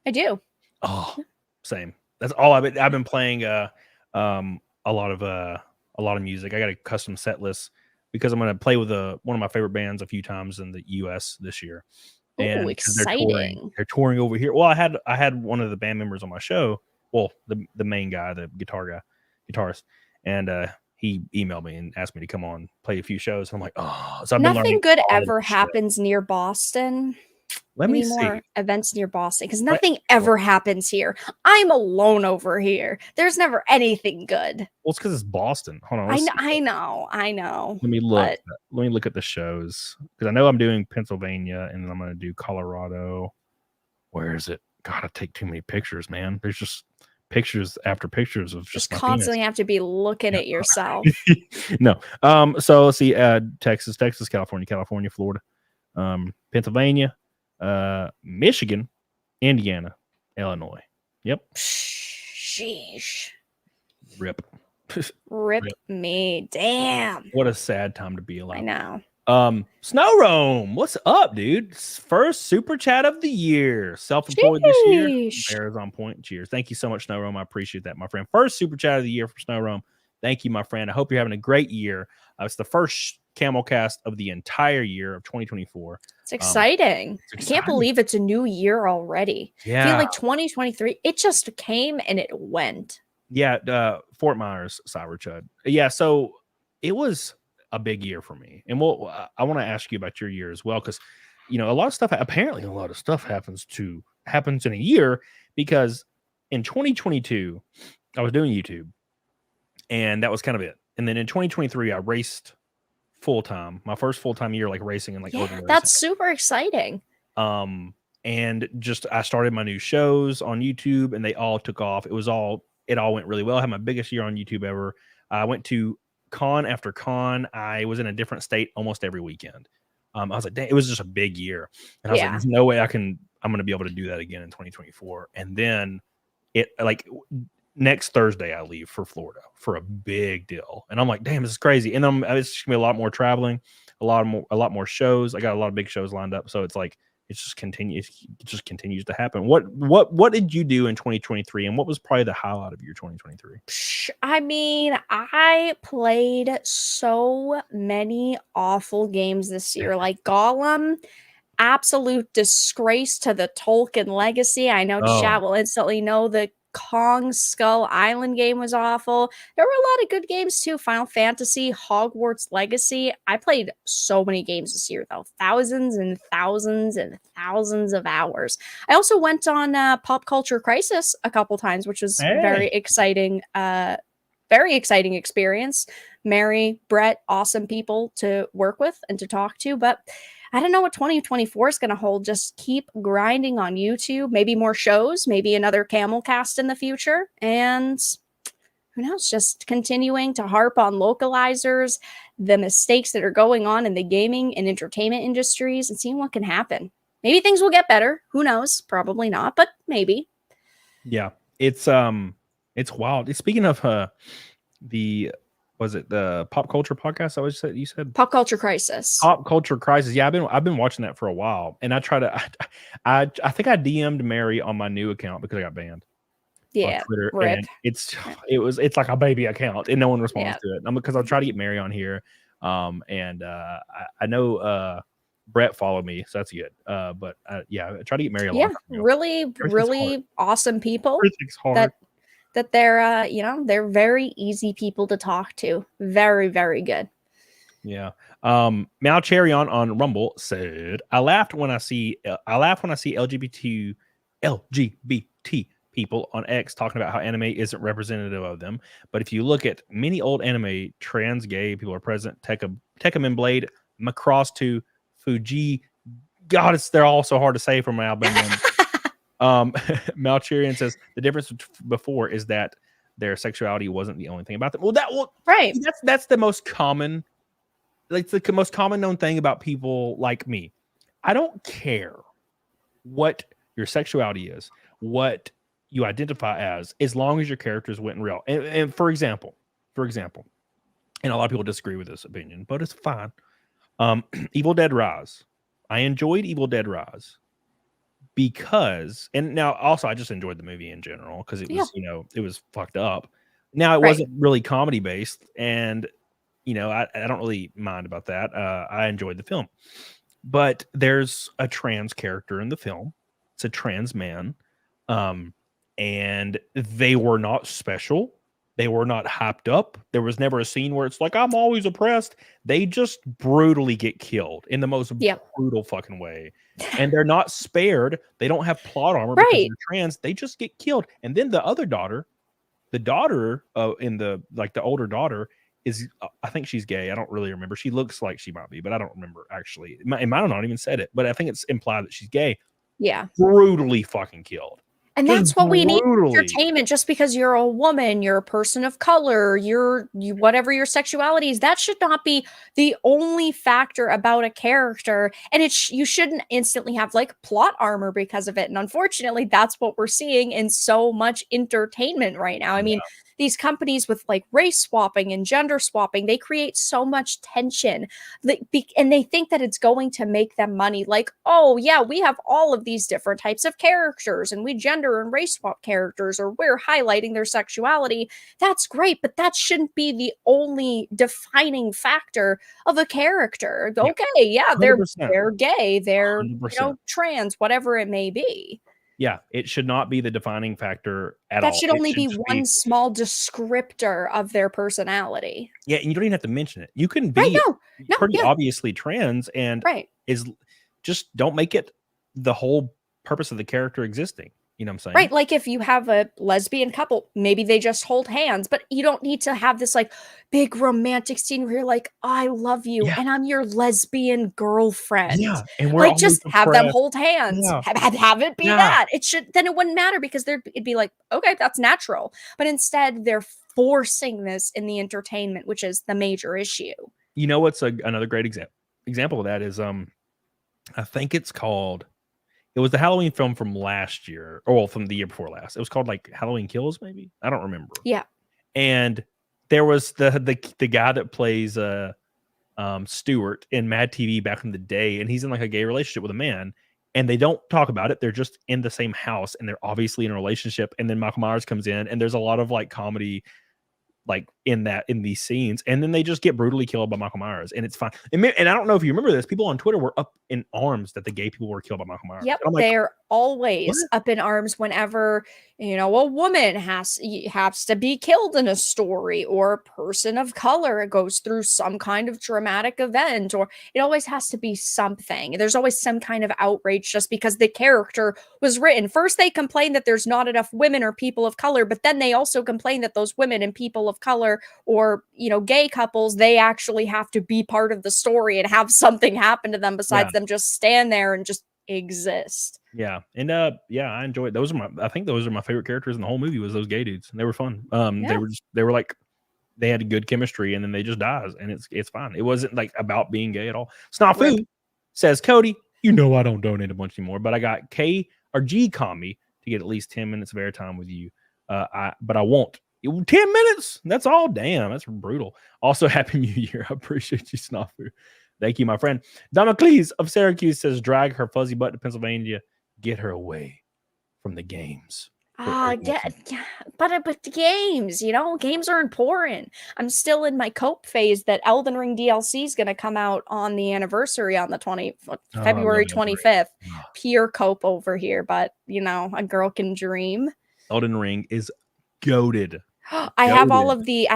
S3: I do.
S2: Oh, same. That's all I've been playing. A lot of music. I got a custom set list because I'm going to play with one of my favorite bands a few times in the U.S. this year. And
S3: Ooh, exciting!
S2: They're touring over here. Well, I had one of the band members on my show. Well, the main guy, the guitarist, and he emailed me and asked me to come on play a few shows. And I'm like, oh, so
S3: nothing good ever happens near Boston.
S2: Let me
S3: more
S2: see
S3: events near Boston because nothing ever happens here. I'm alone over here. There's never anything good.
S2: Well, it's because it's Boston. Hold on.
S3: I know.
S2: Let me look. Let me look at the shows because I know I'm doing Pennsylvania and then I'm going to do Colorado. Where is it? God, I take too many pictures, man. There's just pictures after pictures of just
S3: constantly have to be looking at yourself.
S2: No. So let's see. Texas, California, Florida, Pennsylvania, Michigan, Indiana, Illinois. Yep.
S3: Sheesh.
S2: Rip.
S3: Rip me. Damn.
S2: What a sad time to be alive.
S3: I know.
S2: Snow Rome, what's up, dude? First super chat of the year. Self-employed this year. Bears on point. Cheers. Thank you so much, Snow Rome. I appreciate that, my friend. First super chat of the year from Snow Rome. Thank you, my friend. I hope you're having a great year. It's the first CAMELCAST of the entire year of 2024.
S3: It's exciting. I can't believe it's a new year already.
S2: Yeah.
S3: I feel like 2023, it just came and it went.
S2: Yeah, Fort Myers, Cyber Chud. Yeah, so it was a big year for me. And I want to ask you about your year as well, because a lot of stuff happens in a year, because in 2022, I was doing YouTube, and that was kind of it. And then in 2023, I raced full time, my first full time year, like racing and
S3: that's super exciting.
S2: And just I started my new shows on YouTube, and they all took off. It all went really well. I had my biggest year on YouTube ever. I went to con after con. I was in a different state almost every weekend. I was like, dang, it was just a big year. And I was like, there's no way I'm going to be able to do that again in 2024. And then next Thursday, I leave for Florida for a big deal. And I'm like, damn, this is crazy. And then it's going to be a lot more traveling, a lot more shows. I got a lot of big shows lined up. So it's like, it just continues to happen. What did you do in 2023, and what was probably the highlight of your 2023?
S3: I mean, I played so many awful games this year, like Gollum, absolute disgrace to the Tolkien legacy. I know chat will instantly know the Kong Skull Island game was awful. There were a lot of good games too. Final Fantasy, Hogwarts Legacy. I played so many games this year, though. Thousands and thousands and thousands of hours. I also went on Pop Culture Crisis a couple times, which was very exciting. Very exciting experience. Mary, Brett, awesome people to work with and to talk to. But I don't know what 2024 is going to hold. Just keep grinding on YouTube. Maybe more shows, maybe another CAMELCAST in the future. And who knows, just continuing to harp on localizers, the mistakes that are going on in the gaming and entertainment industries, and seeing what can happen. Maybe things will get better. Who knows? Probably not, but maybe.
S2: Yeah, it's wild. Speaking of was it the Pop Culture podcast? You said
S3: Pop Culture Crisis.
S2: Pop Culture Crisis. Yeah, I've been watching that for a while, and I think I DM'd Mary on my new account because I got banned.
S3: Yeah,
S2: on Twitter,
S3: rip.
S2: And it's like a baby account, and no one responds to it. Because I'll try to get Mary on here, and I know Brett followed me, so that's good. But I try to get Mary.
S3: Really awesome people. That they're they're very easy people to talk to. Very, very good.
S2: Yeah. Mal Cherry on Rumble said, I laugh when I see LGBT people on X talking about how anime isn't representative of them. But if you look at many old anime, trans gay people are present. Tekken Blade, Macross 2, Fuji. God, they're all so hard to say from Alabama. Malcherian says the difference before is that their sexuality wasn't the only thing about them. That's the most common, like the most common known thing about people like me. I don't care what your sexuality is, what you identify as long as your characters went in real. And for example, and a lot of people disagree with this opinion, but it's fine. Evil Dead Rise. I enjoyed Evil Dead Rise because, and now also I just enjoyed the movie in general because it was, it was fucked up. Now it wasn't really comedy based, and I don't really mind about that. I enjoyed the film, but there's a trans character in the film. It's a trans man, and they were not special. They were not hyped up. There was never a scene where it's like, I'm always oppressed. They just brutally get killed in the most brutal fucking way. And they're not spared. They don't have plot armor because they're trans. They just get killed. And then the other daughter, the older daughter is, I think she's gay. I don't really remember. She looks like she might be, but I don't remember actually. It might have not even said it, but I think it's implied that she's gay.
S3: Yeah.
S2: Brutally fucking killed.
S3: And that's what we need in entertainment. Just because you're a woman, you're a person of color, you whatever your sexuality is, that should not be the only factor about a character. And you shouldn't instantly have like plot armor because of it. And unfortunately, that's what we're seeing in so much entertainment right now. I mean, these companies with like race swapping and gender swapping, they create so much tension, and they think that it's going to make them money. Like, oh yeah, we have all of these different types of characters and we gender and race swap characters, or we're highlighting their sexuality. That's great, but that shouldn't be the only defining factor of a character. Okay, yeah, they're gay, they're trans, whatever it may be.
S2: Yeah, it should not be the defining factor at all.
S3: That should only be one small descriptor of their personality.
S2: Yeah, and you don't even have to mention it. You can be pretty obviously trans and just don't make it the whole purpose of the character existing. You know what I'm saying?
S3: Right. Like if you have a lesbian couple, maybe they just hold hands, but you don't need to have this like big romantic scene where you're like, I love you and I'm your lesbian girlfriend.
S2: Yeah. And
S3: we're like, just have them hold hands. Yeah. Have it be that. Then it wouldn't matter because it'd be like, okay, that's natural. But instead they're forcing this in the entertainment, which is the major issue.
S2: You know what's another great example of that is I think it's called, it was the Halloween film from last year, or from the year before last. It was called like Halloween Kills, maybe. I don't remember.
S3: Yeah.
S2: And there was the guy that plays Stewart in Mad TV back in the day, and he's in like a gay relationship with a man, and they don't talk about it. They're just in the same house, and they're obviously in a relationship. And then Michael Myers comes in, and there's a lot of like comedy like in these scenes, and then they just get brutally killed by Michael Myers, and it's fine. And I don't know if you remember this, people on Twitter were up in arms that the gay people were killed by Michael Myers.
S3: Yep, they're always up in arms whenever a woman has to be killed in a story, or a person of color goes through some kind of dramatic event, or it always has to be something. There's always some kind of outrage just because the character was written. First they complain that there's not enough women or people of color, but then they also complain that those women and people of color, or gay couples, they actually have to be part of the story and have something happen to them besides them just stand there and just exist.
S2: Yeah. And I enjoyed those. I think those are my favorite characters in the whole movie, was those gay dudes, and they were fun. They were like, they had good chemistry, and then they just dies, and it's fine. It wasn't like about being gay at all. Snafu says, Cody, I don't donate a bunch anymore, but I got K or G Combi to get at least 10 minutes of airtime with you. But I won't. 10 minutes. That's all. Damn, that's brutal. Also, Happy New Year. I appreciate you, Snafu. Thank you, my friend. Damocles of Syracuse says, drag her fuzzy butt to Pennsylvania. Get her away from the games.
S3: But the games, games are important. I'm still in my cope phase that Elden Ring DLC is going to come out on the anniversary on the February 25th. Pure cope over here, but a girl can dream.
S2: Elden Ring is goated.
S3: I have all of the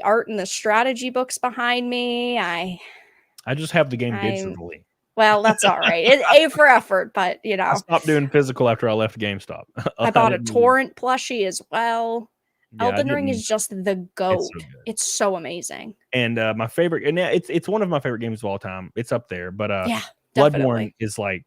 S3: art and the strategy books behind me. I
S2: just have the game digitally.
S3: Well, that's all right. It's A for effort, but
S2: I stopped doing physical after I left GameStop.
S3: I bought a torrent plushie as well. Elden Ring is just the GOAT. It's so amazing. And
S2: my favorite, and it's one of my favorite games of all time. It's up there, but Bloodborne is like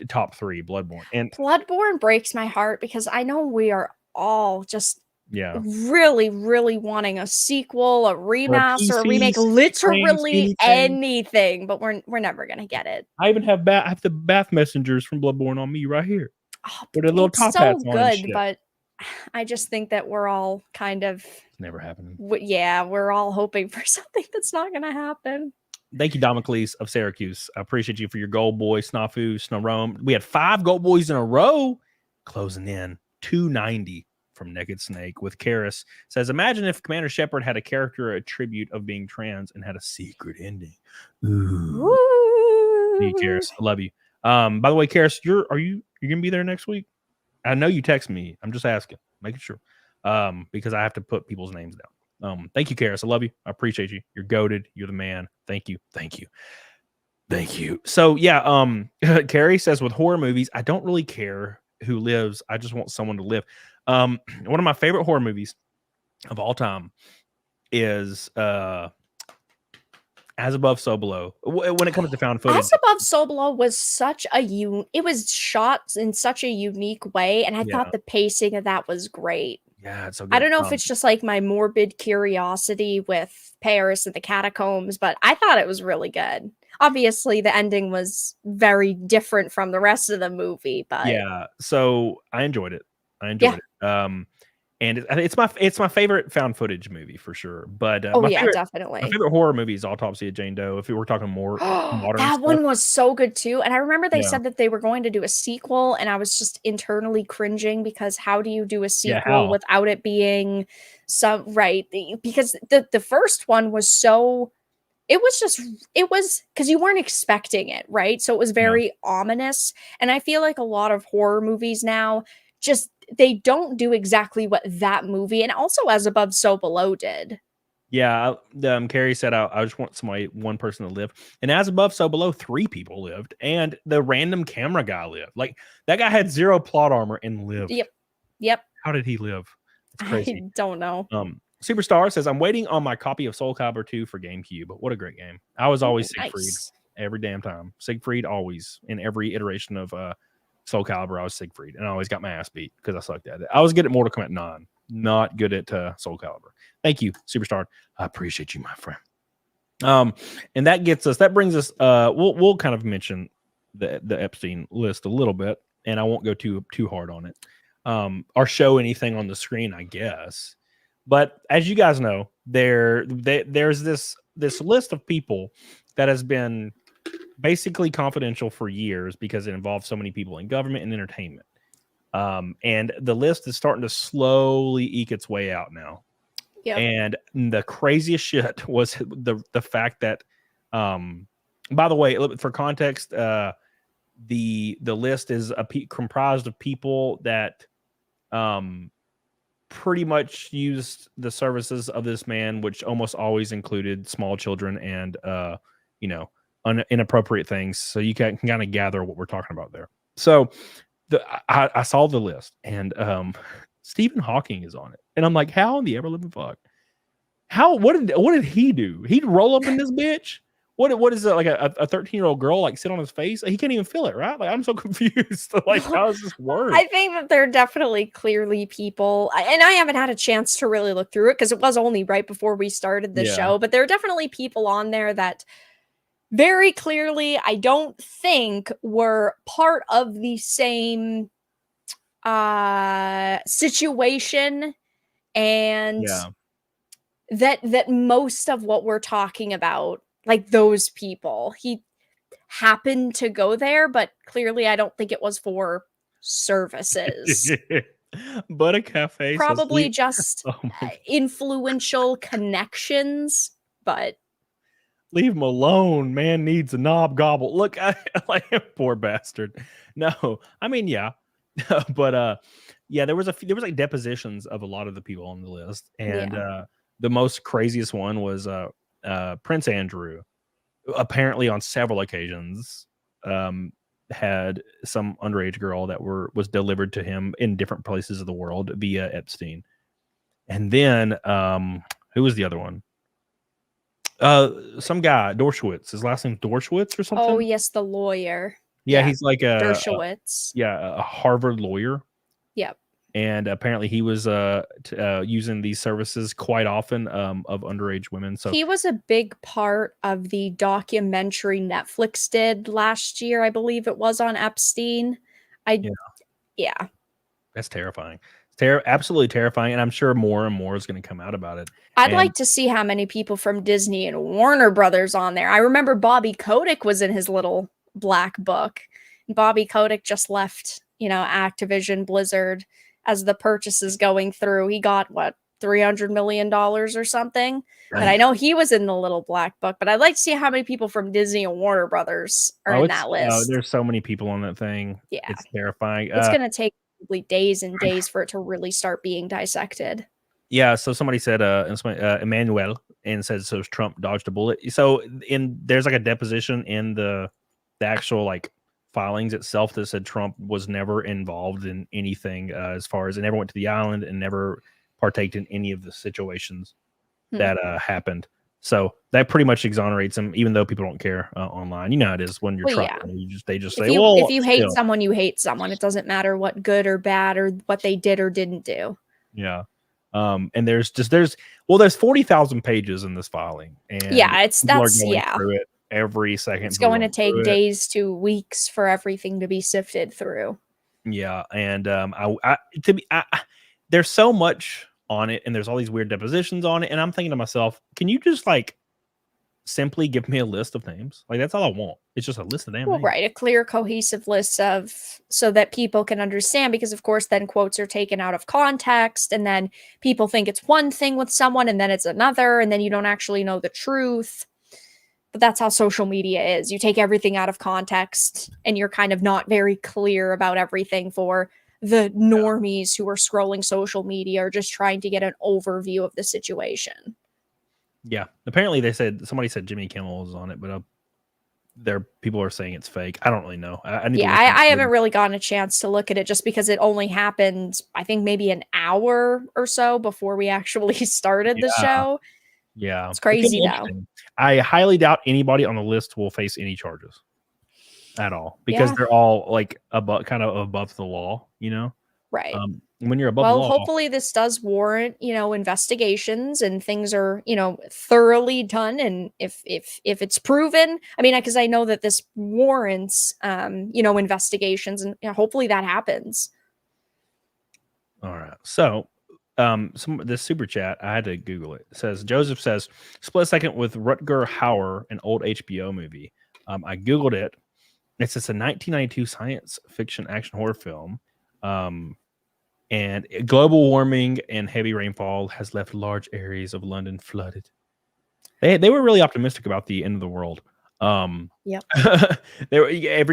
S2: top 3. Bloodborne breaks my heart because I know we are all just Yeah.
S3: really, really wanting a sequel, a remaster, a remake,
S2: PCs,
S3: literally
S2: anything.
S3: anything, but we're never gonna get it.
S2: I even have I have the bath messengers from Bloodborne on me right here.
S3: Oh,
S2: With their little
S3: it's
S2: top
S3: so
S2: hats on and
S3: good,
S2: shit.
S3: but I just think that we're all kind of
S2: It's never happening.
S3: yeah, we're all hoping for something that's not gonna happen.
S2: Thank you, Damocles of Syracuse. I appreciate you for your gold boy, Snafu, Snarome. We had 5 gold boys in a row, closing in 290 from Naked Snake. With Karis says, imagine if Commander Shepard had a character attribute of being trans and had a secret ending. Ooh. Hey, Karis, I love you. By the way, Karis, you're gonna be there next week? I know you text me. I'm just asking, making sure. Because I have to put people's names down. Thank you, Karis. I love you. I appreciate you. You're goated. You're the man. Thank you. Thank you. Thank you. So yeah, Carrie says with horror movies, I don't really care who lives. I just want someone to live. One of my favorite horror movies of all time is As Above, So Below. When it comes to found footage,
S3: As Above, So Below was such a it was shot in such a unique way, and I thought the pacing of that was great.
S2: Yeah, it's so good.
S3: I don't know if it's just like my morbid curiosity with Paris and the catacombs, but I thought it was really good. Obviously, the ending was very different from the rest of the movie, but
S2: yeah. So I enjoyed it. And it's my favorite found footage movie for sure. But
S3: definitely.
S2: My favorite horror movie is Autopsy of Jane Doe. If we were talking more modern,
S3: that
S2: stuff.
S3: one was so good too. And I remember they said that they were going to do a sequel, and I was just internally cringing because how do you do a sequel without it being because the first one was so. It was because you weren't expecting it, right? So it was very ominous. And I feel like a lot of horror movies now they don't do exactly what that movie and also As Above, So Below did.
S2: Yeah, Carrie said I just want one person to live. And As Above, So Below, 3 people lived, and the random camera guy lived. Like that guy had 0 plot armor and lived.
S3: Yep.
S2: How did he live? It's crazy.
S3: I don't know.
S2: Superstar says, I'm waiting on my copy of Soul Calibur 2 for GameCube. What a great game. I was always Siegfried every damn time. Siegfried always. In every iteration of Soul Calibur, I was Siegfried. And I always got my ass beat because I sucked at it. I was good at Mortal Kombat 9. Not good at Soul Calibur. Thank you, Superstar. I appreciate you, my friend. And that brings us, we'll kind of mention the Epstein list a little bit, and I won't go too hard on it. Or show anything on the screen, I guess. But as you guys know, there's this list of people that has been basically confidential for years because it involves so many people in government and entertainment. And the list is starting to slowly eke its way out now. Yeah. And the craziest shit was the fact that, by the way, for context, the list is comprised of people that pretty much used the services of this man, which almost always included small children and inappropriate things. So you can kind of gather what we're talking about there. So I saw the list, and Stephen Hawking is on it, and I'm like, how in the ever living fuck? What did he do? He'd roll up in this bitch. What is it, like a 13-year-old girl like sit on his face? He can't even feel it, right? Like I'm so confused. Like how does this work?
S3: I think that there are definitely clearly people, and I haven't had a chance to really look through it because it was only right before we started the show. But there are definitely people on there that very clearly, I don't think were part of the same situation, and that most of what we're talking about. Like those people, he happened to go there, but clearly I don't think it was for services.
S2: But a cafe,
S3: probably just influential connections, but
S2: leave him alone. Man needs a knob gobble. Look, poor bastard. No, I mean, but there was like depositions of a lot of the people on the list, and the most craziest one was Prince Andrew, apparently on several occasions, had some underage girl that was delivered to him in different places of the world via Epstein. And then who was the other one? Some guy, Dershowitz. His last name's Dershowitz or something.
S3: Oh yes, the lawyer.
S2: Yeah, he's like
S3: Dershowitz.
S2: a Harvard lawyer.
S3: Yep.
S2: and apparently he was using these services quite often of underage women. So
S3: he was a big part of the documentary Netflix did last year, I believe it was, on Epstein. Yeah.
S2: That's terrifying. It's absolutely terrifying, and I'm sure more and more is going to come out about it.
S3: I'd like to see how many people from Disney and Warner Brothers on there. I remember Bobby Kotick was in his little black book. Bobby Kotick just left, Activision Blizzard as the purchase is going through. He got what, $300 million or something. Right. But I know he was in the little black book. But I'd like to see how many people from Disney and Warner Brothers are in that list.
S2: There's so many people on that thing.
S3: Yeah,
S2: it's terrifying.
S3: It's going to take probably days and days for it to really start being dissected.
S2: Yeah. So somebody said, Emmanuel, and said, so Trump dodged a bullet. So there's like a deposition in the actual like filings itself that said Trump was never involved in anything as far as, and never went to the island and never partaked in any of the situations that happened. So that pretty much exonerates him, even though people don't care online. You know how it is when you're trying. They just say,
S3: if you hate someone, you hate someone. It doesn't matter what good or bad or what they did or didn't do.
S2: Yeah. And there's 40,000 pages in this filing. And through it every second.
S3: It's going to take days to weeks for everything to be sifted through.
S2: Yeah. And there's so much on it, and there's all these weird depositions on it, and I'm thinking to myself, can you just like simply give me a list of names? Like, that's all I want. It's just a list of names.
S3: Right, a clear, cohesive list so that people can understand, because of course then quotes are taken out of context, and then people think it's one thing with someone and then it's another, and then you don't actually know the truth. But that's how social media is. You take everything out of context and you're kind of not very clear about everything for the normies who are scrolling social media or just trying to get an overview of the situation.
S2: Yeah. Apparently somebody said Jimmy Kimmel was on it, but people are saying it's fake. I don't really know. I
S3: haven't really gotten a chance to look at it just because it only happened, I think maybe an hour or so before we actually started the show.
S2: Yeah.
S3: It's crazy though.
S2: I highly doubt anybody on the list will face any charges at all, because they're all like kind of above the law,
S3: Right.
S2: When you're above the law.
S3: Hopefully this does warrant, investigations and things are, thoroughly done. And if it's proven, because I know that this warrants, investigations, and hopefully that happens.
S2: All right. So this super chat, I had to Google it. It says, Joseph says, split second with Rutger Hauer, an old HBO movie. I Googled it. It's a 1992 science fiction action horror film. And global warming and heavy rainfall has left large areas of London flooded. They were really optimistic about the end of the world. Every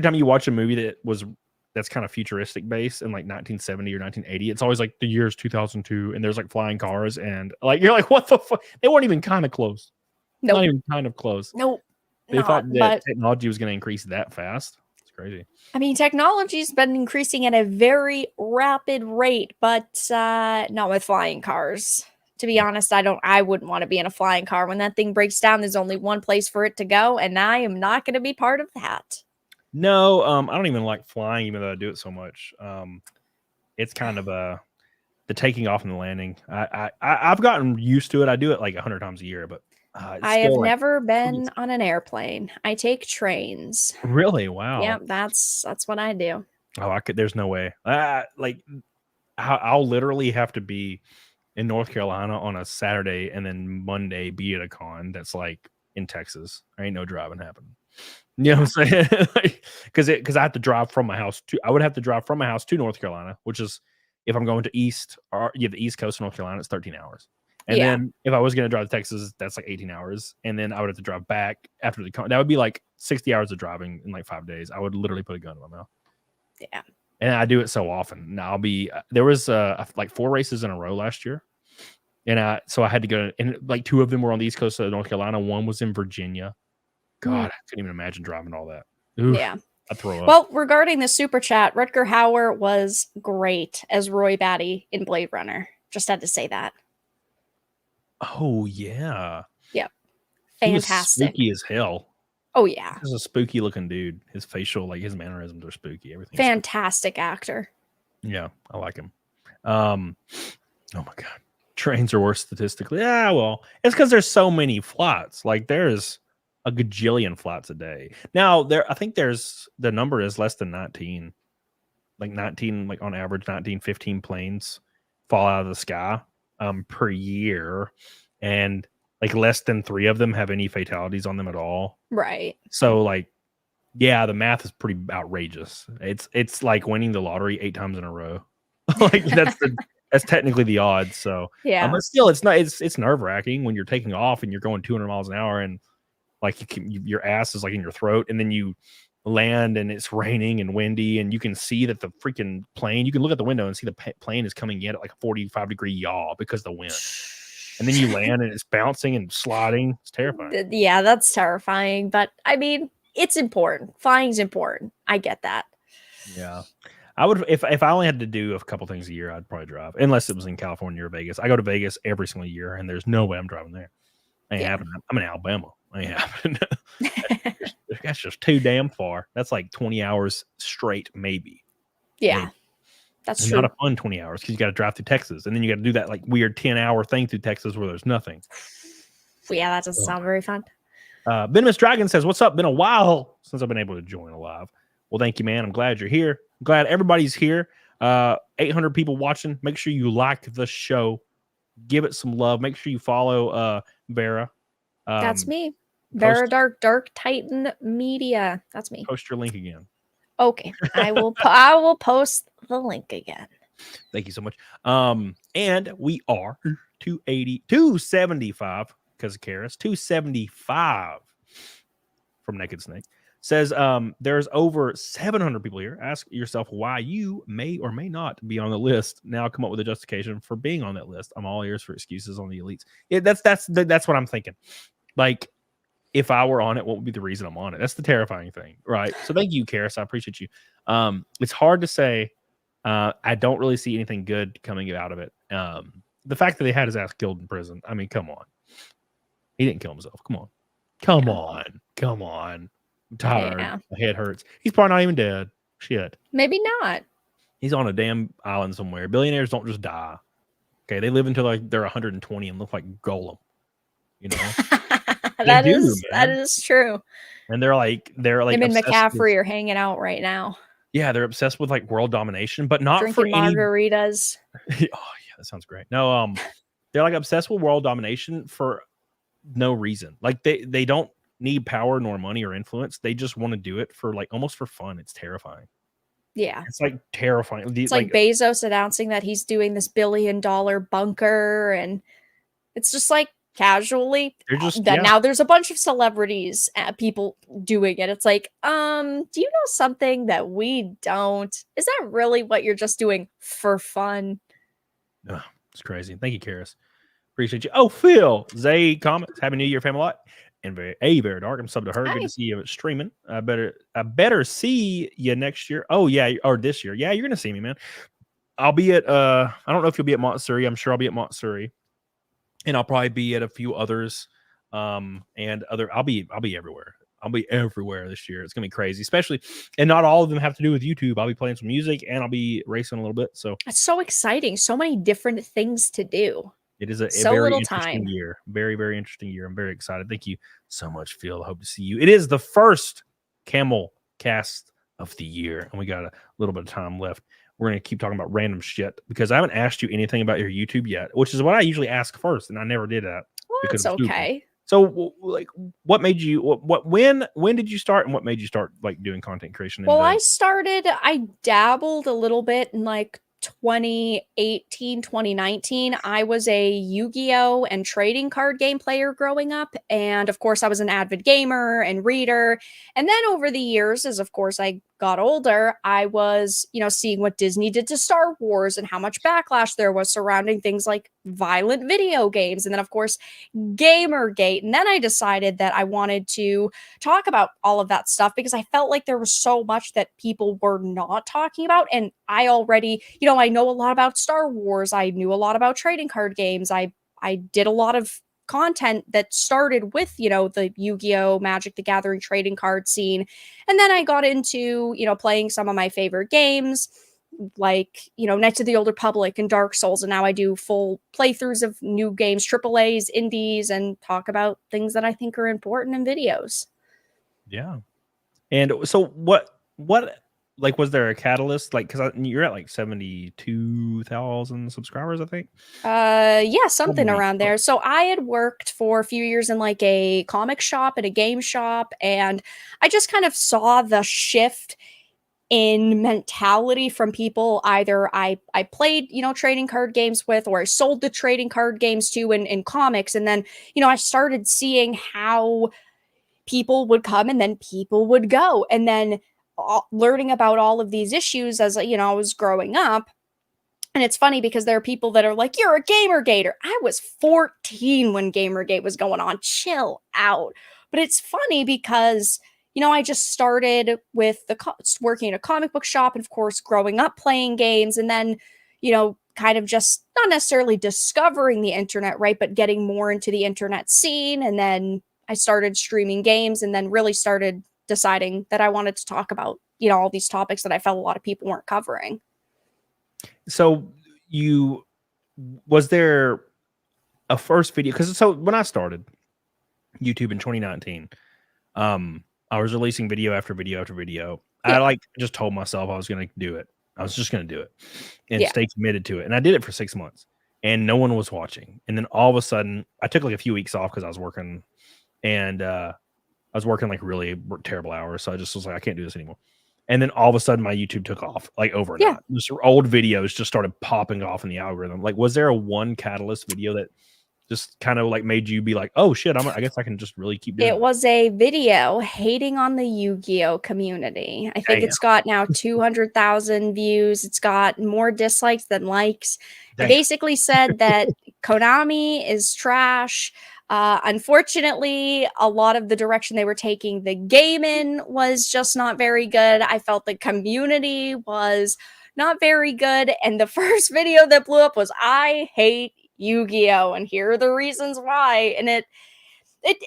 S2: time you watch a movie that's kind of futuristic based in like 1970 or 1980, it's always like the year's 2002, and there's like flying cars, and like you're like, what the fuck? They weren't even kind of close.
S3: Nope.
S2: Not even kind of close.
S3: Nope.
S2: They thought that technology was going to increase that fast. It's crazy.
S3: Technology's been increasing at a very rapid rate, but not with flying cars. To be honest, I wouldn't want to be in a flying car. When that thing breaks down, there's only one place for it to go, and I am not going to be part of that.
S2: No, I don't even like flying, even though I do it so much. It's kind of the taking off and the landing. I've gotten used to it. I do it like 100 times a year, but
S3: I have never been on an airplane. I take trains.
S2: Really? Wow.
S3: Yeah, that's what I do.
S2: Oh, there's no way. I'll literally have to be in North Carolina on a Saturday and then Monday be at a con that's like in Texas. There ain't no driving happening. You know what I'm saying? Because I have to drive from my house I would have to drive from my house to North Carolina, which is, if I'm going to the East Coast of North Carolina, it's 13 hours. And then if I was going to drive to Texas, that's like 18 hours. And then I would have to drive back after the con. That would be like 60 hours of driving in like 5 days. I would literally put a gun in my mouth.
S3: Yeah.
S2: And I do it so often. Now there was like 4 races in a row last year. And so I had to go, and like 2 of them were on the East Coast of North Carolina. One was in Virginia. God, I couldn't even imagine driving all that. Oof,
S3: yeah.
S2: I'd throw up.
S3: Well, regarding the super chat, Rutger Hauer was great as Roy Batty in Blade Runner. Just had to say that.
S2: Oh, yeah.
S3: Yep.
S2: Fantastic.
S3: Fantastic.
S2: Spooky as hell.
S3: Oh, yeah.
S2: He's a spooky looking dude. His facial, like his mannerisms are spooky. Everything.
S3: Fantastic actor.
S2: Yeah, I like him. Oh my god, trains are worse statistically. Yeah, well, it's because there's so many flights. Like there's a gajillion flights a day. Now I think the number is less than 19. Like 19, like on average, 19, 15 planes fall out of the sky per year. And like less than 3 of them have any fatalities on them at all.
S3: Right.
S2: So like, yeah, the math is pretty outrageous. It's like winning the lottery 8 times in a row. Like that's technically the odds. So
S3: yeah,
S2: but still, it's nerve wracking when you're taking off and you're going 200 miles an hour and like your ass is like in your throat, and then you land and it's raining and windy, and you can see that the freaking plane. You can look at the window and see the plane is coming in at like a 45-degree yaw because of the wind. And then you land and it's bouncing and sliding. It's terrifying.
S3: Yeah, that's terrifying. But I mean, it's important. Flying's important. I get that.
S2: Yeah. I would, if I only had to do a couple things a year, I'd probably drive, unless it was in California or Vegas. I go to Vegas every single year, and there's no way I'm driving there. Ain't happening. I'm in Alabama. Ain't happening. That's just too damn far. That's like 20 hours straight, maybe.
S3: Yeah,
S2: maybe.
S3: That's
S2: and
S3: true.
S2: Not a fun 20 hours because you got to drive through Texas, and then you got to do that like weird 10-hour thing through Texas where there's nothing.
S3: Yeah, that doesn't sound very fun.
S2: Venomous Dragon says, "What's up? Been a while since I've been able to join live." Well, thank you, man. I'm glad you're here. I'm glad everybody's here. 800 people watching. Make sure you like the show. Give it some love. Make sure you follow Vara.
S3: That's me. Vara Dark Titan Media. That's me.
S2: Post your link again.
S3: Okay. I will post the link again.
S2: Thank you so much. And we are 275 because of Karis. 275 from Naked Snake. Says there's over 700 people here. Ask yourself why you may or may not be on the list. Now come up with a justification for being on that list. I'm all ears for excuses on the elites. Yeah, that's what I'm thinking. Like, if I were on it, what would be the reason I'm on it? That's the terrifying thing, right? So thank you, Karis. I appreciate you. It's hard to say. I don't really see anything good coming out of it. The fact that they had his ass killed in prison. I mean, come on. He didn't kill himself. Come on. I'm tired.
S3: Yeah.
S2: My head hurts. He's probably not even dead. Shit.
S3: Maybe not.
S2: He's on a damn island somewhere. Billionaires don't just die. Okay, they live until like they're 120 and look like Golem. You know,
S3: that is true.
S2: And they're like
S3: him and McCaffrey are hanging out right now.
S2: Yeah, they're obsessed with like world domination, but not
S3: drinking
S2: for
S3: margaritas.
S2: Oh yeah, that sounds great. No, they're like obsessed with world domination for no reason. Like they don't need power nor money or influence. They just want to do it for like almost for fun. It's terrifying.
S3: Yeah.
S2: It's like terrifying.
S3: It's like Bezos announcing that he's doing this $1 billion bunker, and it's just like casually now there's a bunch of celebrities people doing it. It's like, do you know something that we don't? Is that really what you're just doing for fun?
S2: Oh, it's crazy. Thank you, Karis. Appreciate you. Oh, Phil Zay comments. Happy New Year, Family. And very dark. I'm subbed to her.
S3: Hi.
S2: Good to see you streaming. I better see you next year. Oh yeah, or this year. Yeah, you're gonna see me, man. I'll be at I don't know if you'll be at Montsuri. I'm sure I'll be at Montsuri. And I'll probably be at a few others. And I'll be everywhere. I'll be everywhere this year. It's gonna be crazy, especially, and not all of them have to do with YouTube. I'll be playing some music and I'll be racing a little bit. So
S3: it's so exciting. So many different things to do.
S2: It is a
S3: so
S2: very
S3: little
S2: interesting
S3: time.
S2: year. Very, very interesting year. I'm very excited. Thank you so much, Phil. I hope to see you. It is the first Camel cast of the year, and we got a little bit of time left. We're going to keep talking about random shit because I haven't asked you anything about your YouTube yet, which is what I usually ask first, and I never did that.
S3: Well, that's okay.
S2: So, like, what made you? When did you start, and what made you start like doing content creation?
S3: Well, I dabbled a little bit in like 2018, 2019. I was a Yu-Gi-Oh! And trading card game player growing up. And of course, I was an avid gamer and reader. And then over the years, as of course I got older, I was, seeing what Disney did to Star Wars and how much backlash there was surrounding things like violent video games. And then, of course, Gamergate. And then I decided that I wanted to talk about all of that stuff because I felt like there was so much that people were not talking about. And I already, I know a lot about Star Wars. I knew a lot about trading card games. I did a lot of content that started with, the Yu-Gi-Oh! Magic the Gathering trading card scene. And then I got into, playing some of my favorite games. like, you know, Knights of the Old Republic and Dark Souls, and now I do full playthroughs of new games, AAAs, indies, and talk about things that I think are important in videos.
S2: Yeah. And so what like, was there a catalyst? Like, because you're at like 72,000 subscribers, I think.
S3: Yeah, something around there. So I had worked for a few years in like a comic shop and a game shop, and I just kind of saw the shift in mentality from people either I played, you know, trading card games with, or I sold the trading card games to in comics. And then, you know, I started seeing how people would come and then people would go. And then learning about all of these issues as, you know, I was growing up. And it's funny because there are people that are like, you're a Gamergater. I was 14 when Gamergate was going on. Chill out. But it's funny because, you know, I just started with working at a comic book shop, and of course, growing up playing games, and then, you know, kind of just not necessarily discovering the internet, right? But getting more into the internet scene. And then I started streaming games, and then really started deciding that I wanted to talk about, you know, all these topics that I felt a lot of people weren't covering.
S2: So was there a first video? Because so when I started YouTube in 2019, I was releasing video after video after video. Yeah. I like just told myself I was going to do it. I was just going to do it and stay committed to it. And I did it for 6 months, and no one was watching. And then all of a sudden, I took like a few weeks off because I was working, and I was working like really terrible hours. So I just was like, I can't do this anymore. And then all of a sudden, my YouTube took off like overnight. Yeah. Just old videos just started popping off in the algorithm. Like, was there a one catalyst video that just kind of like made you be like, oh shit, I guess I can just really keep doing it?
S3: It was a video hating on the Yu-Gi-Oh community. I think it's got now 200,000 views. It's got more dislikes than likes. I basically said that Konami is trash. Unfortunately, a lot of the direction they were taking the game in was just not very good. I felt the community was not very good. And the first video that blew up was, I hate Yu-Gi-Oh! And here are the reasons why. And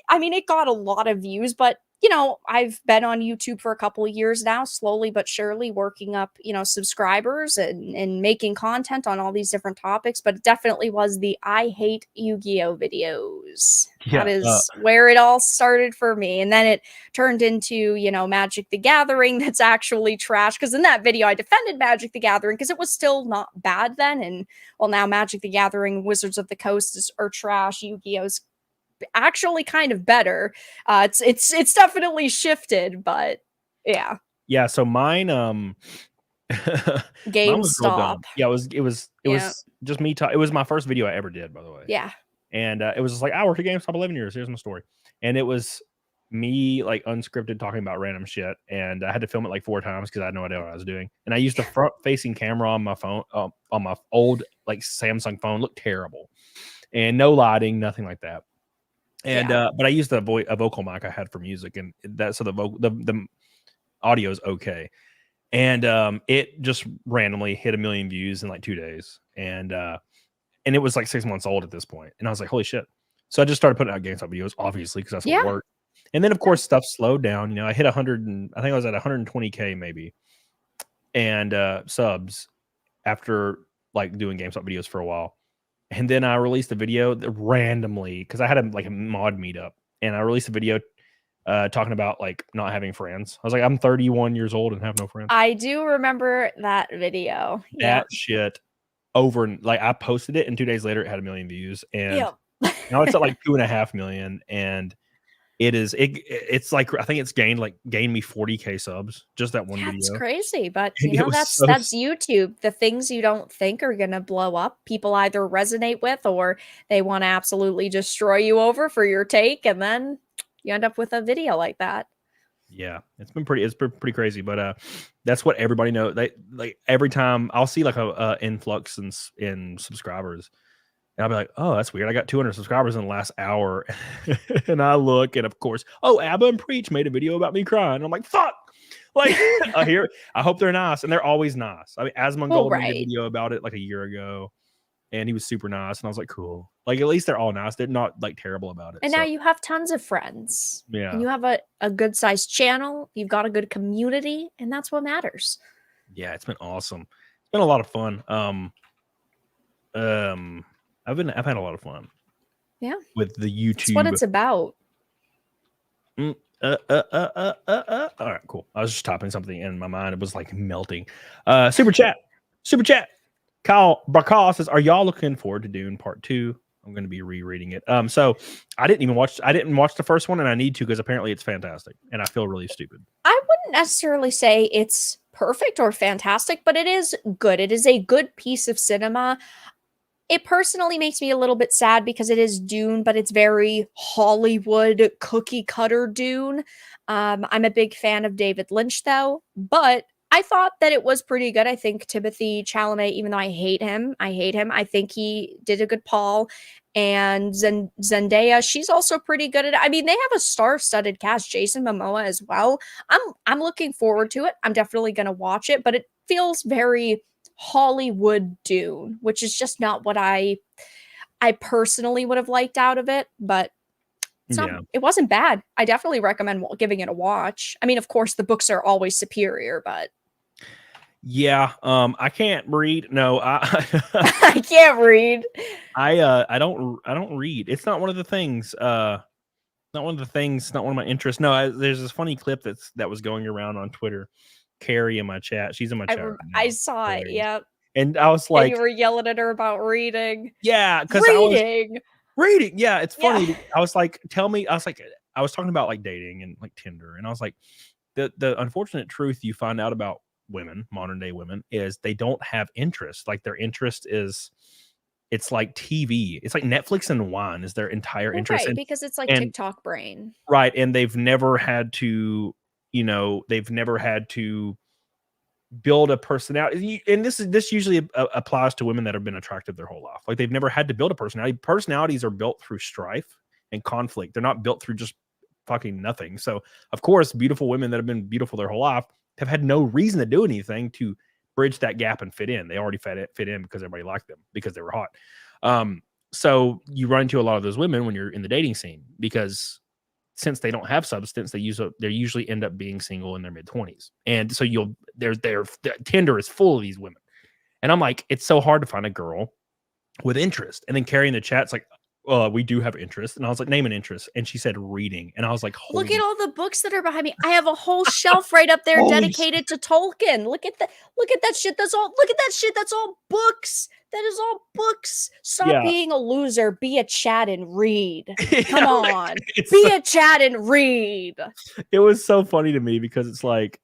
S3: I mean, it got a lot of views, but, you know, I've been on YouTube for a couple of years now, slowly but surely working up, you know, subscribers and making content on all these different topics. But it definitely was the I hate Yu-Gi-Oh! Videos. Yeah, that is where it all started for me. And then it turned into, you know, Magic the Gathering that's actually trash. Because in that video, I defended Magic the Gathering because it was still not bad then. And well, now Magic the Gathering, Wizards of the Coast are trash. Yu-Gi-Oh's actually kind of better. It's definitely shifted, but yeah.
S2: So mine
S3: GameStop.
S2: Yeah, it was just me. It was my first video I ever did, by the way.
S3: Yeah.
S2: And it was just like, I worked at GameStop 11 years. Here's my story. And it was me like unscripted talking about random shit. And I had to film it like 4 times because I had no idea what I was doing. And I used the front facing camera on my phone, on my old like Samsung phone. Looked terrible. And no lighting, nothing like that. And but I used a vocal mic I had for music, and that so the audio is okay. And it just randomly hit 1 million views in like 2 days, and it was like 6 months old at this point. And I was like, holy shit! So I just started putting out GameStop videos, obviously, because that's what worked. And then of course stuff slowed down. You know, I hit 100, and I think I was at 120K maybe, and subs after like doing GameStop videos for a while. And then I released a video that randomly, because I had a mod meetup, and I released a video talking about like not having friends. I was like, I'm 31 years old and have no friends.
S3: I do remember that video.
S2: That shit over, like I posted it, and 2 days later it had 1 million views, and now it's at like 2.5 million, and it's like I think it's gained me 40K subs just that one video.
S3: It's crazy, but you know that's YouTube. The things you don't think are gonna blow up, people either resonate with or they want to absolutely destroy you over for your take, and then you end up with a video like that.
S2: Yeah, it's pretty crazy, but that's what everybody knows. They like every time I'll see like a influx in subscribers. And I'll be like, oh, that's weird. I got 200 subscribers in the last hour. And I look, and of course, Abba and Preach made a video about me crying. And I'm like, fuck. Like, I hope they're nice. And they're always nice. I mean, Asmongold made a video about it like a year ago. And he was super nice. And I was like, cool. Like, at least they're all nice. They're not like terrible about it.
S3: And now you have tons of friends.
S2: Yeah.
S3: And you have a good sized channel. You've got a good community. And that's what matters.
S2: Yeah, it's been awesome. been a lot of fun. I've had a lot of fun.
S3: Yeah.
S2: With the YouTube.
S3: That's what it's about.
S2: All right, cool. I was just typing something in my mind. It was like melting. Super chat. Kyle Barkal says, "Are y'all looking forward to Dune Part 2? I'm going to be rereading it. So I didn't watch the first one, and I need to because apparently it's fantastic, and I feel really stupid.
S3: I wouldn't necessarily say it's perfect or fantastic, but it is good. It is a good piece of cinema. It personally makes me a little bit sad because it is Dune, but it's very Hollywood cookie cutter Dune. I'm a big fan of David Lynch, though, but I thought that it was pretty good. I think Timothée Chalamet, even though I hate him, I think he did a good Paul. And Zendaya, she's also pretty good at it. I mean, they have a star-studded cast, Jason Momoa as well. I'm looking forward to it. I'm definitely going to watch it, but it feels very Hollywood Dune, which is just not what I personally would have liked out of it, but it wasn't bad. I definitely recommend giving it a watch. I mean, of course, the books are always superior, but
S2: yeah, I can't read. No,
S3: I can't read.
S2: I don't read. It's not one of the things. Not one of my interests. No, there's this funny clip that was going around on Twitter. Carrie in my chat. She's in my chat. Right now.
S3: I saw it. Yep.
S2: And I was like,
S3: and you were yelling at her about reading.
S2: Yeah, because reading. Yeah, it's funny. Yeah. I was talking about like dating and like Tinder, and I was like, the unfortunate truth you find out about women, modern day women, is they don't have interest. Like their interest is, it's like TV. It's like Netflix and wine is their entire interest.
S3: Right, because it's like TikTok brain.
S2: Right, and they've never had to. Build a personality, and this usually applies to women that have been attractive their whole life. Like they've never had to build a personality. Personalities are built through strife and conflict. They're not built through just fucking nothing. So of course, beautiful women that have been beautiful their whole life have had no reason to do anything to bridge that gap and fit in. They already fit in because everybody liked them because they were hot. So you run into a lot of those women when you're in the dating scene because since they don't have substance, they usually end up being single in their mid-20s. And so Tinder is full of these women. And I'm like, it's so hard to find a girl with interest. And then Carrie in the chat's like, we do have interest. And I was like, name an interest. And she said reading. And I was like,
S3: look at all the books that are behind me. I have a whole shelf right up there dedicated to Tolkien. Look at that shit. Look at that shit. That's all books. That is all books. Stop being a loser. Be a chat and read. Come on. Be a chat and read.
S2: It was so funny to me because it's like,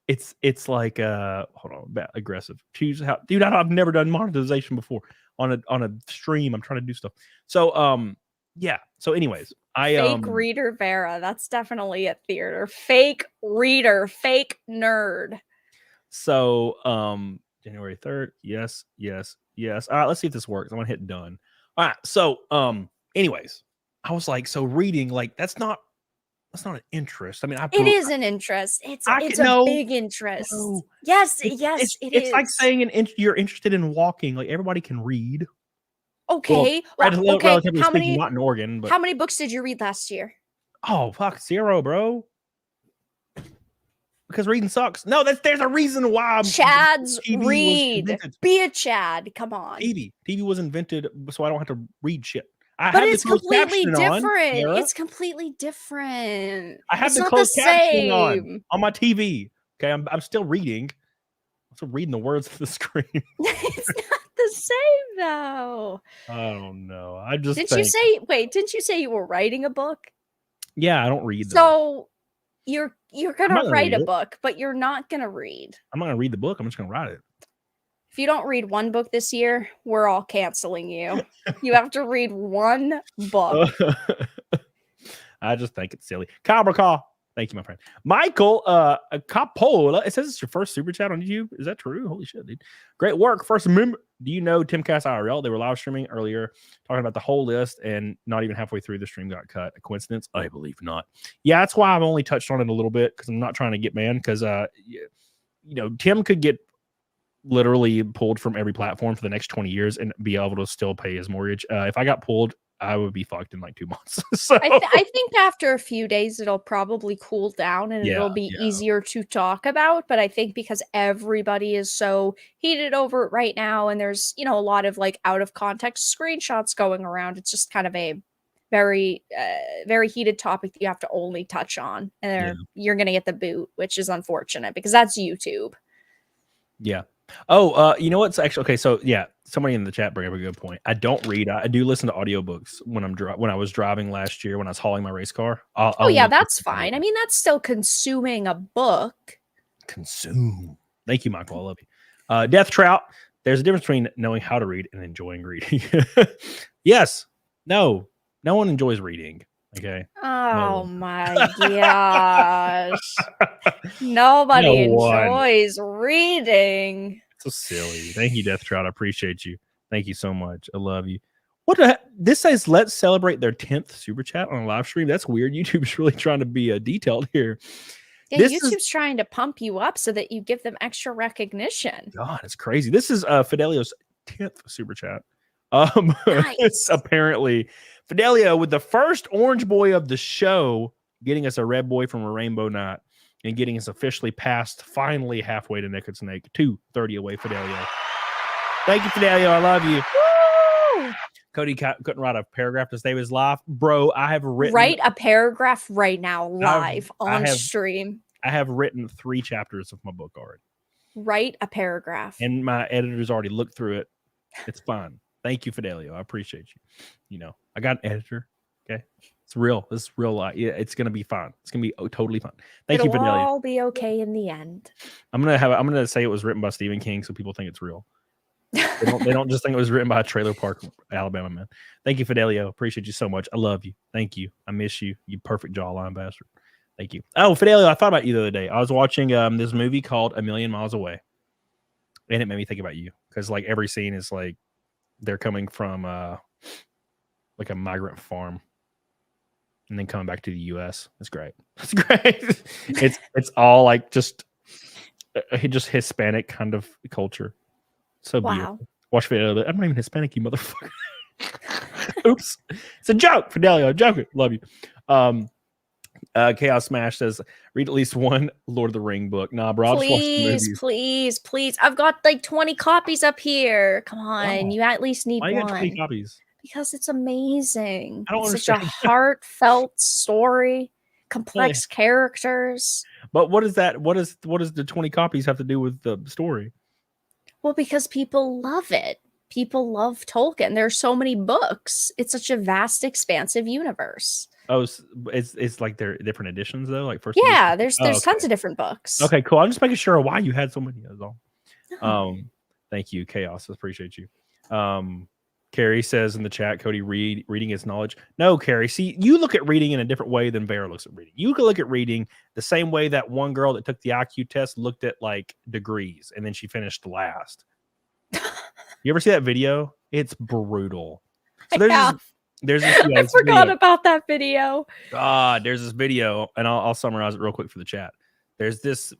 S2: it's like hold on, aggressive. Choose how, dude. I've never done monetization before on a stream. I'm trying to do stuff. So yeah. So anyways,
S3: fake reader Vera. That's definitely a theater. Fake reader. Fake nerd.
S2: So January 3rd. Yes. All right, let's see if this works. I'm gonna hit done. All right. So anyways, I was like, so reading, like that's not an interest. I mean,
S3: it is an interest. It's a big interest. No. Yes,
S2: it's like saying you're interested in walking. Like everybody can read.
S3: Okay.
S2: Okay. How many? Not in Oregon, but
S3: how many books did you read last year?
S2: Oh fuck, 0, bro. Because reading sucks. No, there's a reason why.
S3: Chads read. Be a Chad. Come on.
S2: TV was invented so I don't have to read shit.
S3: But it's completely different. It's completely different.
S2: I have the closed captioning on my TV. Okay, I'm still reading. I'm still reading the words of the screen.
S3: It's not the same though.
S2: I don't know. I just
S3: didn't you say you were writing a book?
S2: Yeah, I don't read.
S3: So you're gonna write a book, but you're not gonna read.
S2: I'm not gonna read the book. I'm just gonna write it.
S3: If you don't read one book this year, we're all canceling you. You have to read one book.
S2: I just think it's silly. Kyle Brokaw, thank you, my friend. Michael Capola, it says it's your first super chat on YouTube. Is that true? Holy shit, dude. Great work. First member. Do you know Timcast IRL? They were live streaming earlier, talking about the whole list, and not even halfway through the stream got cut. A coincidence? I believe not. Yeah, that's why I've only touched on it a little bit, because I'm not trying to get banned, because Tim could get literally pulled from every platform for the next 20 years and be able to still pay his mortgage. If I got pulled I would be fucked in like 2 months. So
S3: I think after a few days it'll probably cool down and it'll be easier to talk about. But I think because everybody is so heated over it right now, and there's a lot of like out of context screenshots going around, it's just kind of a very very heated topic that you have to only touch on, and you're gonna get the boot, which is unfortunate because that's YouTube.
S2: Yeah. Oh, you know what's actually okay? So yeah, somebody in the chat bring up a good point. I don't read. I do listen to audiobooks when I was driving last year when I was hauling my race car.
S3: Oh yeah, that's fine. I mean, that's still consuming a book.
S2: Consume. Thank you, Michael. I love you. Death Trout. There's a difference between knowing how to read and enjoying reading. Yes. No. No one enjoys reading. Okay.
S3: Oh my gosh. Nobody enjoys reading.
S2: So silly. Thank you, Death Trout. I appreciate you. Thank you so much. I love you. What the heck? This says let's celebrate their 10th super chat on a live stream. That's weird. YouTube's really trying to be detailed here.
S3: Yeah, YouTube's trying to pump you up so that you give them extra recognition.
S2: God, it's crazy. This is Fidelio's 10th super chat. It's apparently Fidelio with the first orange boy of the show, getting us a red boy from a rainbow night and getting us officially past finally halfway to Naked Snake. 230 away, Fidelio. Thank you, Fidelio. I love you. Woo! Cody couldn't write a paragraph to save his life. Bro, I have written...
S3: Write a paragraph right now, live, on stream.
S2: I have written 3 chapters of my book already.
S3: Write a paragraph.
S2: And my editor's already looked through it. It's fine. Thank you, Fidelio. I appreciate you. I got an editor. Okay. It's real. This is real life. Yeah, it's going to be fine. It's going to be totally fine. Thank you, Fidelio.
S3: It'll all be okay in the end.
S2: I'm going to say it was written by Stephen King so people think it's real. They don't just think it was written by a Trailer Park Alabama man. Thank you, Fidelio. Appreciate you so much. I love you. Thank you. I miss you. You perfect jawline bastard. Thank you. Oh, Fidelio, I thought about you the other day. I was watching this movie called A Million Miles Away. And it made me think about you. Because like every scene is like they're coming from like a migrant farm and then coming back to the US. It's great. It's great. it's all like just Hispanic kind of culture. So beautiful. Watch video. I'm not even Hispanic, you motherfucker. Oops. It's a joke, Fidelio. I'm joking. Love you. Chaos Smash says, read at least one Lord of the Ring book. Nah, bro.
S3: Please. I've got like 20 copies up here. Come on. You at least need
S2: one. Why you got 20
S3: one.
S2: Copies?
S3: Because it's amazing.
S2: I don't
S3: It's
S2: understand.
S3: such a heartfelt story, complex characters.
S2: But what is that? What does the 20 copies have to do with the story?
S3: Well, because people love it. People love Tolkien. There are so many books. It's such a vast, expansive universe.
S2: Oh, it's like they're different editions though, like first.
S3: Yeah,
S2: edition?
S3: there's tons of different books.
S2: Okay, cool. I'm just making sure why you had so many. That's all. Thank you, Chaos. I appreciate you. Carrie says in the chat, Cody, reading is knowledge. No, Carrie. See, you look at reading in a different way than Vera looks at reading. You can look at reading the same way that one girl that took the IQ test looked at like degrees and then she finished last. You ever see that video? It's brutal. So there's this
S3: I forgot about that video.
S2: God, there's this video, and I'll summarize it real quick for the chat. There's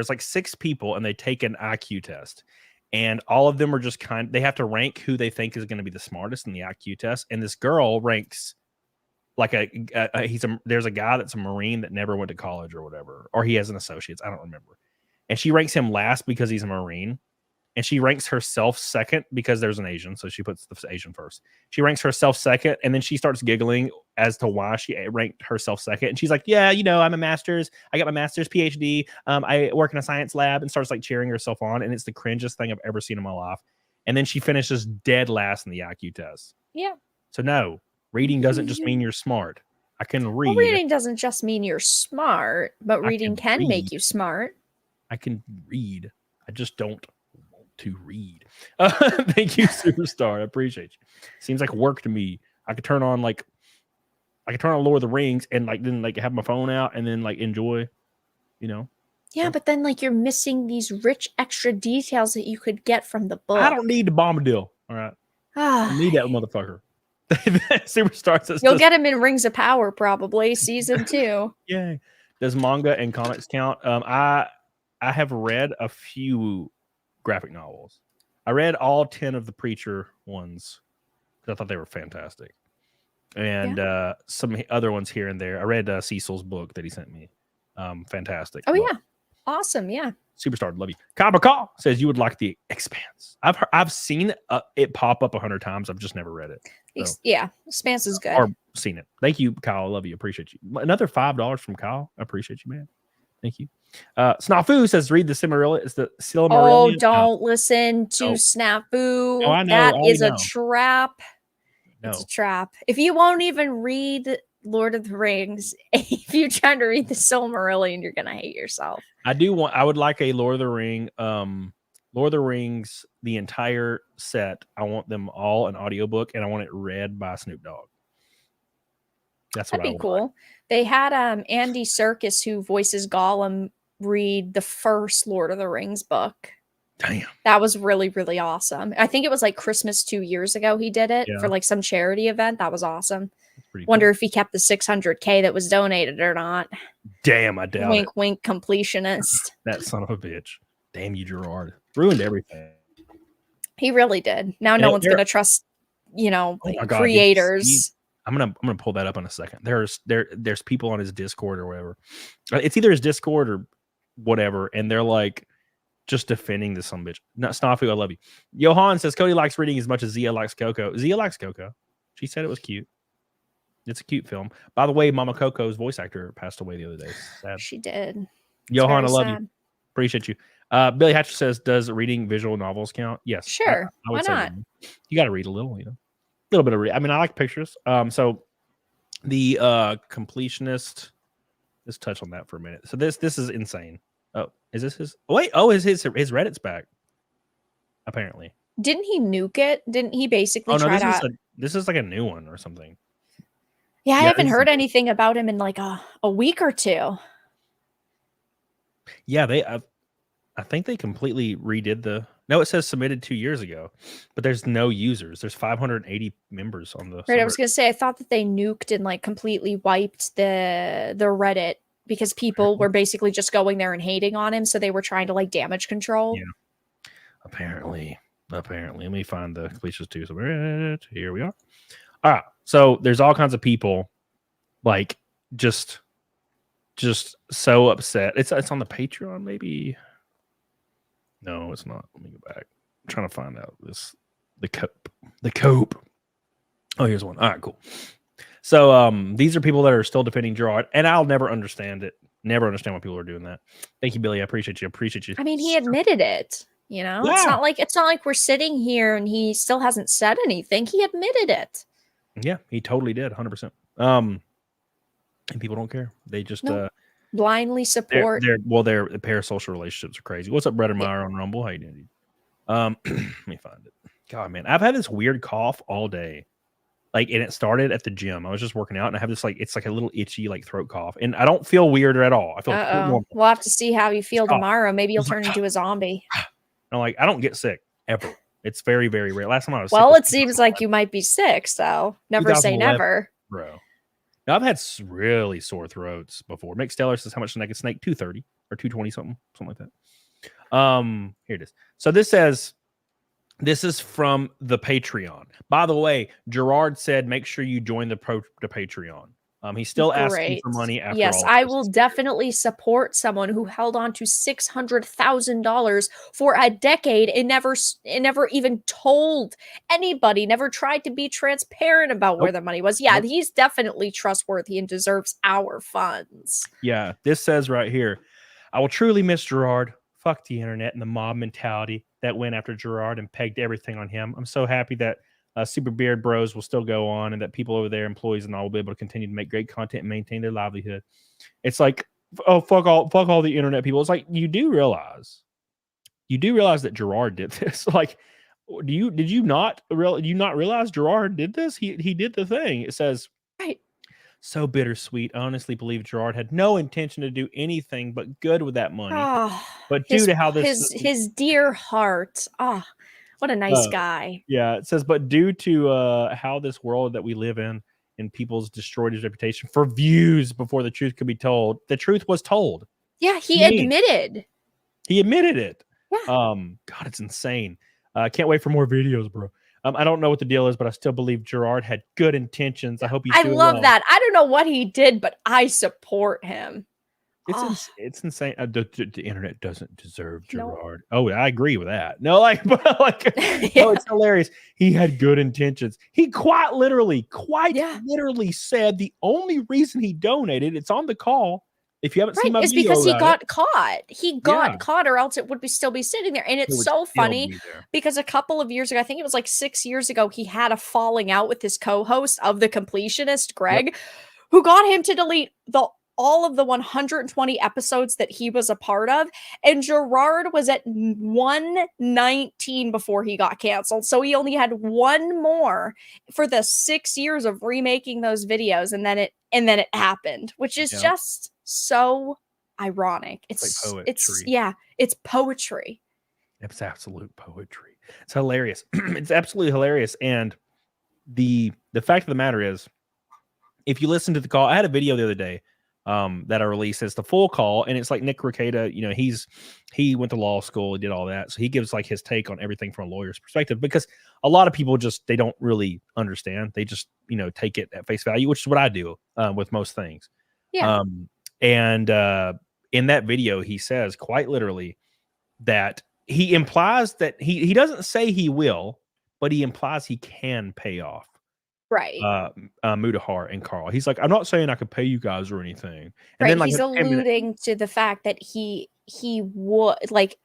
S2: like 6 people, and they take an IQ test, and all of them are just they have to rank who they think is going to be the smartest in the IQ test. And this girl ranks like there's a guy that's a Marine that never went to college or whatever, or he has an associate's, I don't remember, and she ranks him last because he's a Marine. And she ranks herself second because there's an Asian. So she puts the Asian first. She ranks herself second. And then she starts giggling as to why she ranked herself second. And she's like, yeah, I'm a master's. I got my master's PhD. I work in a science lab, and starts like cheering herself on. And it's the cringiest thing I've ever seen in my life. And then she finishes dead last in the IQ test.
S3: Yeah.
S2: So no, reading doesn't just mean you're smart. I can read.
S3: Well, reading doesn't just mean you're smart, but reading can make you smart.
S2: I can read. I just don't to read. Thank you, Superstar. I appreciate you. Seems like work to me. I could turn on Lord of the Rings and then have my phone out and then enjoy,
S3: Yeah, but then you're missing these rich extra details that you could get from the book.
S2: I don't need the Bombadil. All right. I need that motherfucker. Superstar says
S3: you'll get him in Rings of Power probably season 2.
S2: Yay. Does manga and comics count? I have read a few graphic novels. I read all 10 of the Preacher ones because I thought they were fantastic. and some other ones here and there. I read Cecil's book that he sent me. Fantastic.
S3: Oh yeah, awesome. Yeah.
S2: Superstar, love you. Kaba Call says you would like The Expanse. I've seen it pop up 100 times. I've just never read it. So.
S3: Yeah, Expanse is good.
S2: Or seen it. Thank you, Kyle. I love you. Appreciate you. Another $5 from Kyle. I appreciate you, man. Thank you. Snafu says read the Silmarillion. It's the Silmarillion.
S3: Oh, don't listen to Snafu.
S2: Oh, I know.
S3: That is
S2: know.
S3: a trap.
S2: No.
S3: It's a trap. If you won't even read Lord of the Rings, if you're trying to read the Silmarillion, you're gonna hate yourself.
S2: I would like a Lord of the Rings, the entire set. I want them all an audiobook, and I want it read by Snoop Dogg. That'd be
S3: cool. Like. They had Andy Serkis, who voices Gollum, read the first Lord of the Rings book.
S2: Damn.
S3: That was really, really awesome. I think it was like Christmas 2 years ago he did it for like some charity event. That was awesome. Wonder if he kept the $600K that was donated or not.
S2: Damn, I doubt
S3: wink, it. Wink, completionist.
S2: That son of a bitch. Damn you, Gerard. Ruined everything.
S3: He really did. Now no one's gonna trust, creators.
S2: I'm gonna pull that up in a second. There's people on his Discord or whatever. It's either his Discord or whatever, and they're like just defending this some bitch. Not Snafu, I love you. Johan says Cody likes reading as much as Zia likes Coco. Zia likes Coco. She said it was cute. It's a cute film. By the way, Mama Coco's voice actor passed away the other day. Sad.
S3: She did.
S2: Johan, I love you. Appreciate you. Billy Hatcher says, does reading visual novels count? Yes.
S3: Sure. I would say not?
S2: You got to read a little, a little bit of read. I mean, I like pictures. So the completionist, let's touch on that for a minute. So this is insane. Oh, is this his? Oh, wait. Oh, his Reddit's back. Apparently.
S3: Didn't he nuke it? Didn't he basically try to?
S2: This is like a new one or something.
S3: Yeah, I haven't heard anything about him in like a week or two.
S2: Yeah, I think they completely redid the. No, it says submitted 2 years ago, but there's no users. There's 580 members on the.
S3: Right, I was gonna say I thought that they nuked and like completely wiped the Reddit because people were basically just going there and hating on him, so they were trying to like damage control.
S2: Yeah, apparently. Let me find the completions too. So here we are. All right. So there's all kinds of people like just so upset. It's on the Patreon, maybe. No, it's not. Let me go back. I'm trying to find out the cope. Oh, here's one. All right, cool. So these are people that are still defending Gerard, and I'll never understand it. Never understand why people are doing that. Thank you, Billy. I appreciate you.
S3: I mean, he admitted it.
S2: Yeah.
S3: It's not like we're sitting here and he still hasn't said anything. He admitted it.
S2: Yeah, he totally did, 100%. And people don't care. They just
S3: blindly support.
S2: Their parasocial relationships are crazy. What's up, Brett Meyer on Rumble? How you doing? Let me find it. God, man, I've had this weird cough all day. And it started at the gym. I was just working out, and I have this it's like a little itchy throat cough, and I don't feel weird at all. I feel normal.
S3: We'll have to see how you feel tomorrow. Maybe you'll turn into a zombie.
S2: I don't get sick ever. It's very, very rare. Last time I was
S3: sick, it
S2: seems
S3: like you might be sick, so never say never.
S2: Bro. Now, I've had really sore throats before. Mick Stellar says how much naked snake? 230 or 220 something like that. Here it is. So this is from the Patreon. By the way, Gerard said make sure you join the Patreon. He's still asking for money after
S3: yes,
S2: all
S3: I will definitely support someone who held on to $600,000 for a decade and never even told anybody, never tried to be transparent about where the money was. Yeah, he's definitely trustworthy and deserves our funds.
S2: Yeah, this says right here, I will truly miss Gerard. Fuck the internet and the mob mentality that went after Gerard and pegged everything on him. I'm so happy that Super Beard Bros will still go on and that people over there, employees and all, will be able to continue to make great content and maintain their livelihood. It's like, oh, fuck all the internet people. It's like, you do realize that Gerard did this. Did you not realize Gerard did this? He did the thing. It says,
S3: right.
S2: So bittersweet. I honestly believe Gerard had no intention to do anything but good with that money. But due to how
S3: his dear heart. What a nice guy.
S2: Yeah, it says, but due to how this world that we live in and people's destroyed his reputation for views before the truth could be told, the truth was told.
S3: Yeah, he admitted.
S2: He admitted it.
S3: Yeah.
S2: God, it's insane. Can't wait for more videos, bro. I don't know what the deal is, but I still believe Gerard had good intentions. I hope he's
S3: I
S2: doing
S3: love
S2: well.
S3: that. I don't know what he did, but I support him.
S2: It's insane. The internet doesn't deserve
S3: No.
S2: Gerard. Oh, I agree with that. No, like, but like,
S3: Yeah.
S2: no, it's hilarious. He had good intentions. He quite literally said the only reason he donated, it's on the call. If you haven't seen my
S3: Right, is
S2: video
S3: because he
S2: about
S3: got caught. He got
S2: Yeah.
S3: caught, or else it would still be sitting there. And
S2: it
S3: it's
S2: would
S3: so
S2: still
S3: funny
S2: be there.
S3: because a couple of years ago, I think it was like 6 years ago, he had a falling out with his co-host of The Completionist, Greg, who got him to delete all of the 120 episodes that he was a part of. And Gerard was at 119 before he got canceled. So he only had one more for the 6 years of remaking those videos. And then it happened, which is just so ironic. It's
S2: like poetry.
S3: It's poetry.
S2: It's absolute poetry. It's hilarious. It's absolutely hilarious. And the fact of the matter is, if you listen to the call, I had a video the other day that I released. It's the full call, and it's like Nick Rekieta, you know, he went to law school, he did all that, so he gives like his take on everything from a lawyer's perspective, because a lot of people they don't really understand. They just, you know, take it at face value, which is what I do with most things.
S3: Yeah.
S2: And in that video, he says quite literally that he implies that he doesn't say he will, but he implies he can pay off.
S3: Right.
S2: Mudahar and Carl. He's like, I'm not saying I could pay you guys or anything. And
S3: right.
S2: then like
S3: he's alluding to the fact that he would like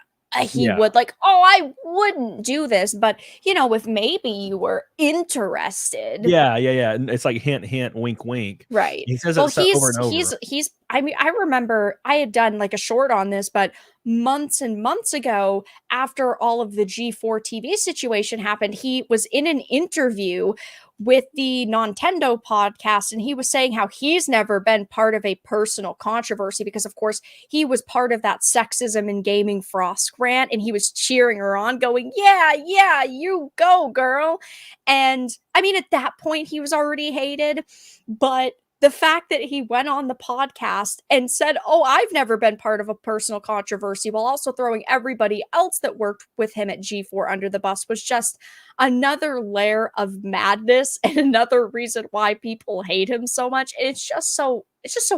S3: would like, oh, I wouldn't do this, but you know, if maybe you were interested.
S2: Yeah. And it's like hint, hint, wink, wink.
S3: Right.
S2: He says
S3: well,
S2: it over and over.
S3: He's I mean, I remember I had done like a short on this, but months and months ago, after all of the G4 TV situation happened, he was in an interview with the Nintendo podcast, and he was saying how he's never been part of a personal controversy because, of course, he was part of that sexism in gaming Frost rant, and he was cheering her on, going, yeah, you go, girl. And I mean, at that point, he was already hated, but the fact that he went on the podcast and said, oh, I've never been part of a personal controversy, while also throwing everybody else that worked with him at G4 under the bus, was just another layer of madness and another reason why people hate him so much. And it's just so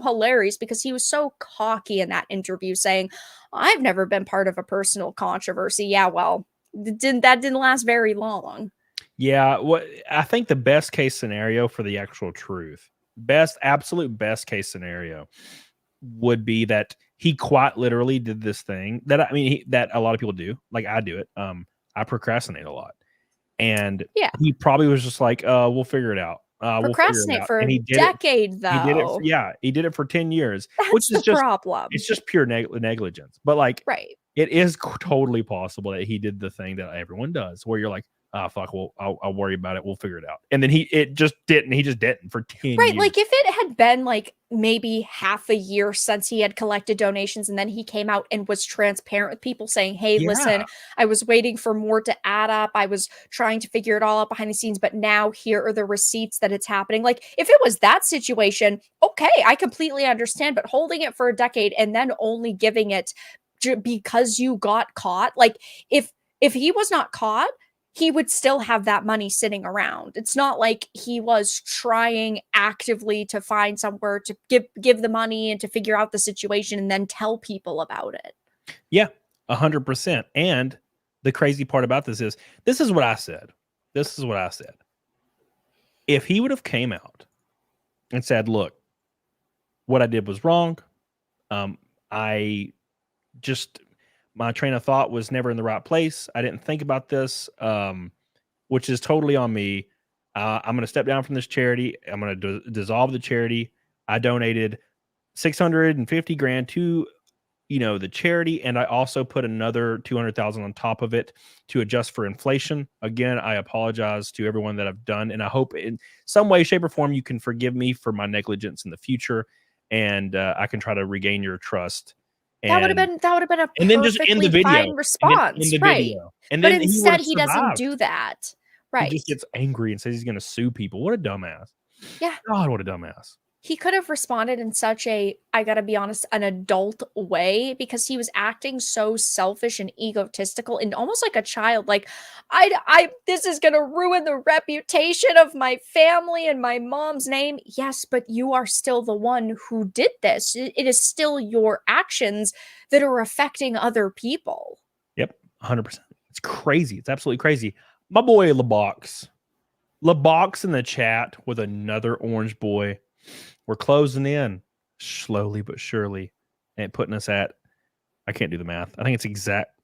S3: hilarious because he was so cocky in that interview, saying, I've never been part of a personal controversy. Yeah, well, that didn't last very long.
S2: Yeah, what I think the best case scenario for the actual truth, absolute best case scenario would be that he quite literally did this thing that that a lot of people do. Like I do it. I procrastinate a lot, and he probably was just like, we'll figure it out.
S3: Procrastinate for a decade, though.
S2: He did it for 10 years.
S3: That's
S2: which is
S3: the problem.
S2: It's just pure negligence. But like,
S3: right,
S2: it is totally possible that he did the thing that everyone does, where you're like, fuck, well, I'll worry about it. We'll figure it out. And then he just didn't for 10
S3: right,
S2: years.
S3: like if it had been like maybe half a year since he had collected donations, and then he came out and was transparent with people saying, hey, listen, I was waiting for more to add up. I was trying to figure it all out behind the scenes, but now here are the receipts that it's happening. Like if it was that situation, okay, I completely understand, but holding it for a decade and then only giving it because you got caught, like if he was not caught, he would still have that money sitting around. It's not like he was trying actively to find somewhere to give the money and to figure out the situation and then tell people about it.
S2: Yeah, 100%. And the crazy part about this is what I said. If he would have came out and said, look, what I did was wrong. My train of thought was never in the right place. I didn't think about this, which is totally on me. I'm going to step down from this charity. I'm going to dissolve the charity. I donated $650,000 to, the charity, and I also put another $200,000 on top of it to adjust for inflation. Again, I apologize to everyone that I've done, and I hope in some way, shape, or form you can forgive me for my negligence in the future, and I can try to regain your trust.
S3: That would have been a
S2: and then just end the video.
S3: fine response, right?
S2: And
S3: but
S2: then
S3: instead, he doesn't do that, right?
S2: He just gets angry and says he's going to sue people. What a dumbass!
S3: Yeah.
S2: God, what a dumbass!
S3: he could have responded in such a, I gotta be honest, an adult way, because he was acting so selfish and egotistical and almost like a child. Like, this is gonna ruin the reputation of my family and my mom's name. Yes, but you are still the one who did this. It is still your actions that are affecting other people.
S2: Yep, 100%. It's crazy. It's absolutely crazy. My boy LeBox in the chat with another orange boy. We're closing in slowly but surely and putting us at, I can't do the math. I think it's exact.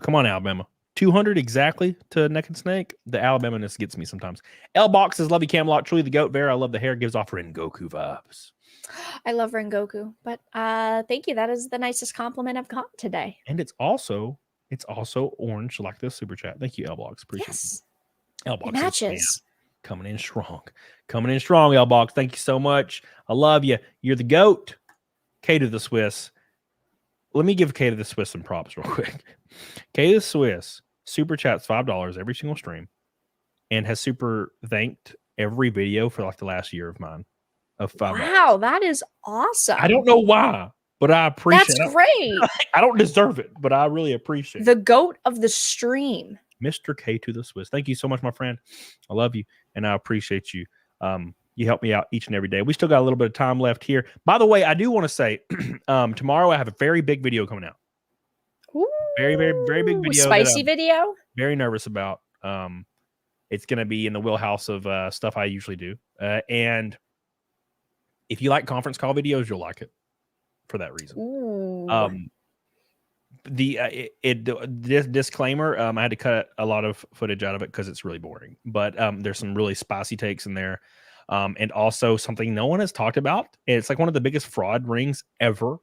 S2: Come on, Alabama. 200 exactly to Neck and Snake. The Alabama-ness gets me sometimes. L-Box says, love you, Camelot. Truly the GOAT. Vera, I love the hair. Gives off Rengoku vibes.
S3: I love Rengoku, but thank you. That is the nicest compliment I've got today.
S2: And it's also orange like this super chat. Thank you, L-Box. Appreciate
S3: Yes.
S2: it. L-Box
S3: matches.
S2: Coming in strong. Coming in strong, L-Box. Thank you so much. I love you. You're the GOAT. K to the Swiss. Let me give K to the Swiss some props real quick. K to the Swiss super chats $5 every single stream and has super thanked every video for like the last year of mine of $5.
S3: Wow, that is awesome.
S2: I don't know why, but I appreciate it.
S3: That's great.
S2: I don't deserve it, but I really appreciate it.
S3: The GOAT of the stream.
S2: Mr. K to the Swiss. Thank you so much, my friend. I love you, and I appreciate you. You help me out each and every day. We still got a little bit of time left here. By the way, I do want to say tomorrow I have a very big video coming out.
S3: Ooh,
S2: very, very, very big video.
S3: Spicy video?
S2: Very nervous about. It's going to be in the wheelhouse of stuff I usually do. And if you like conference call videos, you'll like it for that reason.
S3: Ooh.
S2: This disclaimer, I had to cut a lot of footage out of it because it's really boring, but there's some really spicy takes in there, and also something no one has talked about. It's like one of the biggest fraud rings ever,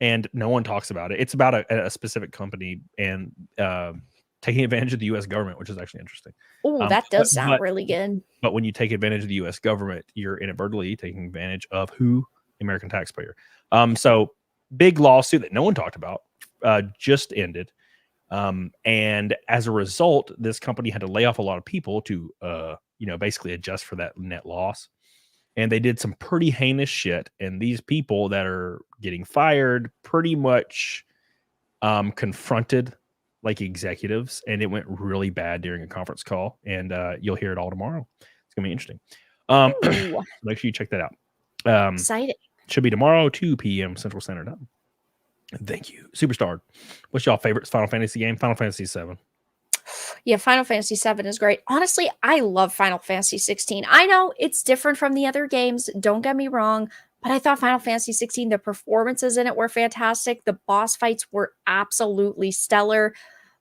S2: and no one talks about it. It's about a specific company and taking advantage of the U.S. government, which is actually interesting.
S3: Oh, that does sound really good.
S2: But when you take advantage of the U.S. government, you're inadvertently taking advantage of who? The American taxpayer. So big lawsuit that no one talked about. Just ended. And as a result, this company had to lay off a lot of people to, basically adjust for that net loss. And they did some pretty heinous shit. And these people that are getting fired pretty much confronted like executives. And it went really bad during a conference call. And you'll hear it all tomorrow. It's going to be interesting. Make sure you check that out.
S3: Exciting.
S2: Should be tomorrow, 2 p.m. Central Standard Time. Thank you. Superstar. What's y'all favorite Final Fantasy game? Final Fantasy 7.
S3: Yeah, Final Fantasy 7 is great. Honestly, I love Final Fantasy 16. I know it's different from the other games. Don't get me wrong. But I thought Final Fantasy 16, the performances in it were fantastic. The boss fights were absolutely stellar.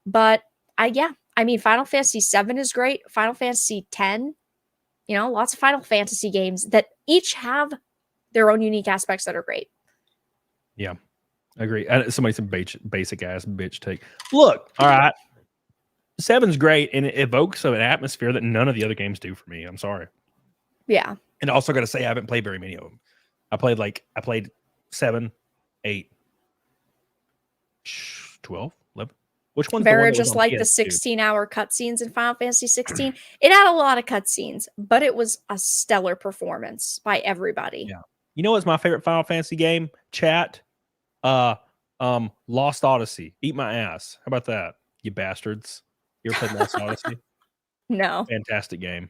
S3: But Final Fantasy 7 is great. Final Fantasy 10, lots of Final Fantasy games that each have their own unique aspects that are great.
S2: Yeah. I agree. Somebody said basic ass bitch take. Look, all right. 7's great, and it evokes an atmosphere that none of the other games do for me. I'm sorry.
S3: Yeah.
S2: And I also got to say, I haven't played very many of them. I played 7, 8, 12, 11. Which one's
S3: Vera
S2: the one
S3: just like the 16-hour cutscenes in Final Fantasy 16. It had a lot of cutscenes, but it was a stellar performance by everybody.
S2: Yeah. You know what's my favorite Final Fantasy game? Chat. Lost Odyssey. Eat my ass. How about that, you bastards? You ever played Lost Odyssey?
S3: No.
S2: Fantastic game.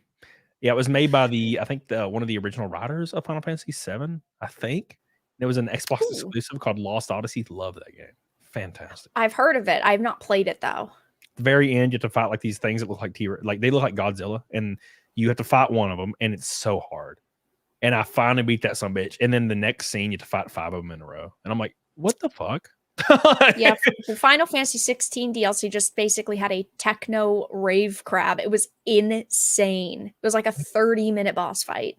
S2: Yeah, it was made by one of the original writers of Final Fantasy 7, I think. There was an Xbox exclusive called Lost Odyssey. Love that game. Fantastic.
S3: I've heard of it. I've not played it though.
S2: At the very end, you have to fight like these things that look like they look like Godzilla, and you have to fight one of them, and it's so hard. And I finally beat that son of a bitch. And then the next scene, you have to fight 5 of them in a row. And I'm like, what the fuck?
S3: Yeah, the Final Fantasy 16 DLC just basically had a techno rave crab. It was insane. It was like a 30-minute boss fight.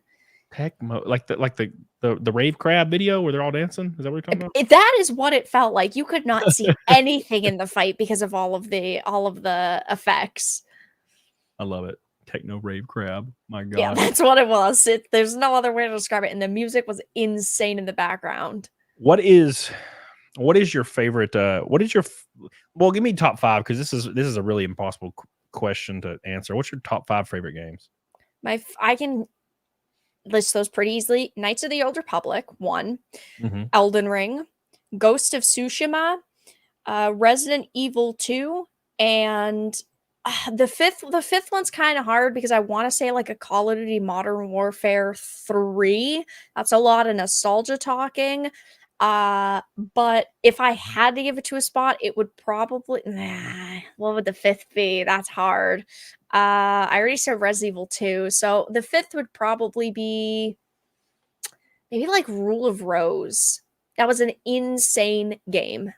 S2: Like the rave crab video where they're all dancing. Is that what you're talking about?
S3: That is what it felt like. You could not see anything in the fight because of all of the effects.
S2: I love it. Techno rave crab. My God.
S3: Yeah, that's what it was. There's no other way to describe it. And the music was insane in the background.
S2: What is your favorite? Well, give me top 5 because this is a really impossible question to answer. What's your top 5 favorite games?
S3: list those pretty easily. Knights of the Old Republic, 1.
S2: Mm-hmm.
S3: Elden Ring, Ghost of Tsushima, Resident Evil 2, and the fifth one's kind of hard because I want to say like a Call of Duty Modern Warfare 3. That's a lot of nostalgia talking. But if I had to give it to a spot, it would probably what would the 5th be? That's hard. I already said Resident Evil 2, so the 5th would probably be maybe like Rule of Rose. That was an insane game.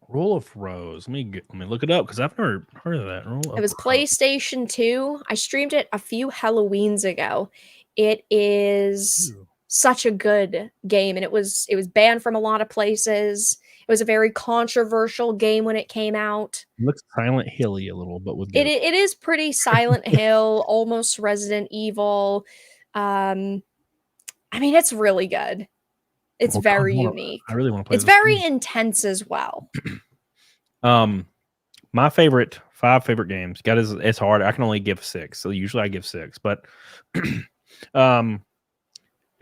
S2: Rule of Rose. Let me look it up because I've never heard of that.
S3: It was PlayStation 2. I streamed it a few Halloweens ago. It is such a good game, and it was banned from a lot of places. It was a very controversial game when it came out.
S2: It looks Silent Hilly a little, but with
S3: it is pretty Silent Hill, almost Resident Evil. I mean, it's really good. It's very unique.
S2: I really want to play.
S3: It's very intense as well.
S2: My 5 favorite games. God, it's hard. I can only give 6, so usually I give 6. But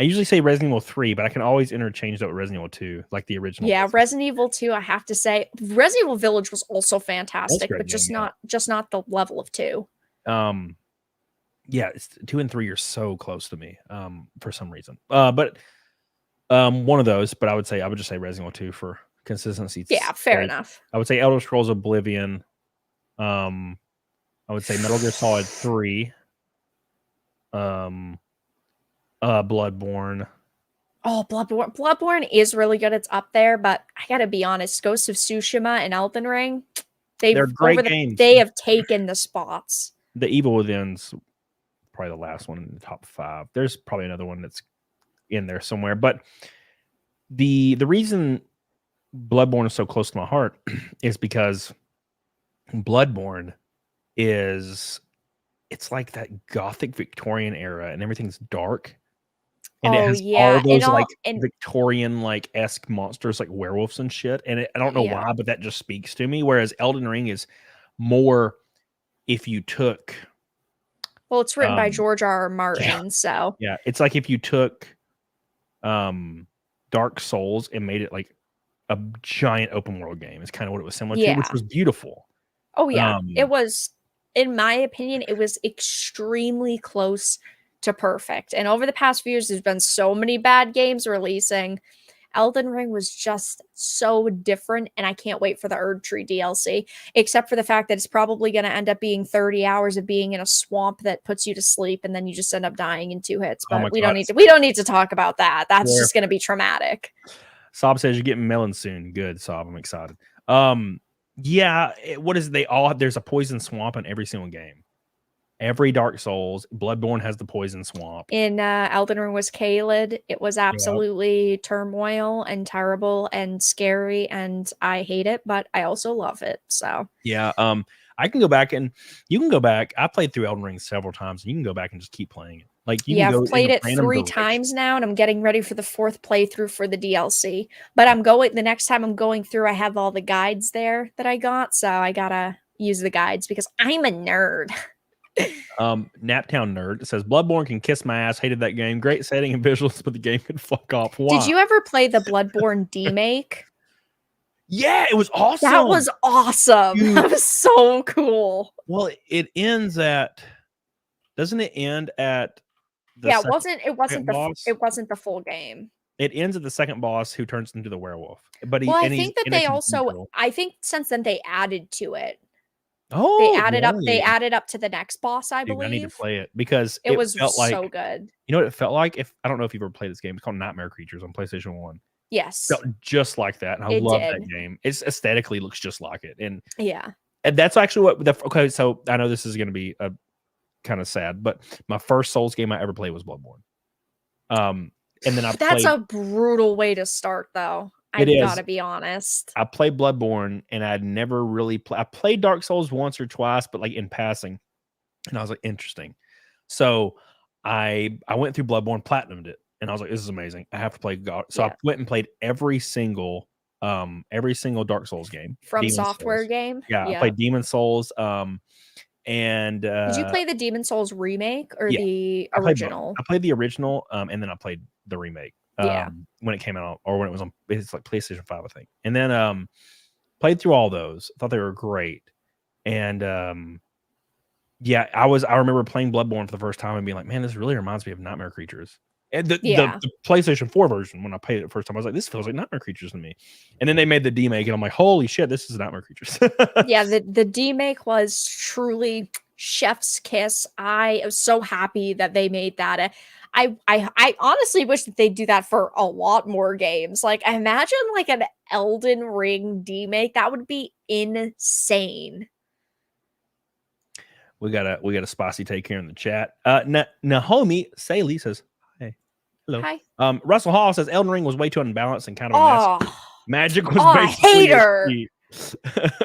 S2: I usually say Resident Evil 3, but I can always interchange that with Resident Evil 2, like the original.
S3: Yeah, Resident Evil 2. I have to say, Resident Evil Village was also fantastic, but just not the level of 2.
S2: Yeah, 2 and 3 are so close to me. For some reason. But one of those. But I would just say Resident Evil 2 for consistency.
S3: Yeah, fair enough.
S2: I would say Elder Scrolls Oblivion. I would say Metal Gear Solid 3. Bloodborne.
S3: Oh, Bloodborne is really good. It's up there, but I gotta be honest, Ghost of Tsushima and Elden Ring,
S2: they're great games.
S3: They have taken the spots.
S2: The Evil Within's probably the last one in the top 5. There's probably another one that's in there somewhere, but the reason Bloodborne is so close to my heart is because Bloodborne it's like that gothic Victorian era, and everything's dark. And it has all those Victorian esque monsters like werewolves and shit. And I don't know why, but that just speaks to me. Whereas Elden Ring is more if you took.
S3: Well, it's written by George R.R. Martin, so
S2: yeah, it's like if you took Dark Souls and made it like a giant open world game. It's kind of what it was similar to, which was beautiful.
S3: Oh yeah, it was. In my opinion, it was extremely close to perfect. And over the past few years, there's been so many bad games releasing. Elden Ring was just so different, and I can't wait for the Erd Tree DLC, except for the fact that it's probably going to end up being 30 hours of being in a swamp that puts you to sleep, and then you just end up dying in 2 hits. But we don't need to talk about that. That's just going to be traumatic.
S2: Sob says you're getting melon soon. Good, Sob. I'm excited. Yeah, what is it? They all have, there's a poison swamp in every single game. Every Dark Souls, Bloodborne has the poison swamp.
S3: In Elden Ring was Caelid. It was absolutely turmoil and terrible and scary, and I hate it, but I also love it. So
S2: yeah, I can go back and you can go back. I played through Elden Ring several times, and you can go back and just keep playing it. Like
S3: I've played it 3 times now, and I'm getting ready for the 4th playthrough for the DLC. But the next time I'm going through, I have all the guides there that I got, so I gotta use the guides because I'm a nerd.
S2: Naptown Nerd says Bloodborne can kiss my ass. Hated that game. Great setting and visuals, but the game can fuck off. Why?
S3: Did you ever play the Bloodborne demake?
S2: Yeah, it was awesome.
S3: That was awesome. Dude. That was so cool.
S2: Well, it ends at. Doesn't it end at?
S3: It wasn't the full game.
S2: It ends at the second boss who turns into the werewolf. But
S3: I think since then they added to it.
S2: Oh,
S3: they added up to the next boss, I believe.
S2: I need to play it because
S3: it was
S2: felt like,
S3: so good.
S2: You know what it felt like? I don't know if you've ever played this game. It's called Nightmare Creatures on PlayStation 1.
S3: Yes.
S2: It felt just like that. And I love that game. It aesthetically looks just like it. And that's actually what so I know this is gonna be a kind of sad, but my first Souls game I ever played was Bloodborne. And then
S3: that's a brutal way to start though. I gotta be honest.
S2: I played Bloodborne and I'd never really I played Dark Souls once or twice, but like in passing. And I was like, interesting. So I went through Bloodborne, platinumed it, and I was like, this is amazing. I have to play God. So I went and played every single Dark Souls game.
S3: From Software game.
S2: Yeah, I played Demon Souls. And
S3: did you play the Demon Souls remake or
S2: yeah,
S3: the original?
S2: I played the original, and then I played the remake.
S3: Yeah.
S2: When it came out, or when it was on, it's like PlayStation 5, I think. And then played through all those. Thought they were great. And yeah, I remember playing Bloodborne for the first time and being like, man, this really reminds me of Nightmare Creatures. And the PlayStation 4 version, when I played it the first time, I was like, this feels like Nightmare Creatures to me. And then they made the demake, and I'm like, holy shit, this is Nightmare Creatures.
S3: Yeah, the demake was truly chef's kiss. I was so happy that they made that. I honestly wish that they'd do that for a lot more games. Like, imagine like an Elden Ring demake. That would be insane.
S2: We got a spicy take here in the chat. Nahomi Saley says, "Hey, hello."
S3: Hi.
S2: Russell Hall says Elden Ring was way too unbalanced and kind of a mess. Magic was basically
S3: hater.
S2: a cheat.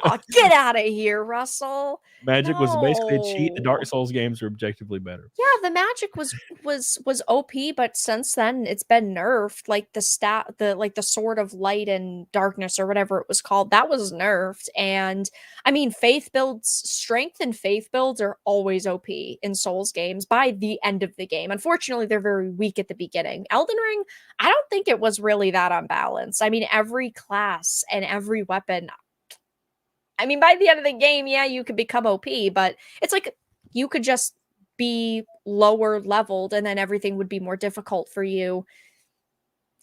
S3: Oh, get out of here, Russell.
S2: Magic was basically a cheat. The Dark Souls games are objectively better.
S3: Yeah, the magic was OP, but since then it's been nerfed. Like the Sword of Light and Darkness or whatever it was called, that was nerfed. And I mean, strength and faith builds are always OP in Souls games by the end of the game. Unfortunately, they're very weak at the beginning. Elden Ring, I don't think it was really that unbalanced. I mean, every class and every weapon, I mean, by the end of the game, yeah, you could become OP, but it's like you could just be lower leveled and then everything would be more difficult for you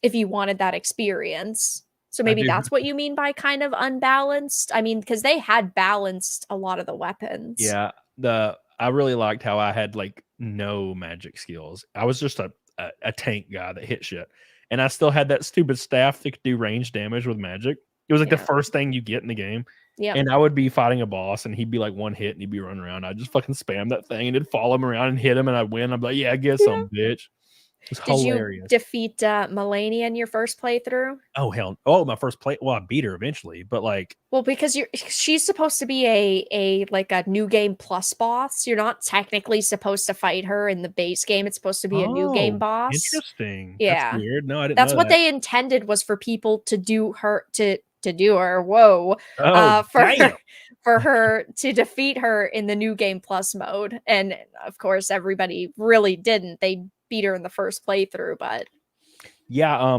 S3: if you wanted that experience. So maybe that's what you mean by kind of unbalanced. I mean, because they had balanced a lot of the weapons.
S2: Yeah, I really liked how I had like no magic skills. I was just a tank guy that hit shit, and I still had that stupid staff that could do range damage with magic. It was like the first thing you get in the game.
S3: Yeah.
S2: And I would be fighting a boss and he'd be like one hit and he'd be running around. I'd just fucking spam that thing and it'd follow him around and hit him and I'd win. I'd be like, yeah, get some, bitch. It was hilarious.
S3: Did you defeat Melania in your first playthrough?
S2: Oh, hell. Oh, my first play. Well, I beat her eventually, but like.
S3: Well, because she's supposed to be a new game plus boss. You're not technically supposed to fight her in the base game. It's supposed to be a new game boss.
S2: Interesting.
S3: Yeah.
S2: That's weird. No, I didn't
S3: That's
S2: know
S3: what
S2: that.
S3: they intended, was for people to do her whoa. For her to defeat her in the new game plus mode. And of course, everybody really didn't. They beat her in the first playthrough, but
S2: yeah,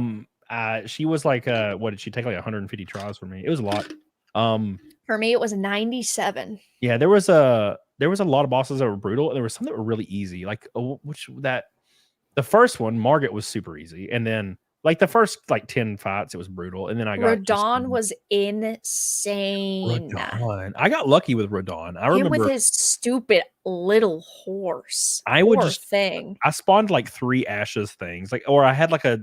S2: she was like what did she take, like 150 tries for me? It was a lot.
S3: For me it was 97.
S2: Yeah, there was a lot of bosses that were brutal. There was some that were really easy, like the first one, Margit, was super easy, and then like the first like 10 fights, it was brutal. And then I got
S3: Radon was insane.
S2: Radon. I got lucky with Radon. I remember
S3: him with his stupid little horse.
S2: I would
S3: I
S2: spawned like 3 ashes things, like, or I had like a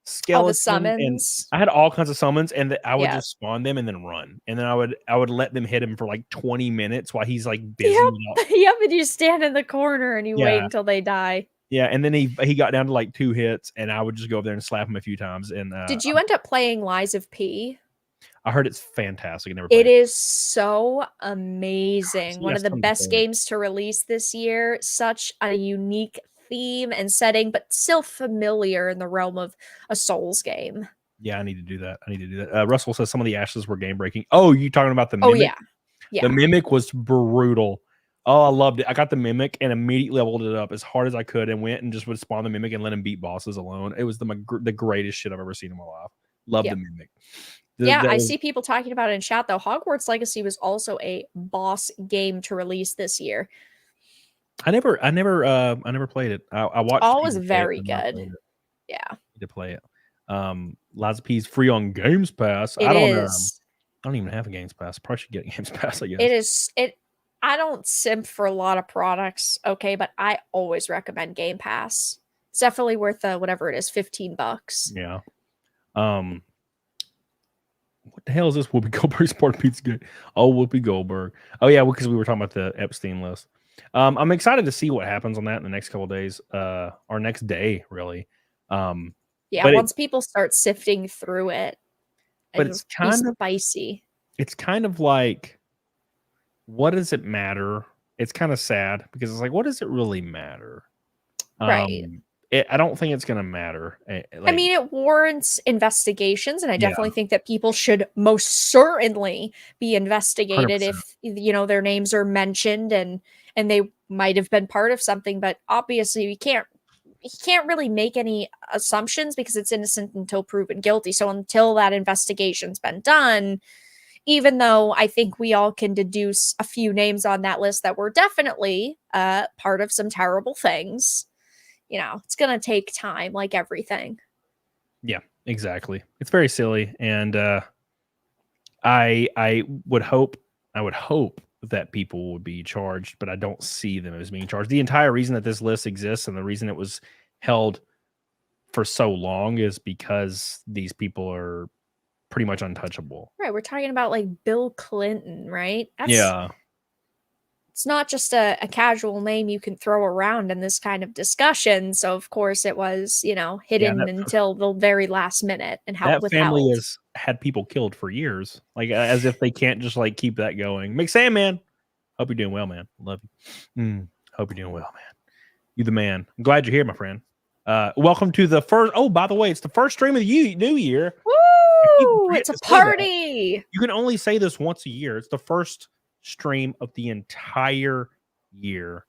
S2: skeleton.
S3: All the summons.
S2: I had all kinds of summons, and I would just spawn them and then run. And then I would let them hit him for like 20 minutes while he's like busy.
S3: Yep, and you stand in the corner and you wait until they die.
S2: Yeah, and then he got down to like 2 hits, and I would just go over there and slap him a few times. And
S3: did you end up playing Lies of P?
S2: I heard it's fantastic. I never
S3: It
S2: played
S3: is so amazing. One of the best games to release this year. Such a unique theme and setting, but still familiar in the realm of a Souls game.
S2: Yeah, I need to do that. Russell says some of the ashes were game breaking. Oh, you talking about the Mimic?
S3: Oh yeah.
S2: The Mimic was brutal. Oh, I loved it. I got the Mimic and immediately leveled it up as hard as I could and went and just would spawn the Mimic and let him beat bosses alone. It was the greatest shit I've ever seen in my life. Love the Mimic.
S3: I see people talking about it in chat though. Hogwarts Legacy was also a boss game to release this year.
S2: I never played it. I watched.
S3: All was very good. Yeah.
S2: To play it. Liza P's free on Games Pass.
S3: I
S2: don't even have a Games Pass. Probably should get Games Pass, I guess.
S3: It is. I don't simp for a lot of products, okay, but I always recommend Game Pass. It's definitely worth whatever it is, $15.
S2: Yeah. What the hell is this Whoopi Goldberg's part of Pizzagate? Oh, Whoopi Goldberg. Oh yeah, because we were talking about the Epstein list. I'm excited to see what happens on that in the next couple of days, or next day, really.
S3: Once people start sifting through it,
S2: but it's kind of
S3: spicy.
S2: It's kind of like, what does it matter? It's kind of sad because it's like, what does it really matter?
S3: Right.
S2: I don't think it's going to matter.
S3: I mean, it warrants investigations, and I definitely think that people should most certainly be investigated
S2: 100%.
S3: if, you know, their names are mentioned and they might have been part of something. But obviously, you can't really make any assumptions because it's innocent until proven guilty. So until that investigation's been done, even though I think we all can deduce a few names on that list that were definitely part of some terrible things, you know, it's going to take time, like everything.
S2: Yeah, exactly. It's very silly. And I would hope that people would be charged, but I don't see them as being charged. The entire reason that this list exists and the reason it was held for so long is because these people are pretty much untouchable.
S3: Right. We're talking about like Bill Clinton, right?
S2: Yeah.
S3: It's not just a casual name you can throw around in this kind of discussion. So of course it was, you know, hidden until the very last minute and held
S2: that family has had people killed for years, like as if they can't just like keep that going. McSam, man, hope you're doing well, man. Love you. Hope you're doing well, man. You the man. I'm glad you're here, my friend. Welcome to the first. Oh, by the way, it's the first stream of the new year.
S3: Woo! It's a party.
S2: You can only say this once a year. It's the first stream of the entire year.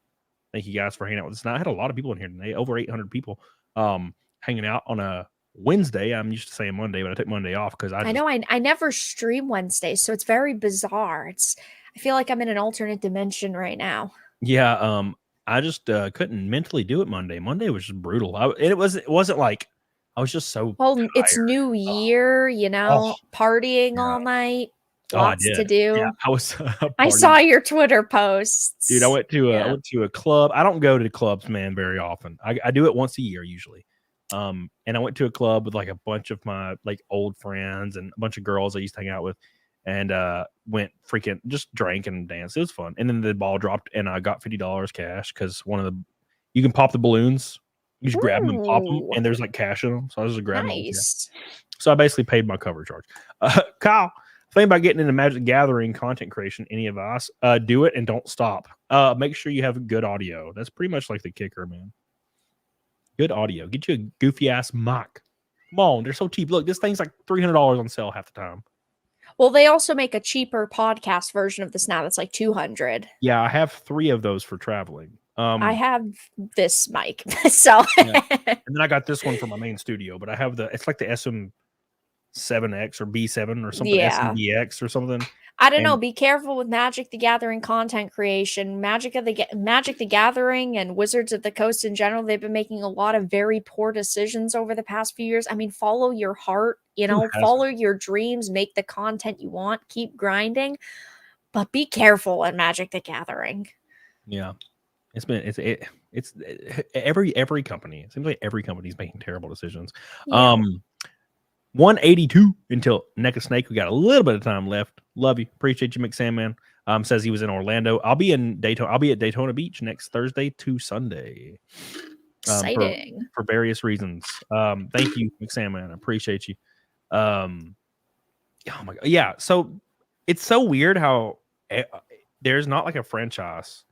S2: Thank you guys for hanging out with us. Now, I had a lot of people in here today, over 800 people hanging out on a Wednesday. I'm used to saying Monday, but I took Monday off because I
S3: know I never stream Wednesdays, so it's very bizarre. I feel like I'm in an alternate dimension right now.
S2: Yeah, I just couldn't mentally do it Monday. Monday was just brutal. It wasn't like I was just so tired.
S3: It's New Year, you know, partying all night. Lots to do.
S2: Yeah, I was.
S3: I saw your Twitter posts,
S2: dude. I went to a club. I don't go to clubs, man, very often. I do it once a year usually. And I went to a club with like a bunch of my like old friends and a bunch of girls I used to hang out with, and went freaking just drank and danced. It was fun. And then the ball dropped, and I got $50 cash because you can pop the balloons. You just grab them and pop them, and there's like cash in them. So I was just grabbing them.
S3: Nice.
S2: So I basically paid my cover charge. Kyle, think about getting into Magic the Gathering content creation, any of us, do it and don't stop. Make sure you have good audio. That's pretty much like the kicker, man. Good audio. Get you a goofy ass mic. Come on, they're so cheap. Look, this thing's like $300 on sale half the time.
S3: Well, they also make a cheaper podcast version of this now that's like $200.
S2: Yeah, I have 3 of those for traveling.
S3: I have this mic, so
S2: yeah. And then I got this one for my main studio, but I have it's like the SM7X or B7 or something, SMBX or something.
S3: I don't know. Be careful with Magic the Gathering content creation. Magic the Gathering and Wizards of the Coast in general, they've been making a lot of very poor decisions over the past few years. I mean, follow your heart, you know, follow your dreams, make the content you want, keep grinding, but be careful at Magic the Gathering.
S2: Yeah. It's every company. It seems like every company is making terrible decisions. Yeah. 182 until Neck of Snake. We got a little bit of time left. Love you. Appreciate you, McSandman. Says he was in Orlando. I'll be in Daytona. I'll be at Daytona Beach next Thursday to Sunday.
S3: Exciting.
S2: For various reasons. Thank you, McSandman. I appreciate you. Oh my God. Yeah. So it's so weird how there's not like a franchise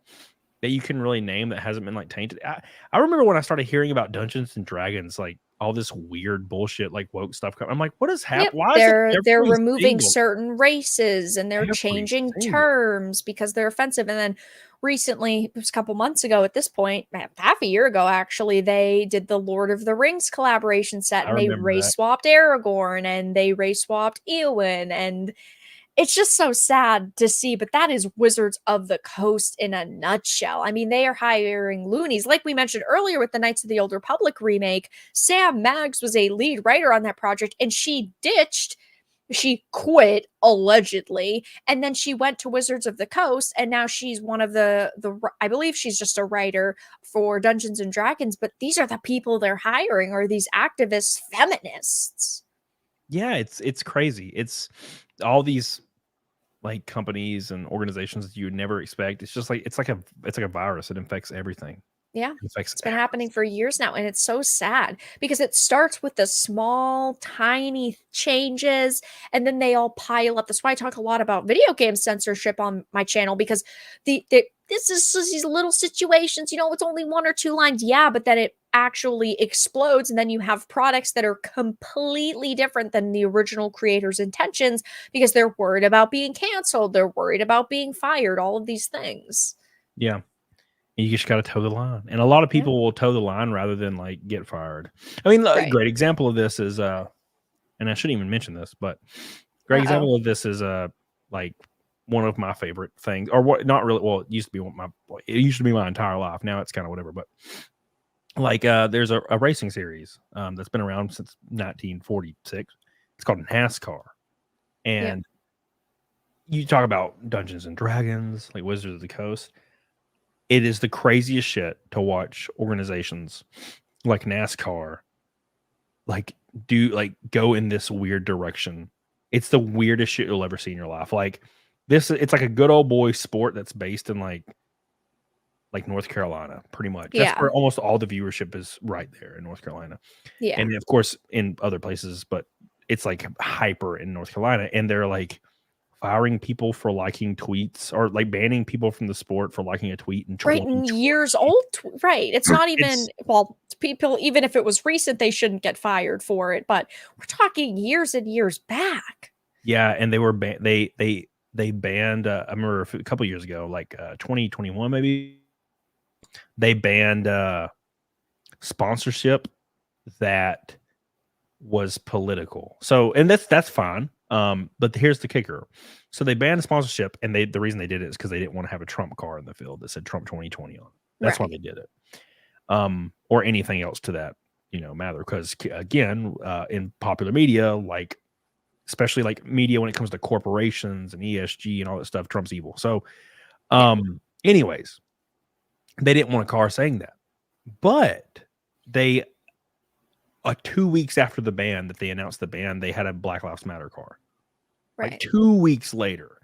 S2: that you can really name that hasn't been like tainted. I remember when I started hearing about Dungeons and Dragons, like all this weird bullshit, like woke stuff. I'm like, what is happening? Why
S3: they're removing certain races and they're changing terms because they're offensive. And then recently, it was a couple months ago at this point, half a year ago, actually, they did the Lord of the Rings collaboration set and they race swapped Aragorn and they race swapped EWIN, and it's just so sad to see, but that is Wizards of the Coast in a nutshell. I mean, they are hiring loonies. Like we mentioned earlier with the Knights of the Old Republic remake, Sam Maggs was a lead writer on that project, and she quit, allegedly, and then she went to Wizards of the Coast, and now she's one of the I believe she's just a writer for Dungeons and Dragons, but these are the people they're hiring, are these activist feminists.
S2: Yeah, it's crazy. It's all these like companies and organizations that you would never expect. It's just like it's like a virus. It infects everything.
S3: Yeah, it's been happening for years now, and it's so sad because it starts with the small, tiny changes, and then they all pile up. That's why I talk a lot about video game censorship on my channel, because this is these little situations. You know, it's only 1 or 2 lines, yeah, but then it actually explodes, and then you have products that are completely different than the original creator's intentions because they're worried about being canceled, they're worried about being fired, all of these things.
S2: Yeah. You just got to toe the line. And a lot of people will toe the line rather than like get fired. I mean, a great example of this is, and I shouldn't even mention this, but great example of this is like one of my favorite things, or what, not really. Well, it used to be my entire life. Now it's kind of whatever, but like there's a racing series that's been around since 1946. It's called NASCAR. And you talk about Dungeons and Dragons, like Wizards of the Coast. It is the craziest shit to watch organizations like NASCAR like go in this weird direction. It's the weirdest shit you'll ever see in your life. Like this, it's like a good old boy sport that's based in like North Carolina, pretty much. That's where almost all the viewership is, right there in North Carolina. Yeah. And of course in other places, but it's like hyper in North Carolina. And they're like firing people for liking tweets, or like banning people from the sport for liking a tweet in 2020.
S3: Years old. Right. It's not even, well, people, even if it was recent, they shouldn't get fired for it, but we're talking years and years back.
S2: Yeah. And they were they banned, I remember a couple years ago, like 2021, maybe, they banned sponsorship that was political. So, and that's fine. But here's the kicker. So they banned sponsorship, and the reason they did it is because they didn't want to have a Trump car in the field that said Trump 2020 on it. That's why they did it. Or anything else to that, matter. Because again, in popular media, like especially like media when it comes to corporations and ESG and all that stuff, Trump's evil. So, anyways, they didn't want a car saying that, but they 2 weeks after the ban that they announced the ban, they had a Black Lives Matter car. Like 2 weeks later.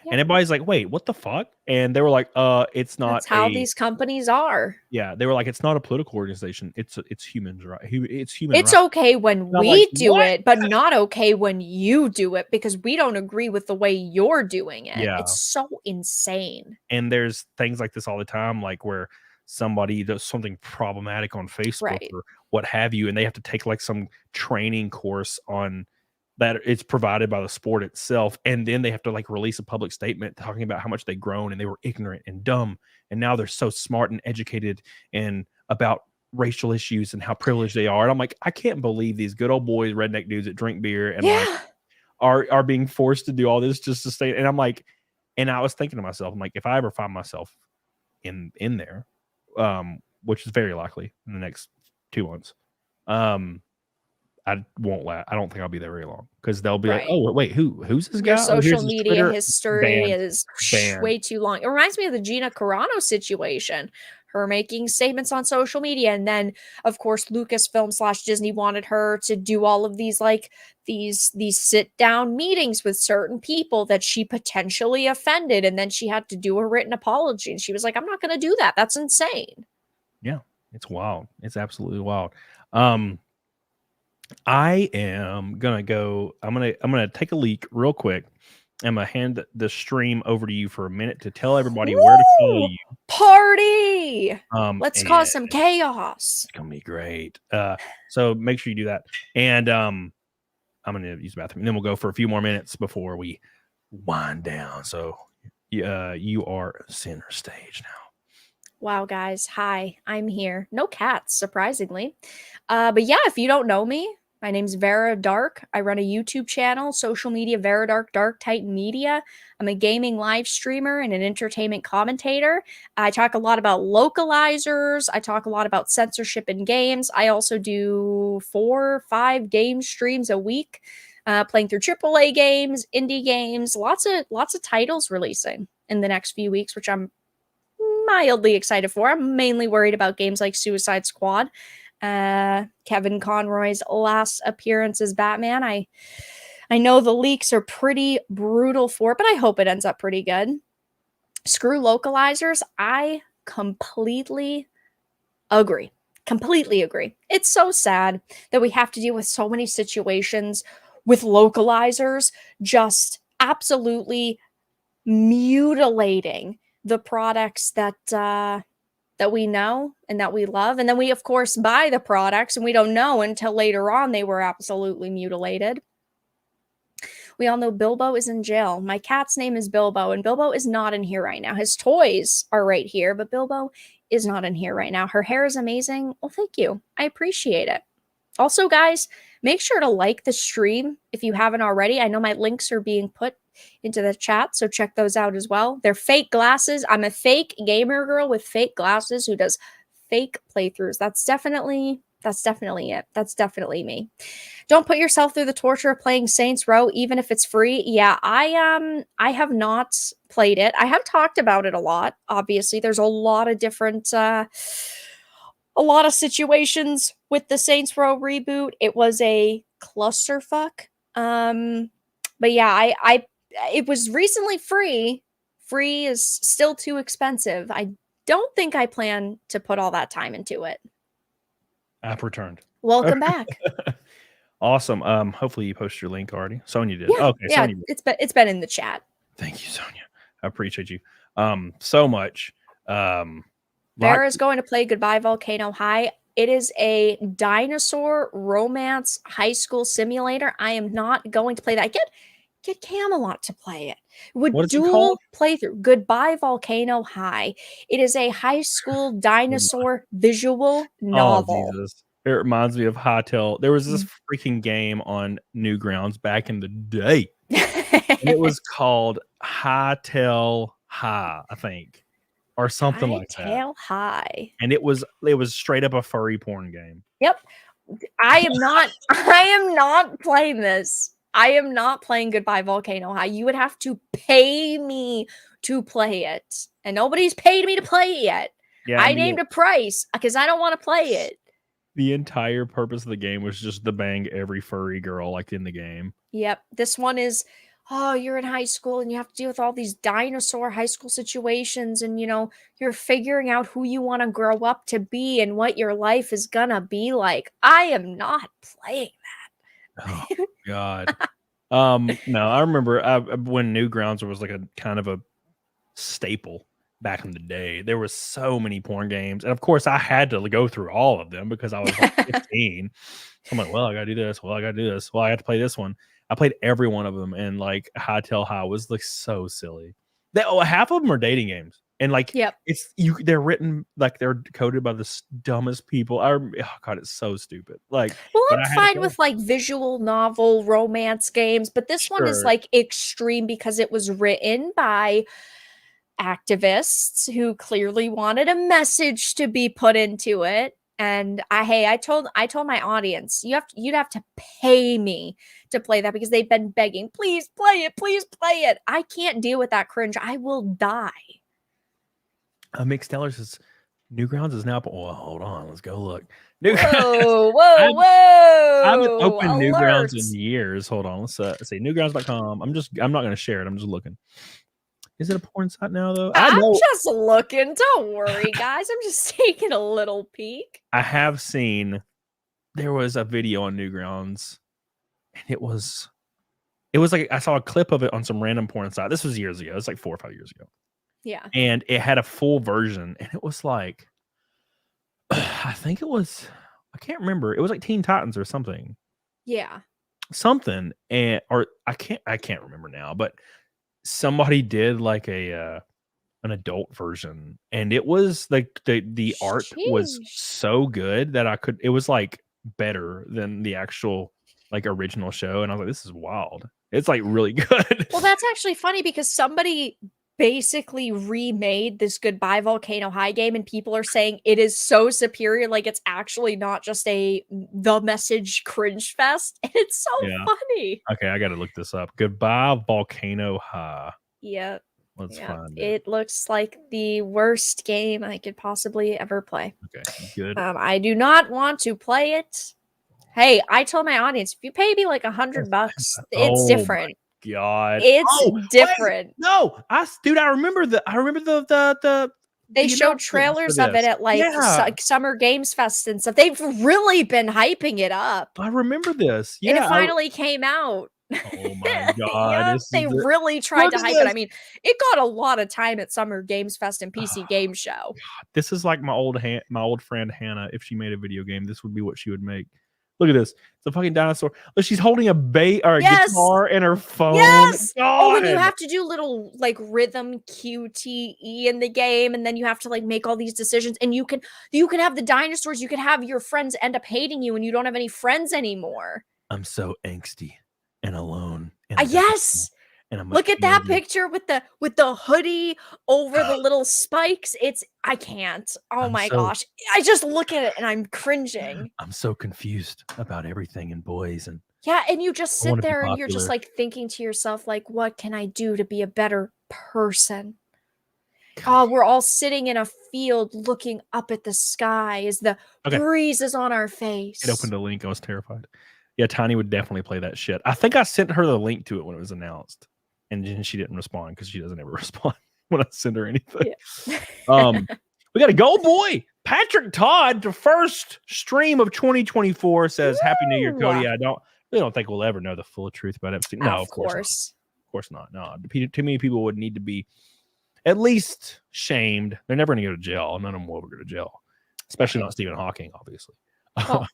S2: And everybody's like, wait, what the fuck? And they were like, it's not.
S3: That's how these companies are.
S2: Yeah. They were like, it's not a political organization. It's humans, right? It's human.
S3: It's okay when we do it, but not okay when you do it, because we don't agree with the way you're doing it. Yeah. It's so insane.
S2: And there's things like this all the time, like where somebody does something problematic on Facebook or what have you, and they have to take like some training course on that. It's provided by the sport itself, and then they have to like release a public statement talking about how much they've grown and they were ignorant and dumb, and now they're so smart and educated and about racial issues and how privileged they are. And I'm like, I can't believe these good old boys, redneck dudes that drink beer and like are being forced to do all this just to stay. And I'm like, and I was thinking to myself, I'm like, if I ever find myself in there, which is very likely in the next 2 months, I don't think I'll be there very long, because they'll be like, oh wait, who's this guy?
S3: Your social media history is way too long. It reminds me of the Gina Carano situation, her making statements on social media, and then of course Lucasfilm / Disney wanted her to do all of these like these sit down meetings with certain people that she potentially offended, and then she had to do a written apology, and she was like, I'm not going to do that. That's insane.
S2: Yeah, it's wild. It's absolutely wild. I am gonna go. I'm gonna take a leak real quick. I'm gonna hand the stream over to you for a minute to tell everybody where to follow you.
S3: Party! Let's cause some chaos.
S2: It's gonna be great. So make sure you do that. And I'm gonna use the bathroom, and then we'll go for a few more minutes before we wind down. So you are center stage now.
S3: Wow, guys. Hi, I'm here. No cats, surprisingly. But yeah, if you don't know me, my name's Vara Dark. I run a YouTube channel, social media, Vara Dark, Dark Titan Media. I'm a gaming live streamer and an entertainment commentator. I talk a lot about localizers. I talk a lot about censorship in games. I also do 4 or 5 game streams a week, playing through AAA games, indie games, lots of titles releasing in the next few weeks, which I'm mildly excited for. I'm mainly worried about games like Suicide Squad, Kevin Conroy's last appearance as Batman. I know the leaks are pretty brutal for it, but I hope it ends up pretty good. Screw localizers. I completely agree. Completely agree. It's so sad that we have to deal with so many situations with localizers just absolutely mutilating the products that that we know and that we love. And then we, of course, buy the products and we don't know until later on they were absolutely mutilated. We all know Bilbo is in jail. My cat's name is Bilbo, and Bilbo is not in here right now. His toys are right here, but Bilbo is not in here right now. Her hair is amazing. Well, thank you. I appreciate it. Also, guys, make sure to like the stream if you haven't already. I know my links are being put into the chat, so check those out as well. They're fake glasses. I'm a fake gamer girl with fake glasses who does fake playthroughs. That's definitely it. That's definitely me. Don't put yourself through the torture of playing Saints Row, even if it's free. Yeah, I have not played it. I have talked about it a lot. Obviously, there's a lot of different a lot of situations with the Saints Row reboot. It was a clusterfuck. But yeah, it was recently free. Free is still too expensive. I don't think I plan to put all that time into it.
S2: App returned.
S3: Welcome back.
S2: Awesome. Hopefully you posted your link already. Sonia did.
S3: Yeah,
S2: Okay,
S3: yeah,
S2: Sonia did.
S3: it's been in the chat.
S2: Thank you, Sonia. I appreciate you so much.
S3: VARA is going to play Goodbye Volcano High. It is a dinosaur romance high school simulator. I am not going to play that. Get Camelot to play it. With dual playthrough. Goodbye Volcano High. It is a high school dinosaur visual novel.
S2: Oh, Jesus. It reminds me of Hightail. There was this freaking game on Newgrounds back in the day. And it was called Hightail High, I think. Or something like that.
S3: Hightail High.
S2: And it was straight up a furry porn game.
S3: Yep. I am not playing this. I am not playing Goodbye Volcano High. You would have to pay me to play it. And nobody's paid me to play it yet. Yeah, I named a price because I don't want to play it.
S2: The entire purpose of the game was just to bang every furry girl like in the game.
S3: Yep. This one is, oh, you're in high school and you have to deal with all these dinosaur high school situations. And, you know, you're figuring out who you want to grow up to be and what your life is going to be like. I am not playing that.
S2: Oh, God. No, I remember when Newgrounds was like a kind of a staple back in the day. There was so many porn games. And of course, I had to go through all of them because I was like 15. So I'm like, well, I got to do this. Well, I got to do this. Well, I have to play this one. I played every one of them. And like Hightail High was like so silly. Half of them are dating games. And like, they're written like they're coded by the dumbest people. Oh God, it's so stupid. Like,
S3: well, I'm fine with like visual novel romance games, but this one is like extreme because it was written by activists who clearly wanted a message to be put into it. And I told my audience, you'd have to pay me to play that because they've been begging, please play it, please play it. I can't deal with that cringe. I will die.
S2: Mixed Stellar says Newgrounds is now. Well, hold on, let's go look.
S3: Whoa!
S2: I haven't opened Newgrounds in years. Hold on, let's see newgrounds.com. I'm not going to share it. I'm just looking. Is it a porn site now though?
S3: I'm just looking. Don't worry, guys. I'm just taking a little peek.
S2: I have seen there was a video on Newgrounds, and it was like I saw a clip of it on some random porn site. This was years ago. It was like 4 or 5 years ago.
S3: Yeah.
S2: And it had a full version, and it was like, I think it was, I can't remember. It was like Teen Titans or something.
S3: Yeah.
S2: Something, or I can't remember now, but somebody did like an adult version, and it was like the art was so good that it was like better than the actual like original show. And I was like, this is wild. It's like really good.
S3: Well, that's actually funny because somebody basically remade this Goodbye Volcano High game and people are saying it is so superior, like it's actually not just the message cringe fest. And it's so funny.
S2: Okay, I gotta look this up. Goodbye Volcano High.
S3: Yep.
S2: Let's find it.
S3: It looks like the worst game I could possibly ever play.
S2: Okay, good.
S3: I do not want to play it. Hey, I told my audience, if you pay me like $100, it's different.
S2: God,
S3: it's different.
S2: Wait, no, I remember the
S3: they showed trailers of it at like Summer Games Fest and stuff. They've really been hyping it up.
S2: I remember this. Yeah,
S3: and it finally came out.
S2: Oh my god!
S3: Yeah, they really tried to hype it. I mean, it got a lot of time at Summer Games Fest and PC Game Show.
S2: This is like my old friend Hannah. If she made a video game, this would be what she would make. Look at this. It's a fucking dinosaur. Look, she's holding a guitar in her phone.
S3: Yes.
S2: God.
S3: Oh, and you have to do little like rhythm QTE in the game, and then you have to like make all these decisions. And you can have the dinosaurs. You can have your friends end up hating you, and you don't have any friends anymore.
S2: I'm so angsty and alone.
S3: Yes.
S2: And
S3: look at that picture with the hoodie over the little spikes. I can't. Oh my gosh. I just look at it and I'm cringing.
S2: I'm so confused about everything and boys and
S3: yeah, and you just sit there and you're just like thinking to yourself, like, what can I do to be a better person? Oh, we're all sitting in a field looking up at the sky as the breeze is on our face.
S2: It opened a link. I was terrified. Yeah, Tiny would definitely play that shit. I think I sent her the link to it when it was announced. And she didn't respond because she doesn't ever respond when I send her anything. Yeah. We got a goal boy. Patrick Todd, the first stream of 2024, says, Happy New Year, Cody. I really don't think we'll ever know the full truth about Epstein. No, of course. Of course not. No, too many people would need to be at least shamed. They're never going to go to jail. None of them will ever go to jail, especially not Stephen Hawking, obviously. Oh.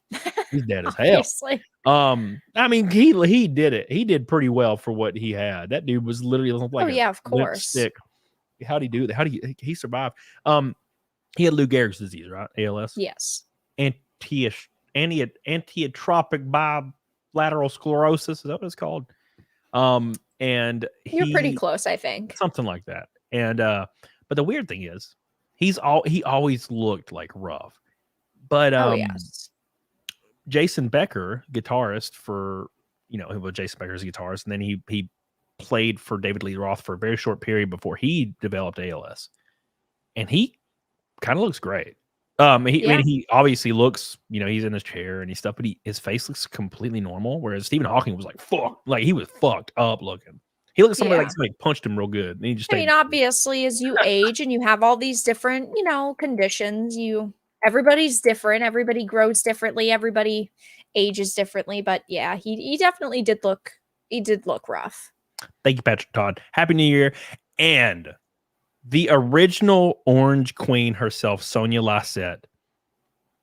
S2: He's dead as hell. I mean, he did it. He did pretty well for what he had. That dude was literally like
S3: of course.
S2: Stick. How'd he do that? He survive? He had Lou Gehrig's disease, right? ALS.
S3: Yes.
S2: Antiotropic bilateral sclerosis. Is that what it's called? And
S3: you're pretty close, I think.
S2: Something like that. And but the weird thing is, he always looked like rough. But
S3: yes.
S2: Jason Becker, guitarist for, Jason Becker's a guitarist, and then he played for David Lee Roth for a very short period before he developed ALS. And he kind of looks great. I mean, he obviously looks, he's in his chair and stuff, but his face looks completely normal. Whereas Stephen Hawking was he was fucked up looking. He looks like somebody punched him real good. And he just
S3: obviously, as you age and you have all these different, conditions, everybody's different. Everybody grows differently. Everybody ages differently. But yeah, he definitely did look rough.
S2: Thank you, Patrick Todd. Happy New Year. And the original Orange Queen herself, Sonia Lassette,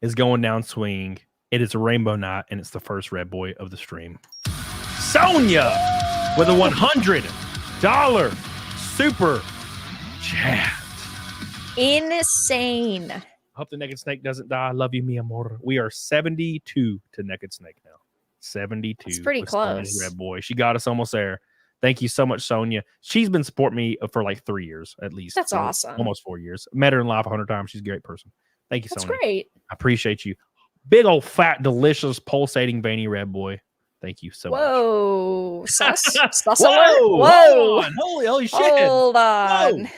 S2: is going down swinging. It is a rainbow night, and it's the first red boy of the stream. Sonia with a $100 super chat.
S3: Insane.
S2: Hope the Naked Snake doesn't die. I love you, mi amor. We are 72 to Naked Snake now. 72.
S3: It's pretty close.
S2: Red boy. She got us almost there. Thank you so much, Sonia. She's been supporting me for like 3 years at least.
S3: That's awesome.
S2: Almost 4 years. Met her in life 100 times. She's a great person. Thank you,
S3: That's
S2: Sonia.
S3: Great.
S2: I appreciate you. Big old fat, delicious, pulsating, veiny red boy. Thank you so much.
S3: Whoa. Sus
S2: Whoa.
S3: Whoa.
S2: Holy shit.
S3: Hold on.
S2: Whoa.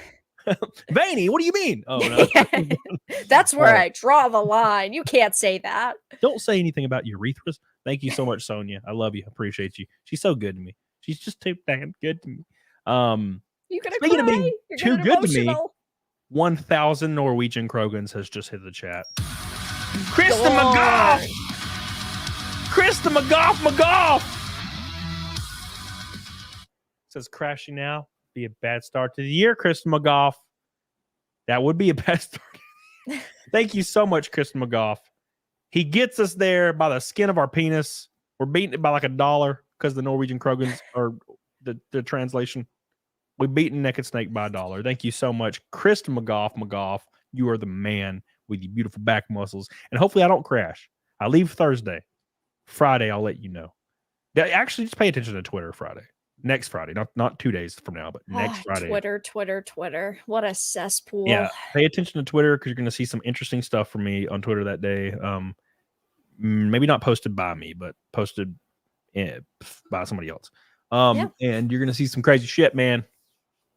S2: Veiny, what do you mean? Oh no.
S3: That's where I draw the line. You can't say that.
S2: Don't say anything about urethras. Thank you so much, Sonia. I love you. Appreciate you. She's so good to me. She's just too damn good to me.
S3: You're gonna
S2: speaking
S3: cry?
S2: of being
S3: You're
S2: too good
S3: emotional.
S2: to me, 1,000 Norwegian Krogans has just hit the chat. Krista McGough! Krista McGough! Says crashing now. Be a bad start to the year, Krista McGough. That would be a bad start. Thank you so much, Krista McGough. He gets us there by the skin of our penis. We're beating it by like $1 because the Norwegian Krogans are the translation. We beaten Naked Snake by $1. Thank you so much, Krista McGough. You are the man with your beautiful back muscles. And hopefully I don't crash. I leave Thursday. Friday, I'll let you know. Actually, just pay attention to Twitter Friday. Next Friday, not 2 days from now, but next Friday.
S3: Twitter. What a cesspool.
S2: Yeah, pay attention to Twitter because you're going to see some interesting stuff from me on Twitter that day. Maybe not posted by me, but posted by somebody else. And you're going to see some crazy shit, man.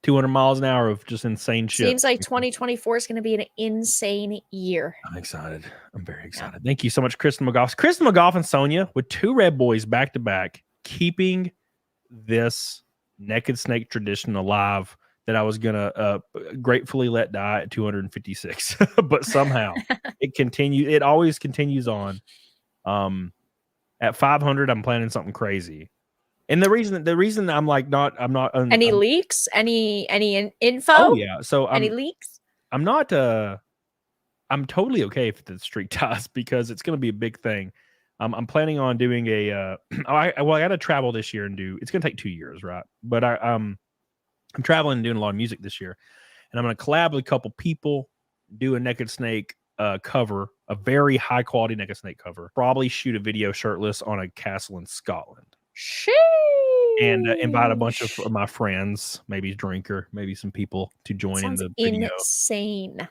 S2: 200 miles an hour of just insane shit.
S3: Seems like 2024 is going to be an insane year.
S2: I'm excited. I'm very excited. Thank you so much, Kristen McGough. Kristen McGough and Sonia with 2 red boys back to back, keeping this Naked Snake tradition alive that I was gonna gratefully let die at 256, but somehow it always continues on. At 500, I'm planning something crazy, And the reason I'm like I'm not
S3: Any
S2: I'm,
S3: leaks? Any info?
S2: oh yeah. So
S3: Any leaks?
S2: I'm not I'm totally okay if the streak dies because it's going to be a big thing. I'm planning on doing a I got to travel this year and do. It's going to take 2 years, right? But I'm traveling and doing a lot of music this year, and I'm going to collab with a couple people, do a Naked Snake cover, a very high quality Naked Snake cover. Probably shoot a video shirtless on a castle in Scotland. And invite a bunch of my friends, maybe Drinker, maybe some people to join in the video.
S3: Insane.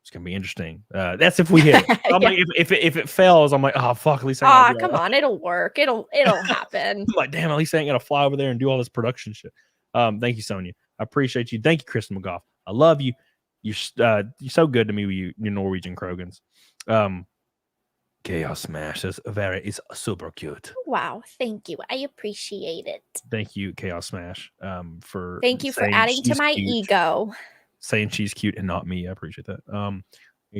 S2: It's gonna be interesting. That's if we hit it. I'm like, if it fails, I'm like, oh fuck, at least I
S3: come on, it'll work. It'll happen.
S2: I'm like, damn, at least I ain't gonna fly over there and do all this production shit. Thank you, Sonia. I appreciate you. Thank you, Kristen McGough. I love you. You're so good to me with you Norwegian Krogans. Chaos Smash says VARA is super cute.
S3: Wow, thank you. I appreciate it.
S2: Thank you, Chaos Smash.
S3: Thank you for adding to my ego.
S2: Saying she's cute and not me. I appreciate that.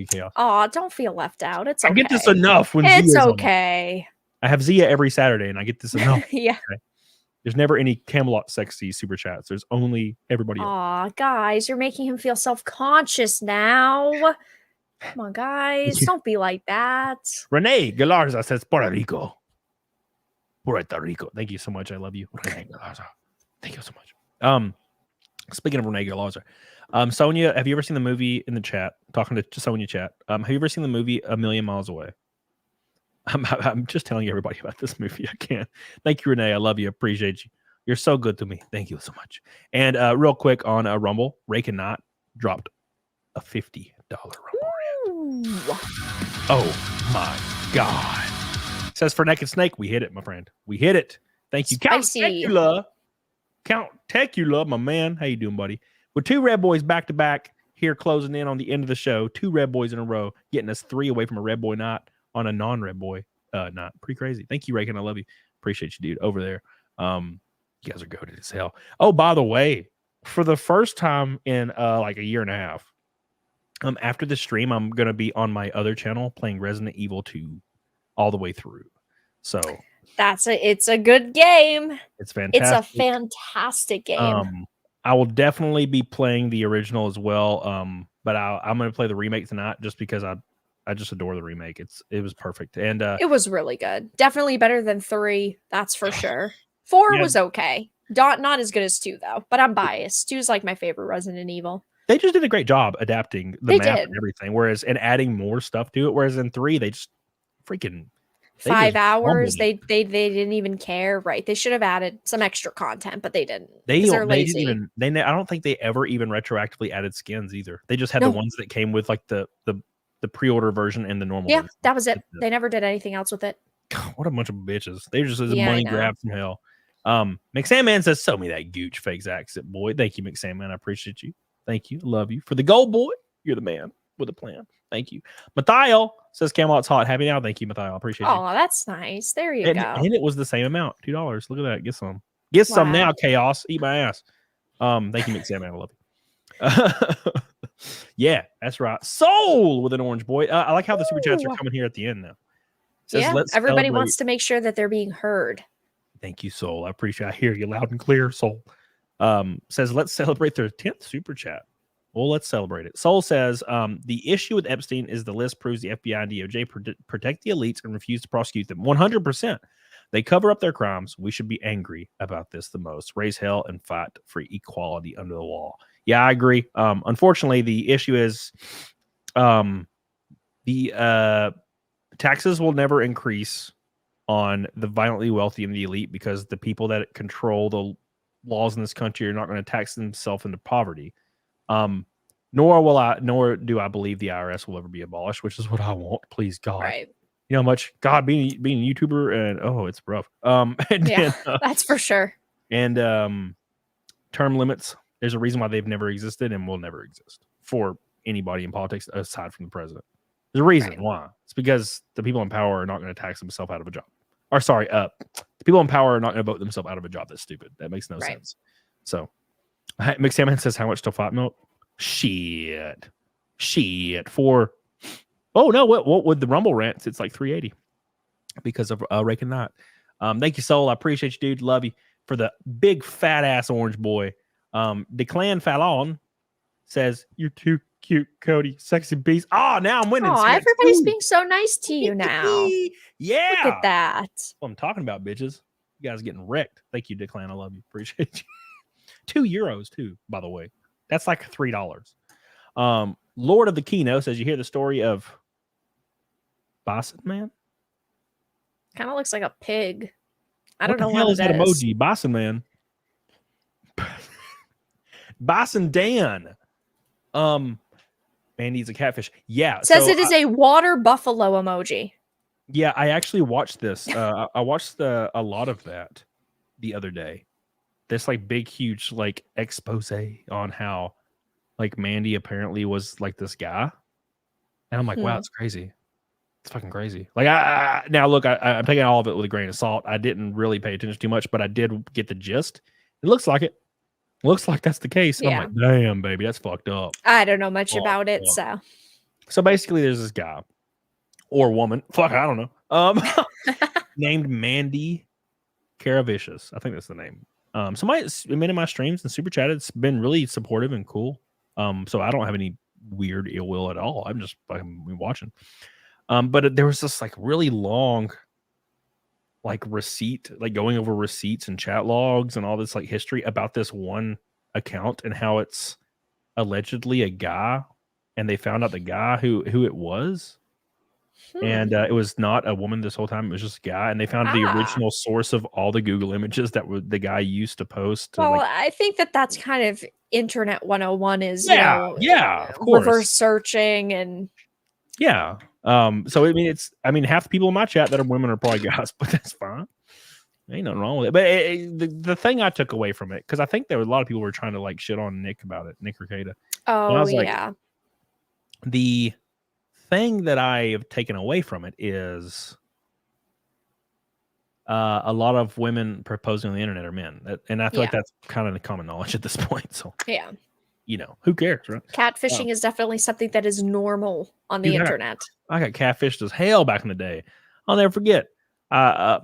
S2: Chaos.
S3: Oh, don't feel left out. It's okay.
S2: I get this enough when
S3: it's
S2: Zia's
S3: okay.
S2: I have Zia every Saturday and I get this enough.
S3: Yeah.
S2: Okay. There's never any Camelot sexy super chats. There's only everybody else.
S3: Aw, guys, you're making him feel self-conscious now. Come on, guys. Don't be like that.
S2: Renee Galarza says Puerto Rico. Puerto Rico. Thank you so much. I love you. Renee Galarza. Thank you so much. Speaking of Renee Galarza, Sonia, have you ever seen the movie in the chat? Talking to Sonia chat. Have you ever seen the movie A Million Miles Away? I'm just telling everybody about this movie. I can't. Thank you, Renee. I love you. Appreciate you. You're so good to me. Thank you so much. And real quick on Rumble, Ray Cannot dropped a $50 Rumble. Oh my God. Says for Naked Snake, we hit it, my friend. We hit it. Thank you. Count Tecula, my man. How you doing, buddy? With 2 Red Boys back to back here closing in on the end of the show. 2 Red Boys in a row, getting us 3 away from a Red Boy knot on a non-Red Boy knot. Pretty crazy. Thank you, Reagan. I love you. Appreciate you, dude, over there. You guys are goated as hell. Oh, by the way, for the first time in like a year and a half, after the stream, I'm going to be on my other channel playing Resident Evil 2 all the way through. So
S3: it's a good game.
S2: It's fantastic.
S3: It's a fantastic game.
S2: I will definitely be playing the original as well. But I'm going to play the remake tonight just because I just adore the remake. It was perfect. And
S3: it was really good. Definitely better than 3. That's for sure. 4 was okay. Not as good as 2 though, but I'm biased. 2 is like my favorite Resident Evil.
S2: They just did a great job adapting the map and everything, and adding more stuff to it. Whereas in 3, they just freaking
S3: 5 hours. They didn't even care, right? They should have added some extra content, but they didn't. They're lazy.
S2: I don't think they ever even retroactively added skins either. They just had the ones that came with like the pre-order version and the normal.
S3: Yeah,
S2: version.
S3: that was it. They never did anything else with it.
S2: God, what a bunch of bitches. They just a money grab from hell. McSandman says, "Show me that gooch fakes accent, boy." Thank you, McSandman. I appreciate you. Thank you. Love you. For the gold, boy, you're the man with a plan. Thank you. Mathiel says Camelot's hot. Happy now. Thank you, Mathiel. I appreciate you.
S3: Oh, that's nice. There you go.
S2: And it was the same amount, $2. Look at that. Get some. Get some now, Chaos. Eat my ass. Thank you, McSandman. I love you. Yeah, that's right. Soul with an orange boy. I like how the super chats are coming here at the end now.
S3: Says, everybody wants to make sure that they're being heard.
S2: Thank you, Soul. I appreciate it. I hear you loud and clear, Soul. Says, let's celebrate their 10th super chat. Well, let's celebrate it. Soul says, the issue with Epstein is the list proves the FBI and DOJ protect the elites and refuse to prosecute them. 100%. They cover up their crimes. We should be angry about this the most. Raise hell and fight for equality under the law. Yeah, I agree. Unfortunately, the issue is the taxes will never increase on the violently wealthy and the elite because the people that control the laws in this country are not going to tax themselves into poverty. Nor do I believe the IRS will ever be abolished, which is what I want. Please, God.
S3: Right.
S2: You know how much being a YouTuber and it's rough.
S3: That's for sure.
S2: And term limits. There's a reason why they've never existed and will never exist for anybody in politics aside from the president. There's a reason why. It's because the people in power are not going to tax themselves out of a job. Or sorry, the people in power are not going to vote themselves out of a job. That's stupid. That makes no sense. So McSalmon says, how much to flat milk? Shit. For what with the Rumble rants, it's like $3.80 because of Rake and Knot. Thank you, Soul. I appreciate you, dude. Love you. For the big fat ass orange boy. Declan Fallon says, "You're too cute, Cody. Sexy beast." Oh, now I'm winning.
S3: Oh,
S2: See, that's
S3: everybody's
S2: two.
S3: being so nice to you now.
S2: Yeah.
S3: Look at that.
S2: That's what I'm talking about, bitches. You guys are getting wrecked. Thank you, Declan. I love you. Appreciate you. €2 too, by the way. That's like $3. Lord of the Kino says, "You hear the story of Boston Man?"
S3: Kind of looks like a pig. I
S2: What
S3: don't know
S2: the hell
S3: what
S2: is
S3: it
S2: that
S3: is.
S2: emoji? Boston Man. Boston Dan. Man needs a catfish. Yeah.
S3: It says it is a water buffalo emoji.
S2: Yeah, I actually watched this. I watched a lot of that the other day. This like big, huge like expose on how like Mandy apparently was like this guy, and I'm like, wow, it's crazy. It's fucking crazy. Like, now look, I'm taking all of it with a grain of salt. I didn't really pay attention too much, but I did get the gist. It looks like it. Looks like that's the case. And I'm like, damn, baby, that's fucked up.
S3: I don't know much about it,
S2: So basically, there's this guy or woman, fuck, I don't know, named Mandy Caravicious. I think that's the name. Somebody's been in my streams and super chatted. It's been really supportive and cool. So I don't have any weird ill will at all. I'm just fucking watching. But there was this like really long like receipt, like going over receipts and chat logs and all this like history about this one account and how it's allegedly a guy, and they found out the guy who it was. And it was not a woman this whole time. It was just a guy, and they found the original source of all the Google images that the guy used to post.
S3: Well,
S2: like,
S3: I think that's kind of internet 101 is,
S2: of course,
S3: reverse searching and
S2: so I mean, half the people in my chat that are women are probably guys, but that's fine. Ain't nothing wrong with it. But the thing I took away from it, because I think there were a lot of people were trying to like shit on Nick about it, Nick Rekieta.
S3: Oh yeah.
S2: The thing that I have taken away from it is a lot of women proposing on the internet are men, and I feel like that's kind of the common knowledge at this point. So who cares, right?
S3: Catfishing is definitely something that is normal on the internet.
S2: I got catfished as hell back in the day. I'll never forget. I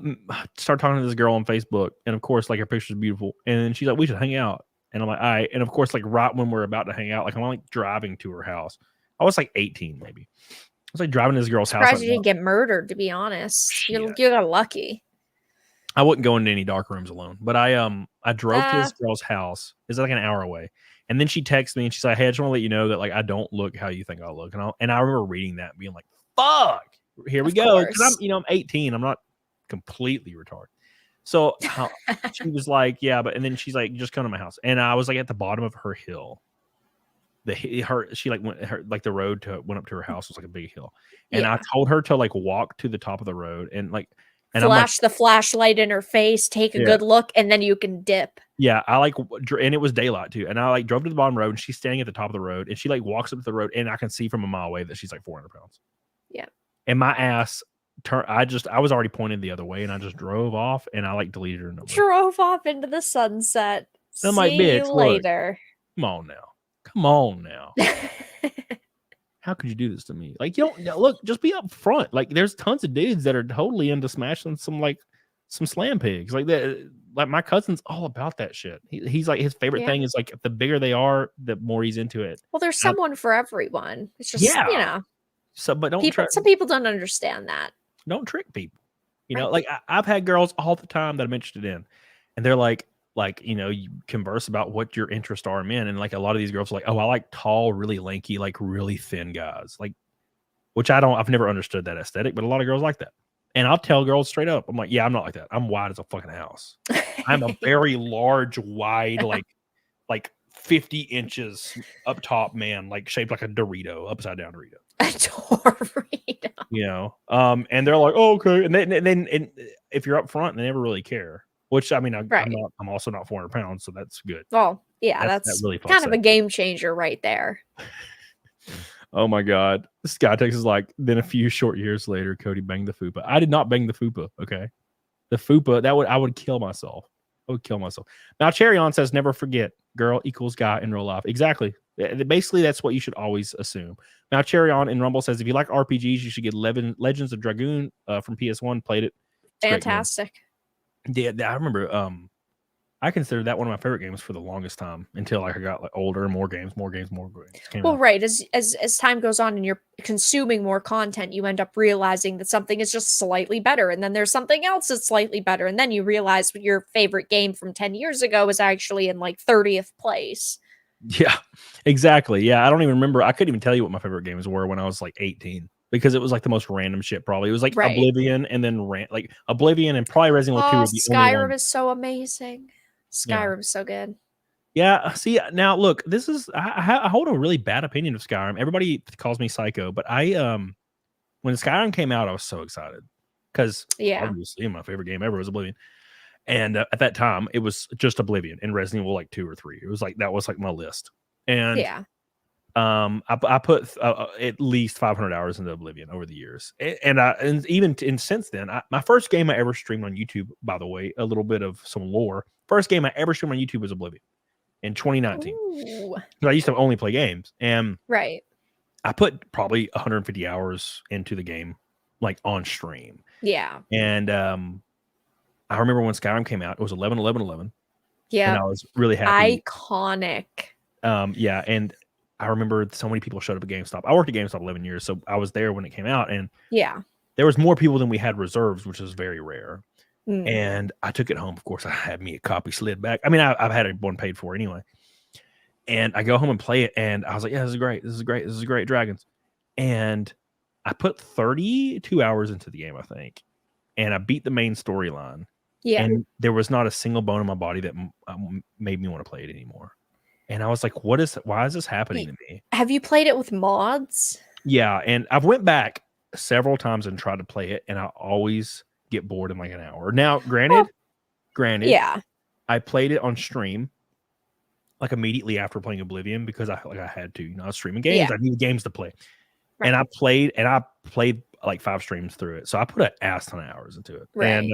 S2: started talking to this girl on Facebook, and of course, like her picture's beautiful, and then she's like, "We should hang out," and I'm like, "All right." And of course, like right when we're about to hang out, like I'm like driving to her house. I was like 18, maybe. I was like driving to this girl's house.
S3: Surprised you didn't get murdered, to be honest. You got lucky.
S2: I wouldn't go into any dark rooms alone, but I drove to this girl's house. It's like an hour away. And then she texts me and she's like, "Hey, I just want to let you know that like I don't look how you think I look." And I remember reading that and being like, "Fuck, here we go." Because I'm 18. I'm not completely retarded. So she was like, "Yeah," and then she's like, "Just come to my house." And I was like at the bottom of her hill. She like went the road went up to her house was like a big hill, and I told her to like walk to the top of the road and like. And
S3: flash the flashlight in her face, take a good look, and then you can dip.
S2: Yeah, I like, and it was daylight too. And I like drove to the bottom road, and she's standing at the top of the road, and she like walks up to the road, and I can see from a mile away that she's like 400 pounds.
S3: Yeah.
S2: And my ass I was already pointed the other way, and I just drove off, and I like deleted her number.
S3: Drove off into the sunset.
S2: I'm like, bitch,
S3: you later.
S2: Look, come on now. How could you do this to me? Like, you don't look, just be up front. Like, there's tons of dudes that are totally into smashing some slam pigs. Like that, like my cousin's all about that shit. He's like, his favorite thing is like, the bigger they are, the more he's into it.
S3: Well, there's someone for everyone. It's just,
S2: So, but
S3: some people don't understand that.
S2: Don't trick people. You know, like I've had girls all the time that I'm interested in, and they're like, you converse about what your interests are in men. And like a lot of these girls are like, "Oh, I like tall, really lanky, like really thin guys." Like, which I've never understood that aesthetic, but a lot of girls like that. And I'll tell girls straight up, I'm like, "Yeah, I'm not like that. I'm wide as a fucking house. I'm a very large, wide, like 50 inches up top man, like shaped like a Dorito, upside down Dorito."
S3: A Dorito.
S2: You know, and they're like, "Oh, okay." And then if you're up front, they never really care. Which I mean, I'm also not 400 pounds, so that's good.
S3: Well, yeah, that's
S2: really
S3: kind of a game changer right there.
S2: Oh my god, this guy texts like, then a few short years later, Cody banged the fupa. I did not bang the fupa. Okay, the fupa I would kill myself. I would kill myself. Now Cherry On says, "Never forget, girl equals guy in real life." Exactly. Basically, that's what you should always assume. Now Cherry On in Rumble says, "If you like RPGs, you should get Legends of Dragoon from PS1. Played it.
S3: Fantastic.
S2: Yeah, I remember. I considered that one of my favorite games for the longest time until like I got like older, more games came
S3: Well,
S2: out.
S3: right. As time goes on and you're consuming more content, you end up realizing that something is just slightly better, and then there's something else that's slightly better, and then you realize your favorite game from 10 years ago is actually in like 30th place.
S2: Yeah, exactly. Yeah, I don't even remember. I couldn't even tell you what my favorite games were when I was like 18 because it was like the most random shit. Probably it was like
S3: Right.
S2: Oblivion and then like Oblivion and probably Resident Evil 2 were the only
S3: Skyrim
S2: ones.
S3: is so amazing. Skyrim's so good.
S2: Yeah. See, now look, this is I hold a really bad opinion of Skyrim. Everybody calls me psycho, but when Skyrim came out, I was so excited because obviously my favorite game ever was Oblivion. And at that time, it was just Oblivion and Resident Evil like 2 or 3. It was like that was like my list. And I put at least 500 hours into Oblivion over the years, and even since then, my first game I ever streamed on YouTube, by the way, a little bit of some lore. First game I ever streamed on YouTube was Oblivion in 2019. I used to only play games, and I put probably 150 hours into the game, like on stream.
S3: Yeah,
S2: and I remember when Skyrim came out, it was 11/11/11.
S3: Yeah,
S2: and I was really happy.
S3: Iconic.
S2: Yeah, and I remember so many people showed up at GameStop. I worked at GameStop 11 years, so I was there when it came out, and there was more people than we had reserves, which is very rare. And I took it home. Of course, I had me a copy slid back. I mean, I've had one paid for anyway. And I go home and play it, and I was like, yeah, this is great. This is great. This is great, Dragons. And I put 32 hours into the game, I think, and I beat the main storyline.
S3: Yeah.
S2: And there was not a single bone in my body that made me want to play it anymore. And I was like, why is this happening to me?
S3: Have you played it with mods?
S2: Yeah. And I've went back several times and tried to play it, and I always get bored in like an hour. Now, granted,
S3: yeah,
S2: I played it on stream like immediately after playing Oblivion because I had to, I was streaming games. I needed games to play. And I played like 5 streams through it. So I put an ass ton of hours into it. And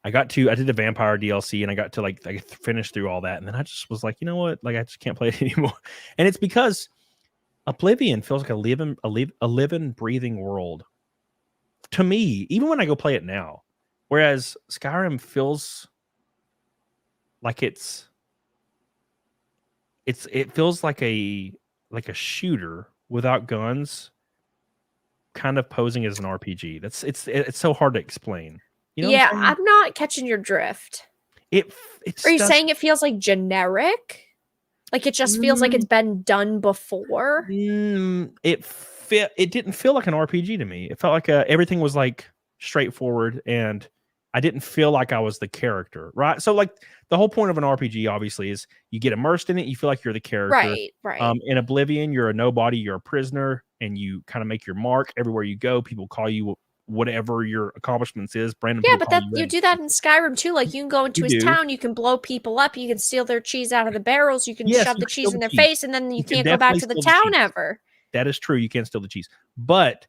S2: I did the vampire DLC, and I got to I finished through all that. And then I just was like, you know what? Like, I just can't play it anymore. And it's because Oblivion feels like a living, breathing world to me, even when I go play it now. Whereas Skyrim feels like it feels like a shooter without guns, kind of posing as an RPG. It's so hard to explain. You know
S3: I'm not catching your drift. Are you saying it feels like generic? Like it just feels like it's been done before?
S2: It didn't feel like an RPG to me. It felt like everything was like straightforward, and I didn't feel like I was the character, right? So like the whole point of an RPG obviously is you get immersed in it, you feel like you're the character.
S3: Right.
S2: In Oblivion, you're a nobody, you're a prisoner, and you kind of make your mark everywhere you go. People call you whatever your accomplishments is. Brandon.
S3: Yeah, but you do that in Skyrim too. Like you can go into his town, you can blow people up, you can steal their cheese out of the barrels, you can shove the cheese in their face, and then you can't go back to the town ever.
S2: That is true. You can't steal the cheese. But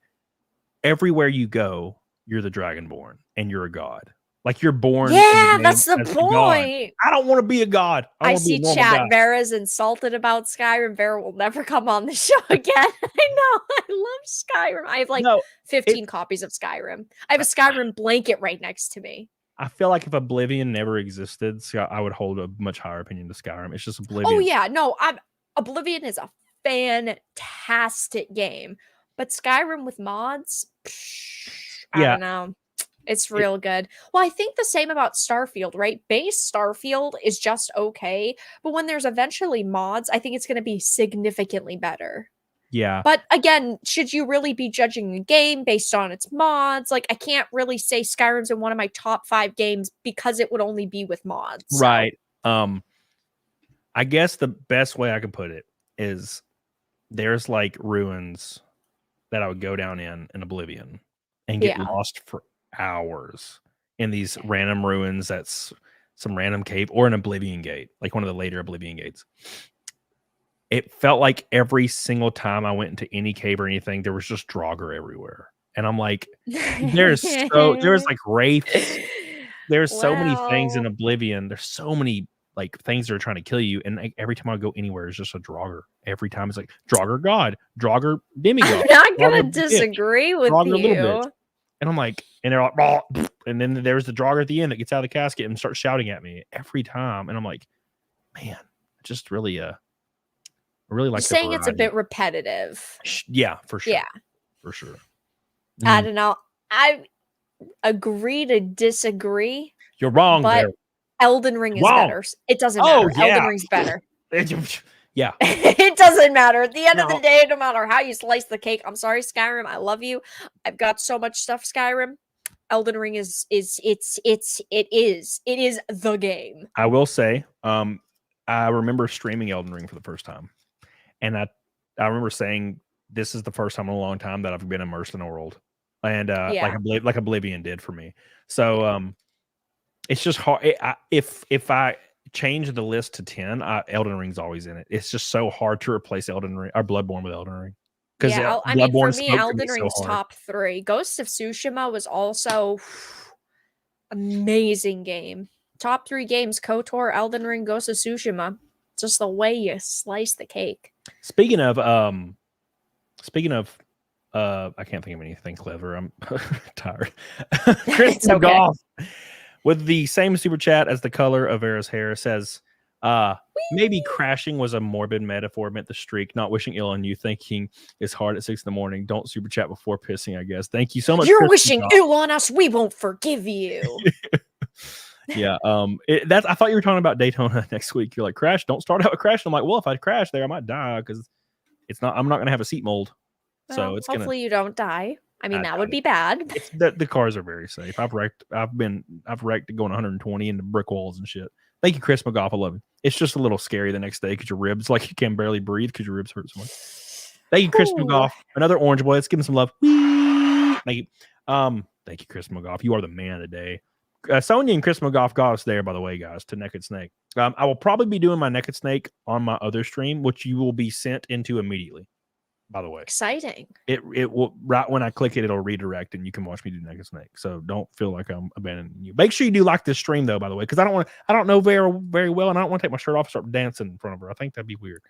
S2: everywhere you go, you're the Dragonborn, and you're a god. Like you're born.
S3: Yeah, that's the point.
S2: I don't want to be a god.
S3: I see chat. Vera's insulted about Skyrim. Vera will never come on the show again. I know. I love Skyrim. I have 15 copies of Skyrim. I have a Skyrim blanket right next to me.
S2: I feel like if Oblivion never existed, I would hold a much higher opinion to Skyrim. It's just Oblivion.
S3: Oh yeah, no. Oblivion is a fantastic game, but Skyrim with mods, I don't know. It's real good. Well, I think the same about Starfield, right? Base Starfield is just okay, but when there's eventually mods, I think it's going to be significantly better.
S2: Yeah.
S3: But again, should you really be judging a game based on its mods? Like, I can't really say Skyrim's in one of my top 5 games because it would only be with mods. So.
S2: Right. I guess the best way I can put it is there's like ruins that I would go down in Oblivion and get lost for hours in these random ruins. That's some random cave or an Oblivion gate, like one of the later Oblivion gates. It felt like every single time I went into any cave or anything, there was just Draugr everywhere. And I'm like, there's like wraiths. There's so many things in Oblivion. There's so many like things that are trying to kill you. And like, every time I go anywhere, it's just a Draugr. Every time it's like Draugr God, Draugr demigod.
S3: I'm not going to disagree with you.
S2: And I'm like, and they're like, "Bah," and then there's the Draugr at the end that gets out of the casket and starts shouting at me every time. And I'm like, man, just really, I really like
S3: You're saying it's a bit repetitive.
S2: Yeah, for sure.
S3: Yeah.
S2: For sure.
S3: I don't know. I agree to disagree.
S2: You're wrong,
S3: but
S2: there.
S3: Elden Ring is
S2: Wrong.
S3: better. It doesn't matter. Elden Ring's better.
S2: Yeah.
S3: It doesn't matter. At the end of the day, no matter how you slice the cake. I'm sorry, Skyrim. I love you. I've got so much stuff, Skyrim. Elden Ring is the game.
S2: I will say, I remember streaming Elden Ring for the first time. And I remember saying this is the first time in a long time that I've been immersed in a world. And like Oblivion did for me. So it's just hard. If I change the list to 10, Elden Ring's always in it. It's just so hard to replace Elden Ring or Bloodborne with Elden Ring. Because
S3: I mean, for me, Elden Ring's top 3. Ghost of Tsushima was also amazing game. Top 3 games: KOTOR, Elden Ring, Ghost of Tsushima. Just the way you slice the cake.
S2: Speaking of I can't think of anything clever. I'm tired. Chris McGough, with the same super chat as the color of Vara's hair, says, maybe crashing was a morbid metaphor meant the streak. Not wishing ill on you. Thinking is hard at 6 a.m. Don't super chat before pissing, I guess. Thank you so much.
S3: You're wishing ill on us. We won't forgive you.
S2: Yeah. I thought you were talking about Daytona next week. You're like, Crash, don't start out with Crash. I'm like, well, if I crash there, I might die because I'm not gonna have a seat mold.
S3: Well,
S2: so it's
S3: hopefully you don't die. I mean, that would be bad.
S2: The cars are very safe. I've wrecked going 120 into brick walls and shit. Thank you, Chris McGough. I love you. It's just a little scary the next day because your ribs, like, you can barely breathe because your ribs hurt so much. Thank you, Chris McGough. Another orange boy. Let's give him some love. Thank you. Thank you, Chris McGough. You are the man today. Sonia and Chris McGough got us there, by the way, guys, to Naked Snake. I will probably be doing my Naked Snake on my other stream, which you will be sent into immediately, by the way.
S3: Exciting.
S2: It will, right when I click it, it'll redirect and you can watch me do Naked Snake. So don't feel like I'm abandoning you. Make sure you do like this stream, though, by the way, because I don't know Vera very well, and I don't want to take my shirt off and start dancing in front of her. I think that'd be weird.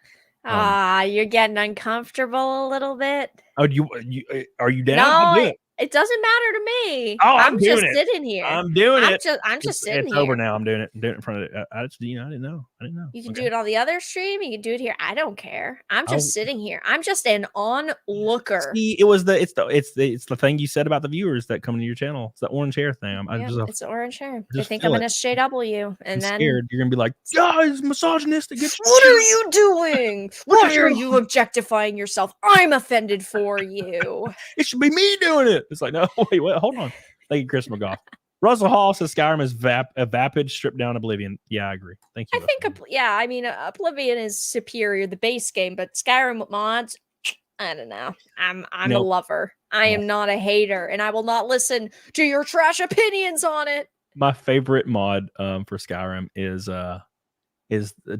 S3: You're getting uncomfortable a little bit.
S2: Oh, are you down?
S3: No, it doesn't matter to me.
S2: Oh,
S3: I'm just sitting here.
S2: I'm doing it.
S3: I'm just sitting
S2: it's
S3: here.
S2: over now. I'm doing it. I'm doing it in front of it. I didn't know.
S3: You can do it on the other stream. You can do it here. I don't care. I'm just sitting here. I'm just an onlooker.
S2: See, it's the thing you said about the viewers that come to your channel. It's the orange hair thing.
S3: It's the orange hair. They think I'm an SJW, and then
S2: scared. You're gonna be like, guys, misogynistic.
S3: What are you doing? Why are you objectifying yourself? I'm offended for you.
S2: It should be me doing it. It's like, no, wait, hold on. Thank you, Chris McGough. Russell Hall says Skyrim is a vapid, stripped down Oblivion. Yeah, I agree. Thank you.
S3: I think, I mean, Oblivion is superior, the base game, but Skyrim mods, I don't know. I'm a lover. I am not a hater, and I will not listen to your trash opinions on it.
S2: My favorite mod for Skyrim is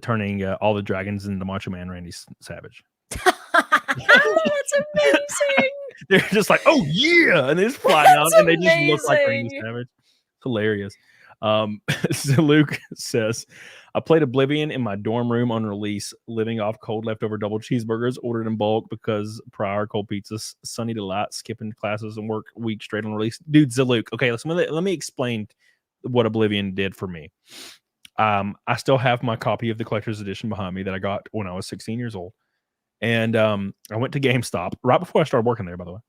S2: turning all the dragons into Macho Man Randy Savage.
S3: That's amazing.
S2: They're just like, oh yeah, and they just fly out and they just look like Randy Savage. It's hilarious. So Luke says, I played Oblivion in my dorm room on release, living off cold leftover double cheeseburgers ordered in bulk because prior cold pizzas, Sunny Delight, skipping classes and work week straight on release. Dude, Zaluk. Okay, let me explain what Oblivion did for me. I still have my copy of the collector's edition behind me that I got when I was 16 years old. And I went to GameStop right before I started working there, by the way.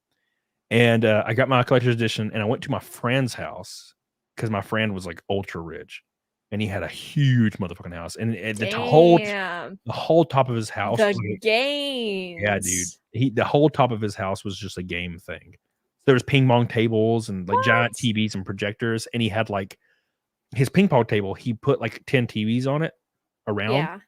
S2: And I got my collector's edition, and I went to my friend's house because my friend was like ultra rich, and he had a huge motherfucking house, and the whole top of his house.
S3: Games.
S2: Yeah, dude. The whole top of his house was just a game thing. There was ping pong tables and like giant TVs and projectors, and he had like his ping pong table. He put like 10 TVs on it around.
S3: Yeah.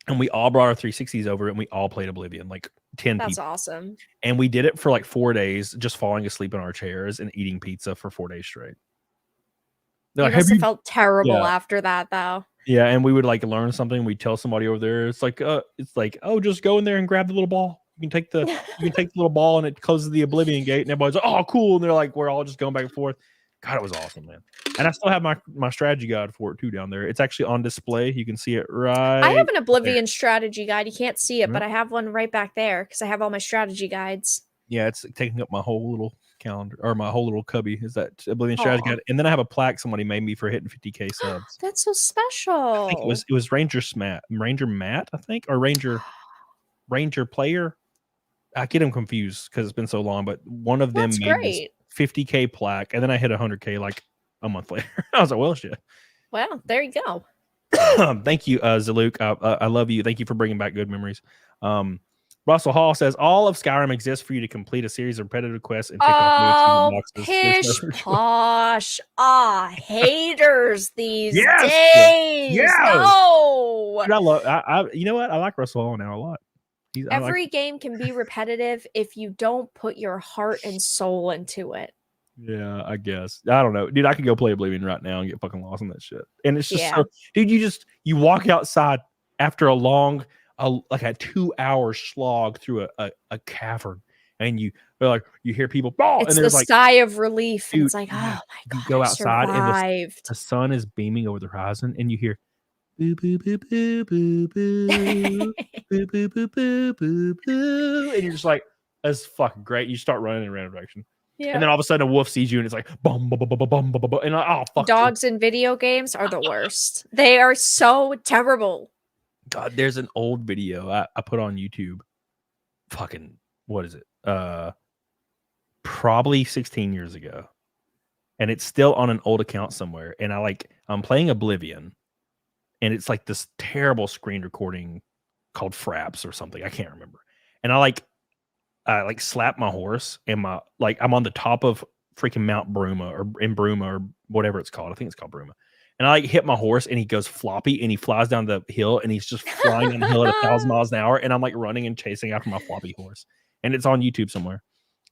S2: And we all brought our 360s over and we all played Oblivion, like 10
S3: That's
S2: people.
S3: awesome.
S2: And we did it for like 4 days, just falling asleep in our chairs and eating pizza for 4 days straight.
S3: You must have felt terrible after that, though.
S2: Yeah, and we would like learn something. We'd tell somebody over there. It's like, oh, just go in there and grab the little ball. You can take the little ball and it closes the Oblivion gate. And everybody's like, oh, cool. And they're like, we're all just going back and forth. God, it was awesome, man. And I still have my strategy guide for it too down there. It's actually on display. You can see it right.
S3: I have an Oblivion strategy guide. You can't see it, but I have one right back there because I have all my strategy guides.
S2: Yeah, it's taking up my whole little calendar or my whole little cubby is that Oblivion Strategy Guide, and then I have a plaque somebody made me for hitting 50K subs.
S3: That's so special.
S2: I think it was Ranger Matt, I think, or Ranger Player. I get them confused because it's been so long, but one of them made this 50K plaque, and then I hit 100K like a month later. I was like, well, shit.
S3: Well, there you go.
S2: Thank you, Zaluk. I love you. Thank you for bringing back good memories. Russell Hall says all of Skyrim exists for you to complete a series of repetitive quests and tick off new boxes.
S3: Pish posh. Haters these days.
S2: Yes.
S3: No.
S2: Dude, I love. You know what? I like Russell Hall now a lot.
S3: Every game can be repetitive if you don't put your heart and soul into it.
S2: Yeah, I guess. I don't know. Dude, I could go play Oblivion right now and get fucking lost in that shit. And it's just so, dude, you walk outside after a long, like a 2-hour slog through a cavern, and you hear people,
S3: it's
S2: and
S3: the
S2: there's like
S3: sigh of relief.
S2: Dude,
S3: and it's like, oh my God,
S2: you go outside and
S3: survived.
S2: the sun is beaming over the horizon, and you hear boo boo boo boo boo boo boo boo boo boo boo boo, and you're just like, that's fucking great. You start running in a random direction. Yeah. And then all of a sudden a wolf sees you and it's like bum bum bum bum bum bum bum, and like, oh fuck.
S3: Dogs in video games are the worst. They are so terrible.
S2: God, there's an old video I put on YouTube. Fucking what is it? Probably 16 years ago. And it's still on an old account somewhere. And I'm playing Oblivion. And it's like this terrible screen recording called Fraps or something. I can't remember. And I slap my horse and I'm on the top of freaking Mount Bruma or whatever it's called. I think it's called Bruma. And I hit my horse and he goes floppy and he flies down the hill and he's just flying down the hill at 1,000 miles an hour. And I'm like running and chasing after my floppy horse. And it's on YouTube somewhere.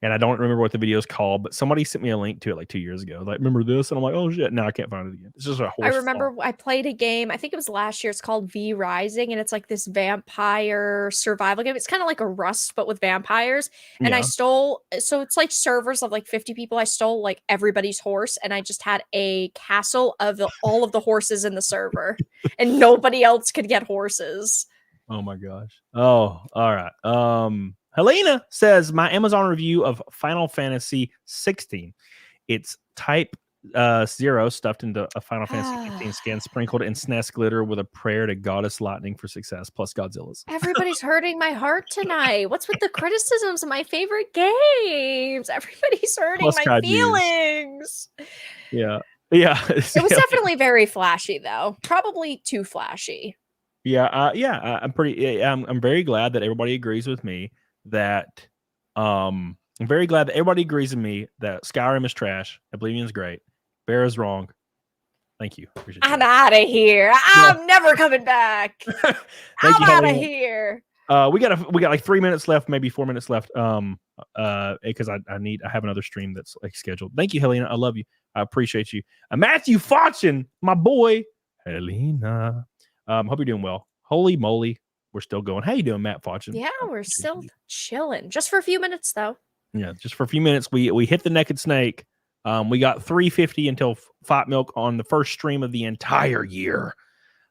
S2: And I don't remember what the video is called, but somebody sent me a link to it like 2 years ago. Like, remember this? And I'm like, oh shit, now I can't find it again. It's just a horse.
S3: I remember I played a game, I think it was last year. It's called V Rising, and it's like this vampire survival game. It's kind of like a Rust, but with vampires. And I stole, so it's like servers of like 50 people. I stole like everybody's horse, and I just had a castle of all of the horses in the server, and nobody else could get horses.
S2: Oh my gosh. Oh, all right. Helena says, my Amazon review of Final Fantasy 16. It's type 0 stuffed into a Final Fantasy 15 skin, sprinkled in SNES glitter with a prayer to Goddess Lightning for success, plus Godzilla's.
S3: Everybody's hurting my heart tonight. What's with the criticisms of my favorite games? Everybody's hurting
S2: plus
S3: my
S2: Kaiju's.
S3: Feelings.
S2: Yeah. Yeah.
S3: It was definitely very flashy, though. Probably too flashy.
S2: Yeah. I'm very glad that everybody agrees with me that I'm very glad that everybody agrees with me that Skyrim is trash, Oblivion's great, Vara's wrong. Thank you.
S3: I'm out of here. I'm never coming back. I'm out of here.
S2: We got like 3 minutes left, maybe 4 minutes left. Because I have another stream that's like scheduled. Thank you, Helena. I love you. I appreciate you. Matthew Fortune, my boy, Helena. Hope you're doing well. Holy moly. We're still going. How you doing, Matt Fortune?
S3: Yeah, we're still chilling. Just for a few minutes, though.
S2: Yeah, just for a few minutes. We hit the naked snake. We got 350 until Fight Milk on the first stream of the entire year.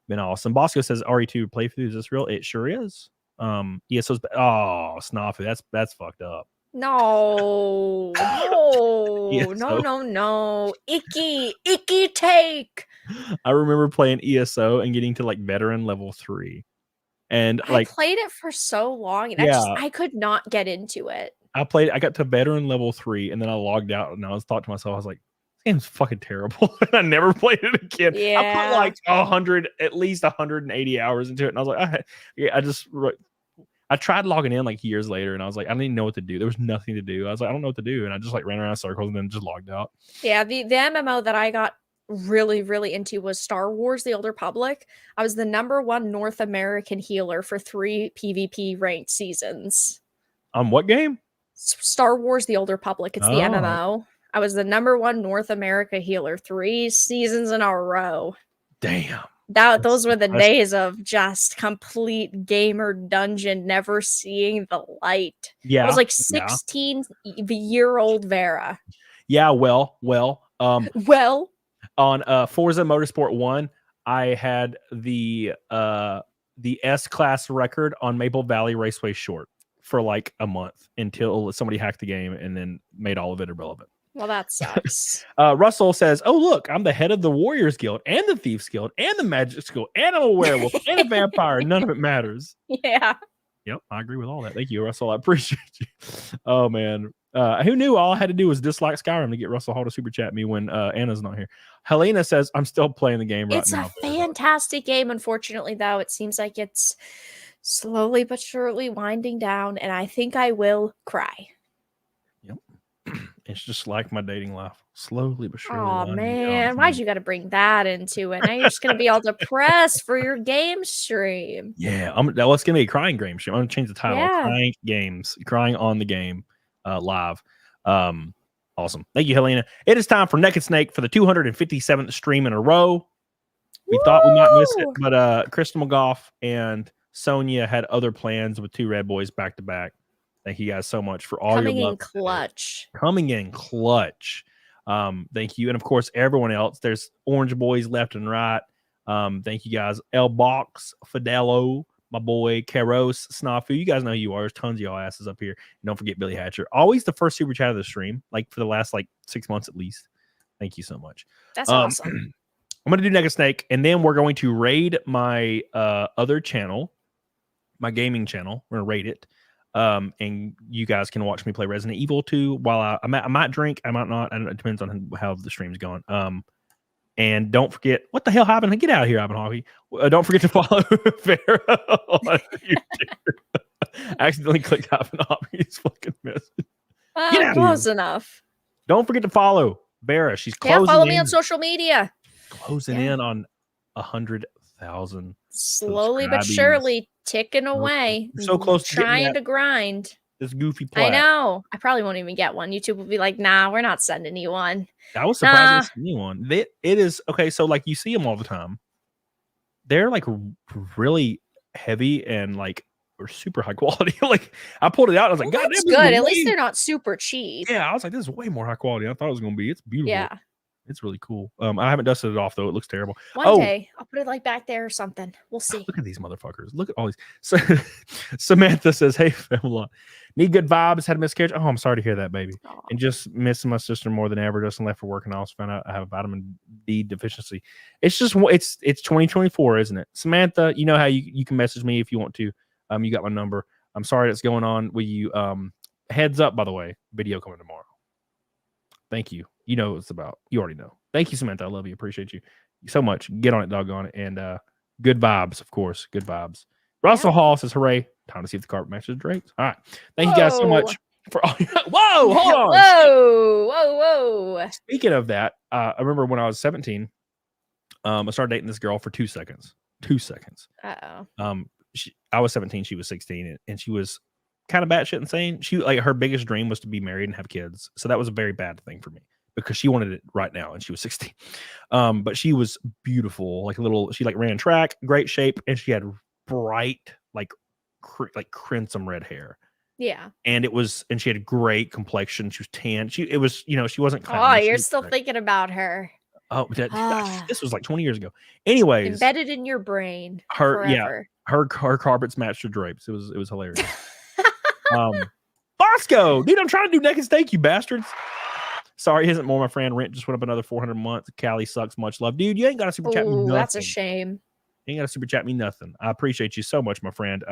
S2: Been awesome. Bosco says RE2 playthrough. Is this real? It sure is. ESO's Snafu. That's fucked up.
S3: No. No. Icky take.
S2: I remember playing ESO and getting to like veteran level 3. And
S3: I played it for so long, and I could not get into it.
S2: I got to veteran level 3, and then I logged out, and I thought to myself, I was like, this game's fucking terrible. And I never played it again.
S3: Yeah.
S2: I put like at least 180 hours into it, and I was like, I tried logging in like years later, and I was like, I didn't even know what to do. There was nothing to do. I was like, I don't know what to do, and I just like ran around in circles and then just logged out.
S3: Yeah, the MMO that I got really into was Star Wars The Old Republic. I was the #1 North American healer for 3 PvP ranked seasons.
S2: What game?
S3: Star Wars The Old Republic. It's the MMO. I was the #1 North America healer 3 seasons in a row.
S2: Damn.
S3: Those were the days of just complete gamer dungeon, never seeing the light.
S2: Yeah.
S3: I was like 16-year-old Vara.
S2: Yeah, well. On Forza Motorsport 1, I had the S-Class record on Maple Valley Raceway Short. for like a month until somebody hacked the game and then made all of it irrelevant.
S3: Well, that sucks.
S2: Russell says, "Oh look, I'm the head of the Warriors Guild and the Thieves Guild and the Magic Guild and I'm a werewolf and a vampire. None of it matters."
S3: Yeah.
S2: Yep, I agree with all that. Thank you, Russell. I appreciate you. Oh man, who knew all I had to do was dislike Skyrim to get Russell Hall to super chat me when Anna's not here? Helena says, "I'm still playing the game right now."
S3: It's a fantastic game. Unfortunately, though, it seems like it's slowly but surely winding down, and I think I will cry.
S2: Yep, it's just like my dating life, slowly but surely.
S3: Oh man, why'd you got to bring that into it? Now you're just gonna be all depressed for your game stream.
S2: Yeah, it's gonna be a crying game stream. I'm gonna change the title.
S3: Yeah.
S2: Crying games, crying on the game, live. Awesome. Thank you, Helena. It is time for Naked Snake for the 257th stream in a row. We thought we might miss it, but Crystal McGough and Sonia had other plans with two Red Boys back to back. Thank you guys so much for all
S3: Coming
S2: your
S3: in
S2: love.
S3: clutch.
S2: Coming in clutch. Thank you. And of course, everyone else. There's Orange Boys left and right. Thank you guys. El Box, Fidelo, my boy, Karos, Snafu. You guys know who you are. There's tons of y'all asses up here. And don't forget Billy Hatcher. Always the first super chat of the stream, like for the last 6 months at least. Thank you so much.
S3: That's awesome.
S2: I'm going to do Naked Snake, and then we're going to raid my other channel, my gaming channel. We're going to raid it. And you guys can watch me play Resident Evil 2 while I might drink, I might not. I don't know, it depends on how the stream's going. And don't forget, what the hell happened? Get out of here, Ivan Hobby. Don't forget to follow Vera on YouTube. Accidentally clicked Ivan Hobby's fucking message.
S3: Close enough.
S2: Don't forget to follow Vera. She's closing
S3: follow me on social media.
S2: Closing in on 100,000.
S3: Slowly but surely ticking away.
S2: We're so close to
S3: trying to grind.
S2: This goofy play.
S3: I know. I probably won't even get one. YouTube will be like, "Nah, we're not sending you one."
S2: I was surprised to see one. It is okay. So like you see them all the time. They're like really heavy and or super high quality. Like I pulled it out. I was like, "God,
S3: that's good." At least they're not super cheap.
S2: Yeah, I was like, "This is way more high quality than I thought it was going to be." It's beautiful.
S3: Yeah.
S2: It's really cool. I haven't dusted it off though. It looks terrible.
S3: One day I'll put it back there or something. We'll see.
S2: Look at these motherfuckers. Look at all these. So, Samantha says, "Hey, Pamela, need good vibes. Had a miscarriage. Oh, I'm sorry to hear that, baby.
S3: Aww.
S2: And just missing my sister more than ever. Justin left for work, and I also found out I have a vitamin D deficiency. It's just it's 2024, isn't it? Samantha, you know how you can message me if you want to. You got my number. I'm sorry that's going on with you. Heads up, by the way, video coming tomorrow. Thank you. You know what it's about. You already know. Thank you, Samantha. I love you. Appreciate you so much. Get on it, doggone it. And good vibes, of course. Good vibes. Russell Hall says, "Hooray. Time to see if the carpet matches drapes." All right. Thank you guys so much for all. Whoa, hold on.
S3: Whoa.
S2: Speaking of that, I remember when I was 17, I started dating this girl for 2 seconds. 2 seconds.
S3: Uh-oh.
S2: I was 17. She was 16. And she was kind of batshit insane. She her biggest dream was to be married and have kids. So that was a very bad thing for me because she wanted it right now and she was 16. But she was beautiful, she ran track, great shape, and she had bright crimson red hair.
S3: Yeah.
S2: And she had a great complexion. She was tan. She wasn't
S3: you're still thinking about her.
S2: Oh, this was 20 years ago. Anyways,
S3: embedded in your brain.
S2: Her
S3: forever.
S2: Her carpets matched her drapes. It was hilarious. Bosco, dude, I'm trying to do Naked Snake, you bastards. Sorry, isn't more my friend. Rent just went up another 400 a month. Cali sucks. Much love, dude. You ain't got to super chat me nothing.
S3: That's a shame.
S2: You ain't got to super chat me nothing. I appreciate you so much, my friend.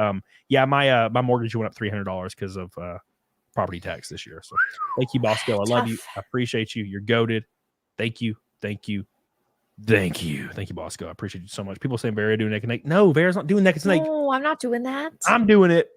S2: Yeah, my mortgage went up $300 because of property tax this year. So thank you, Bosco. I love you. I appreciate you. You're goated. Thank you, Bosco. I appreciate you so much. People saying Vera doing Naked Snake. No, Vera's not doing Naked Snake.
S3: No, I'm not doing that.
S2: I'm doing it.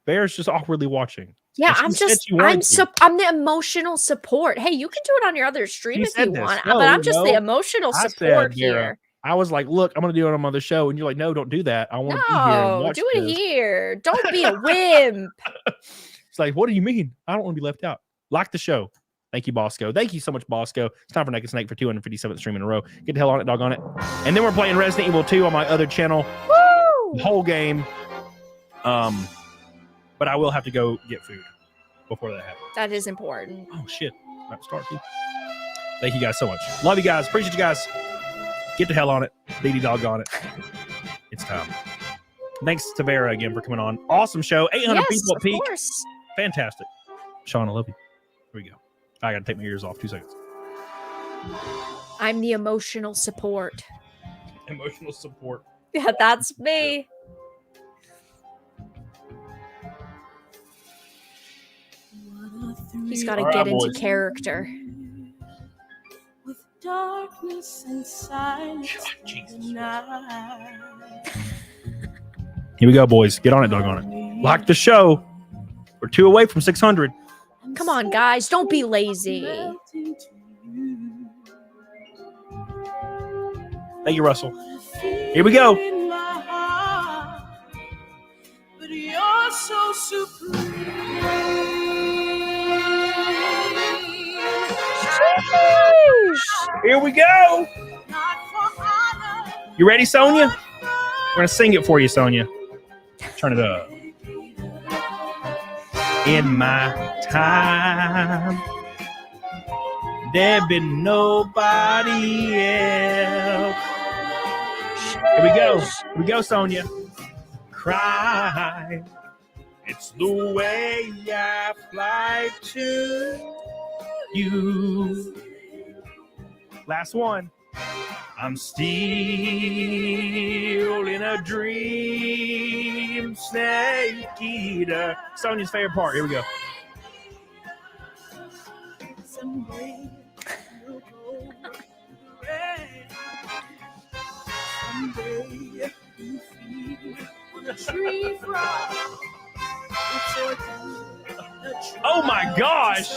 S2: Vera's just awkwardly watching.
S3: Yeah, I'm the emotional support. Hey, you can do it on your other stream if you want, but I'm just the emotional support here.
S2: I was like, look, I'm going to do it on my other show. And you're like, no, don't do that. I want to be here and watch
S3: do it here. Don't be a wimp.
S2: It's like, what do you mean? I don't want to be left out. Like the show. Thank you, Bosco. Thank you so much, Bosco. It's time for Naked Snake for 257th stream in a row. Get the hell on it, doggone it. And then we're playing Resident Evil 2 on my other channel.
S3: Woo!
S2: The whole game. But I will have to go get food before that happens.
S3: That is important.
S2: Oh, shit. I have to start, too. Thank you guys so much. Love you guys. Appreciate you guys. Get the hell on it. Beady doggone it. It's time. Thanks to Vera again for coming on. Awesome show. 800
S3: Yes,
S2: people at
S3: of
S2: peak.
S3: course.
S2: Fantastic. Sean, I love you. Here we go. I got to take my ears off. 2 seconds.
S3: I'm the emotional support.
S2: Emotional support.
S3: Yeah, that's me. He's got to get into character.
S1: With darkness and silence.
S2: Here we go, boys. Get on it, doggone it. Lock the show. We're 2 away from 600.
S3: Come on, guys. Don't be lazy.
S2: Thank you, Russell. Here we go.
S1: But you're so supreme.
S2: Here we go. You ready, Sonia? We're going to sing it for you, Sonia. Turn it up. In my time, there been nobody else. Here we go. Here we go, Sonia. Cry. It's the way I fly to you. Last one. I'm still in a dream, snake eater. Sonia's favorite part. Here we go.
S1: Someday you'll go away. Someday you feel the tree frog.
S2: Oh my gosh.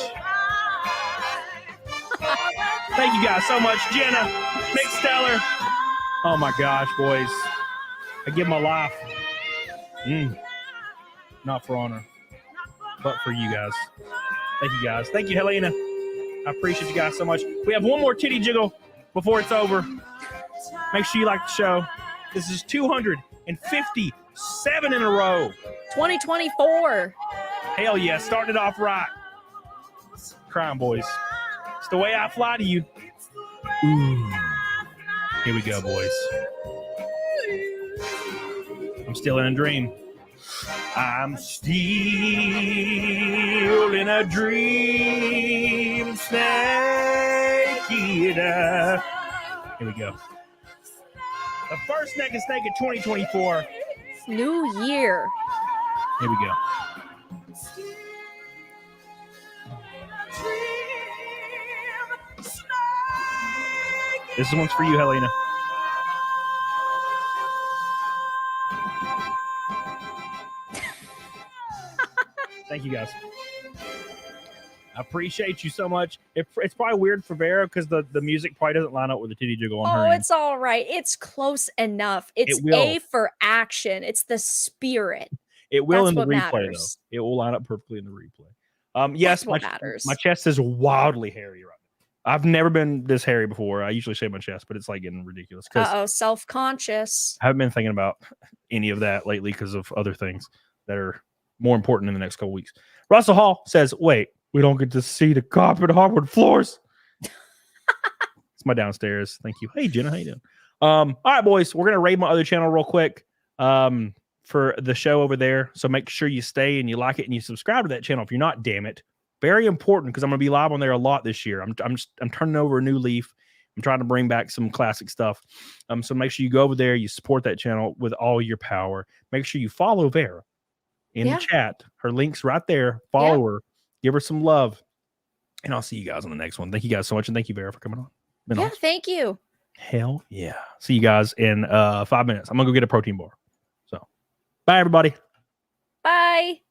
S2: Thank you guys so much. Jenna, Nick Stellar. Oh my gosh, boys. I give my life. Not for honor, but for you guys. Thank you guys. Thank you, Helena. I appreciate you guys so much. We have one more titty jiggle before it's over. Make sure you like the show. This is 257 in a row.
S3: 2024.
S2: Hell yeah, starting it off right. Crying, boys. It's the way I fly to you. Ooh. Here we go, boys. I'm still in a dream. I'm still in a dream, snake eater. Here we go. The first naked snake of 2024.
S3: New year.
S2: Here we go. This one's for you, Helena. Thank you, guys. I appreciate you so much. It's probably weird for Vera because the music probably doesn't line up with the titty jiggle on her
S3: Oh,
S2: end.
S3: it's all right. It's close enough. It's A for action. It's the spirit.
S2: It will
S3: That's
S2: in the
S3: what
S2: replay,
S3: matters.
S2: though. It will line up perfectly in the replay. Yes,
S3: That's what matters.
S2: my chest is wildly hairy right now. I've never been this hairy before. I usually shave my chest, but it's like getting ridiculous.
S3: Self-conscious.
S2: I haven't been thinking about any of that lately because of other things that are more important in the next couple weeks. Russell Hall says, wait, we don't get to see the carpet hardwood floors. It's my downstairs. Thank you. Hey, Jenna, how you doing? All right, boys, we're going to raid my other channel real quick for the show over there. So make sure you stay and you like it and you subscribe to that channel. If you're not, damn it. Very important because I'm going to be live on there a lot this year. I'm turning over a new leaf. I'm trying to bring back some classic stuff. So make sure you go over there. You support that channel with all your power. Make sure you follow Vera in the chat. Her link's right there. Follow her. Give her some love. And I'll see you guys on the next one. Thank you guys so much. And thank you, Vera, for coming on. Been awesome.
S3: Thank you.
S2: Hell yeah. See you guys in 5 minutes. I'm going to go get a protein bar. So bye, everybody.
S3: Bye.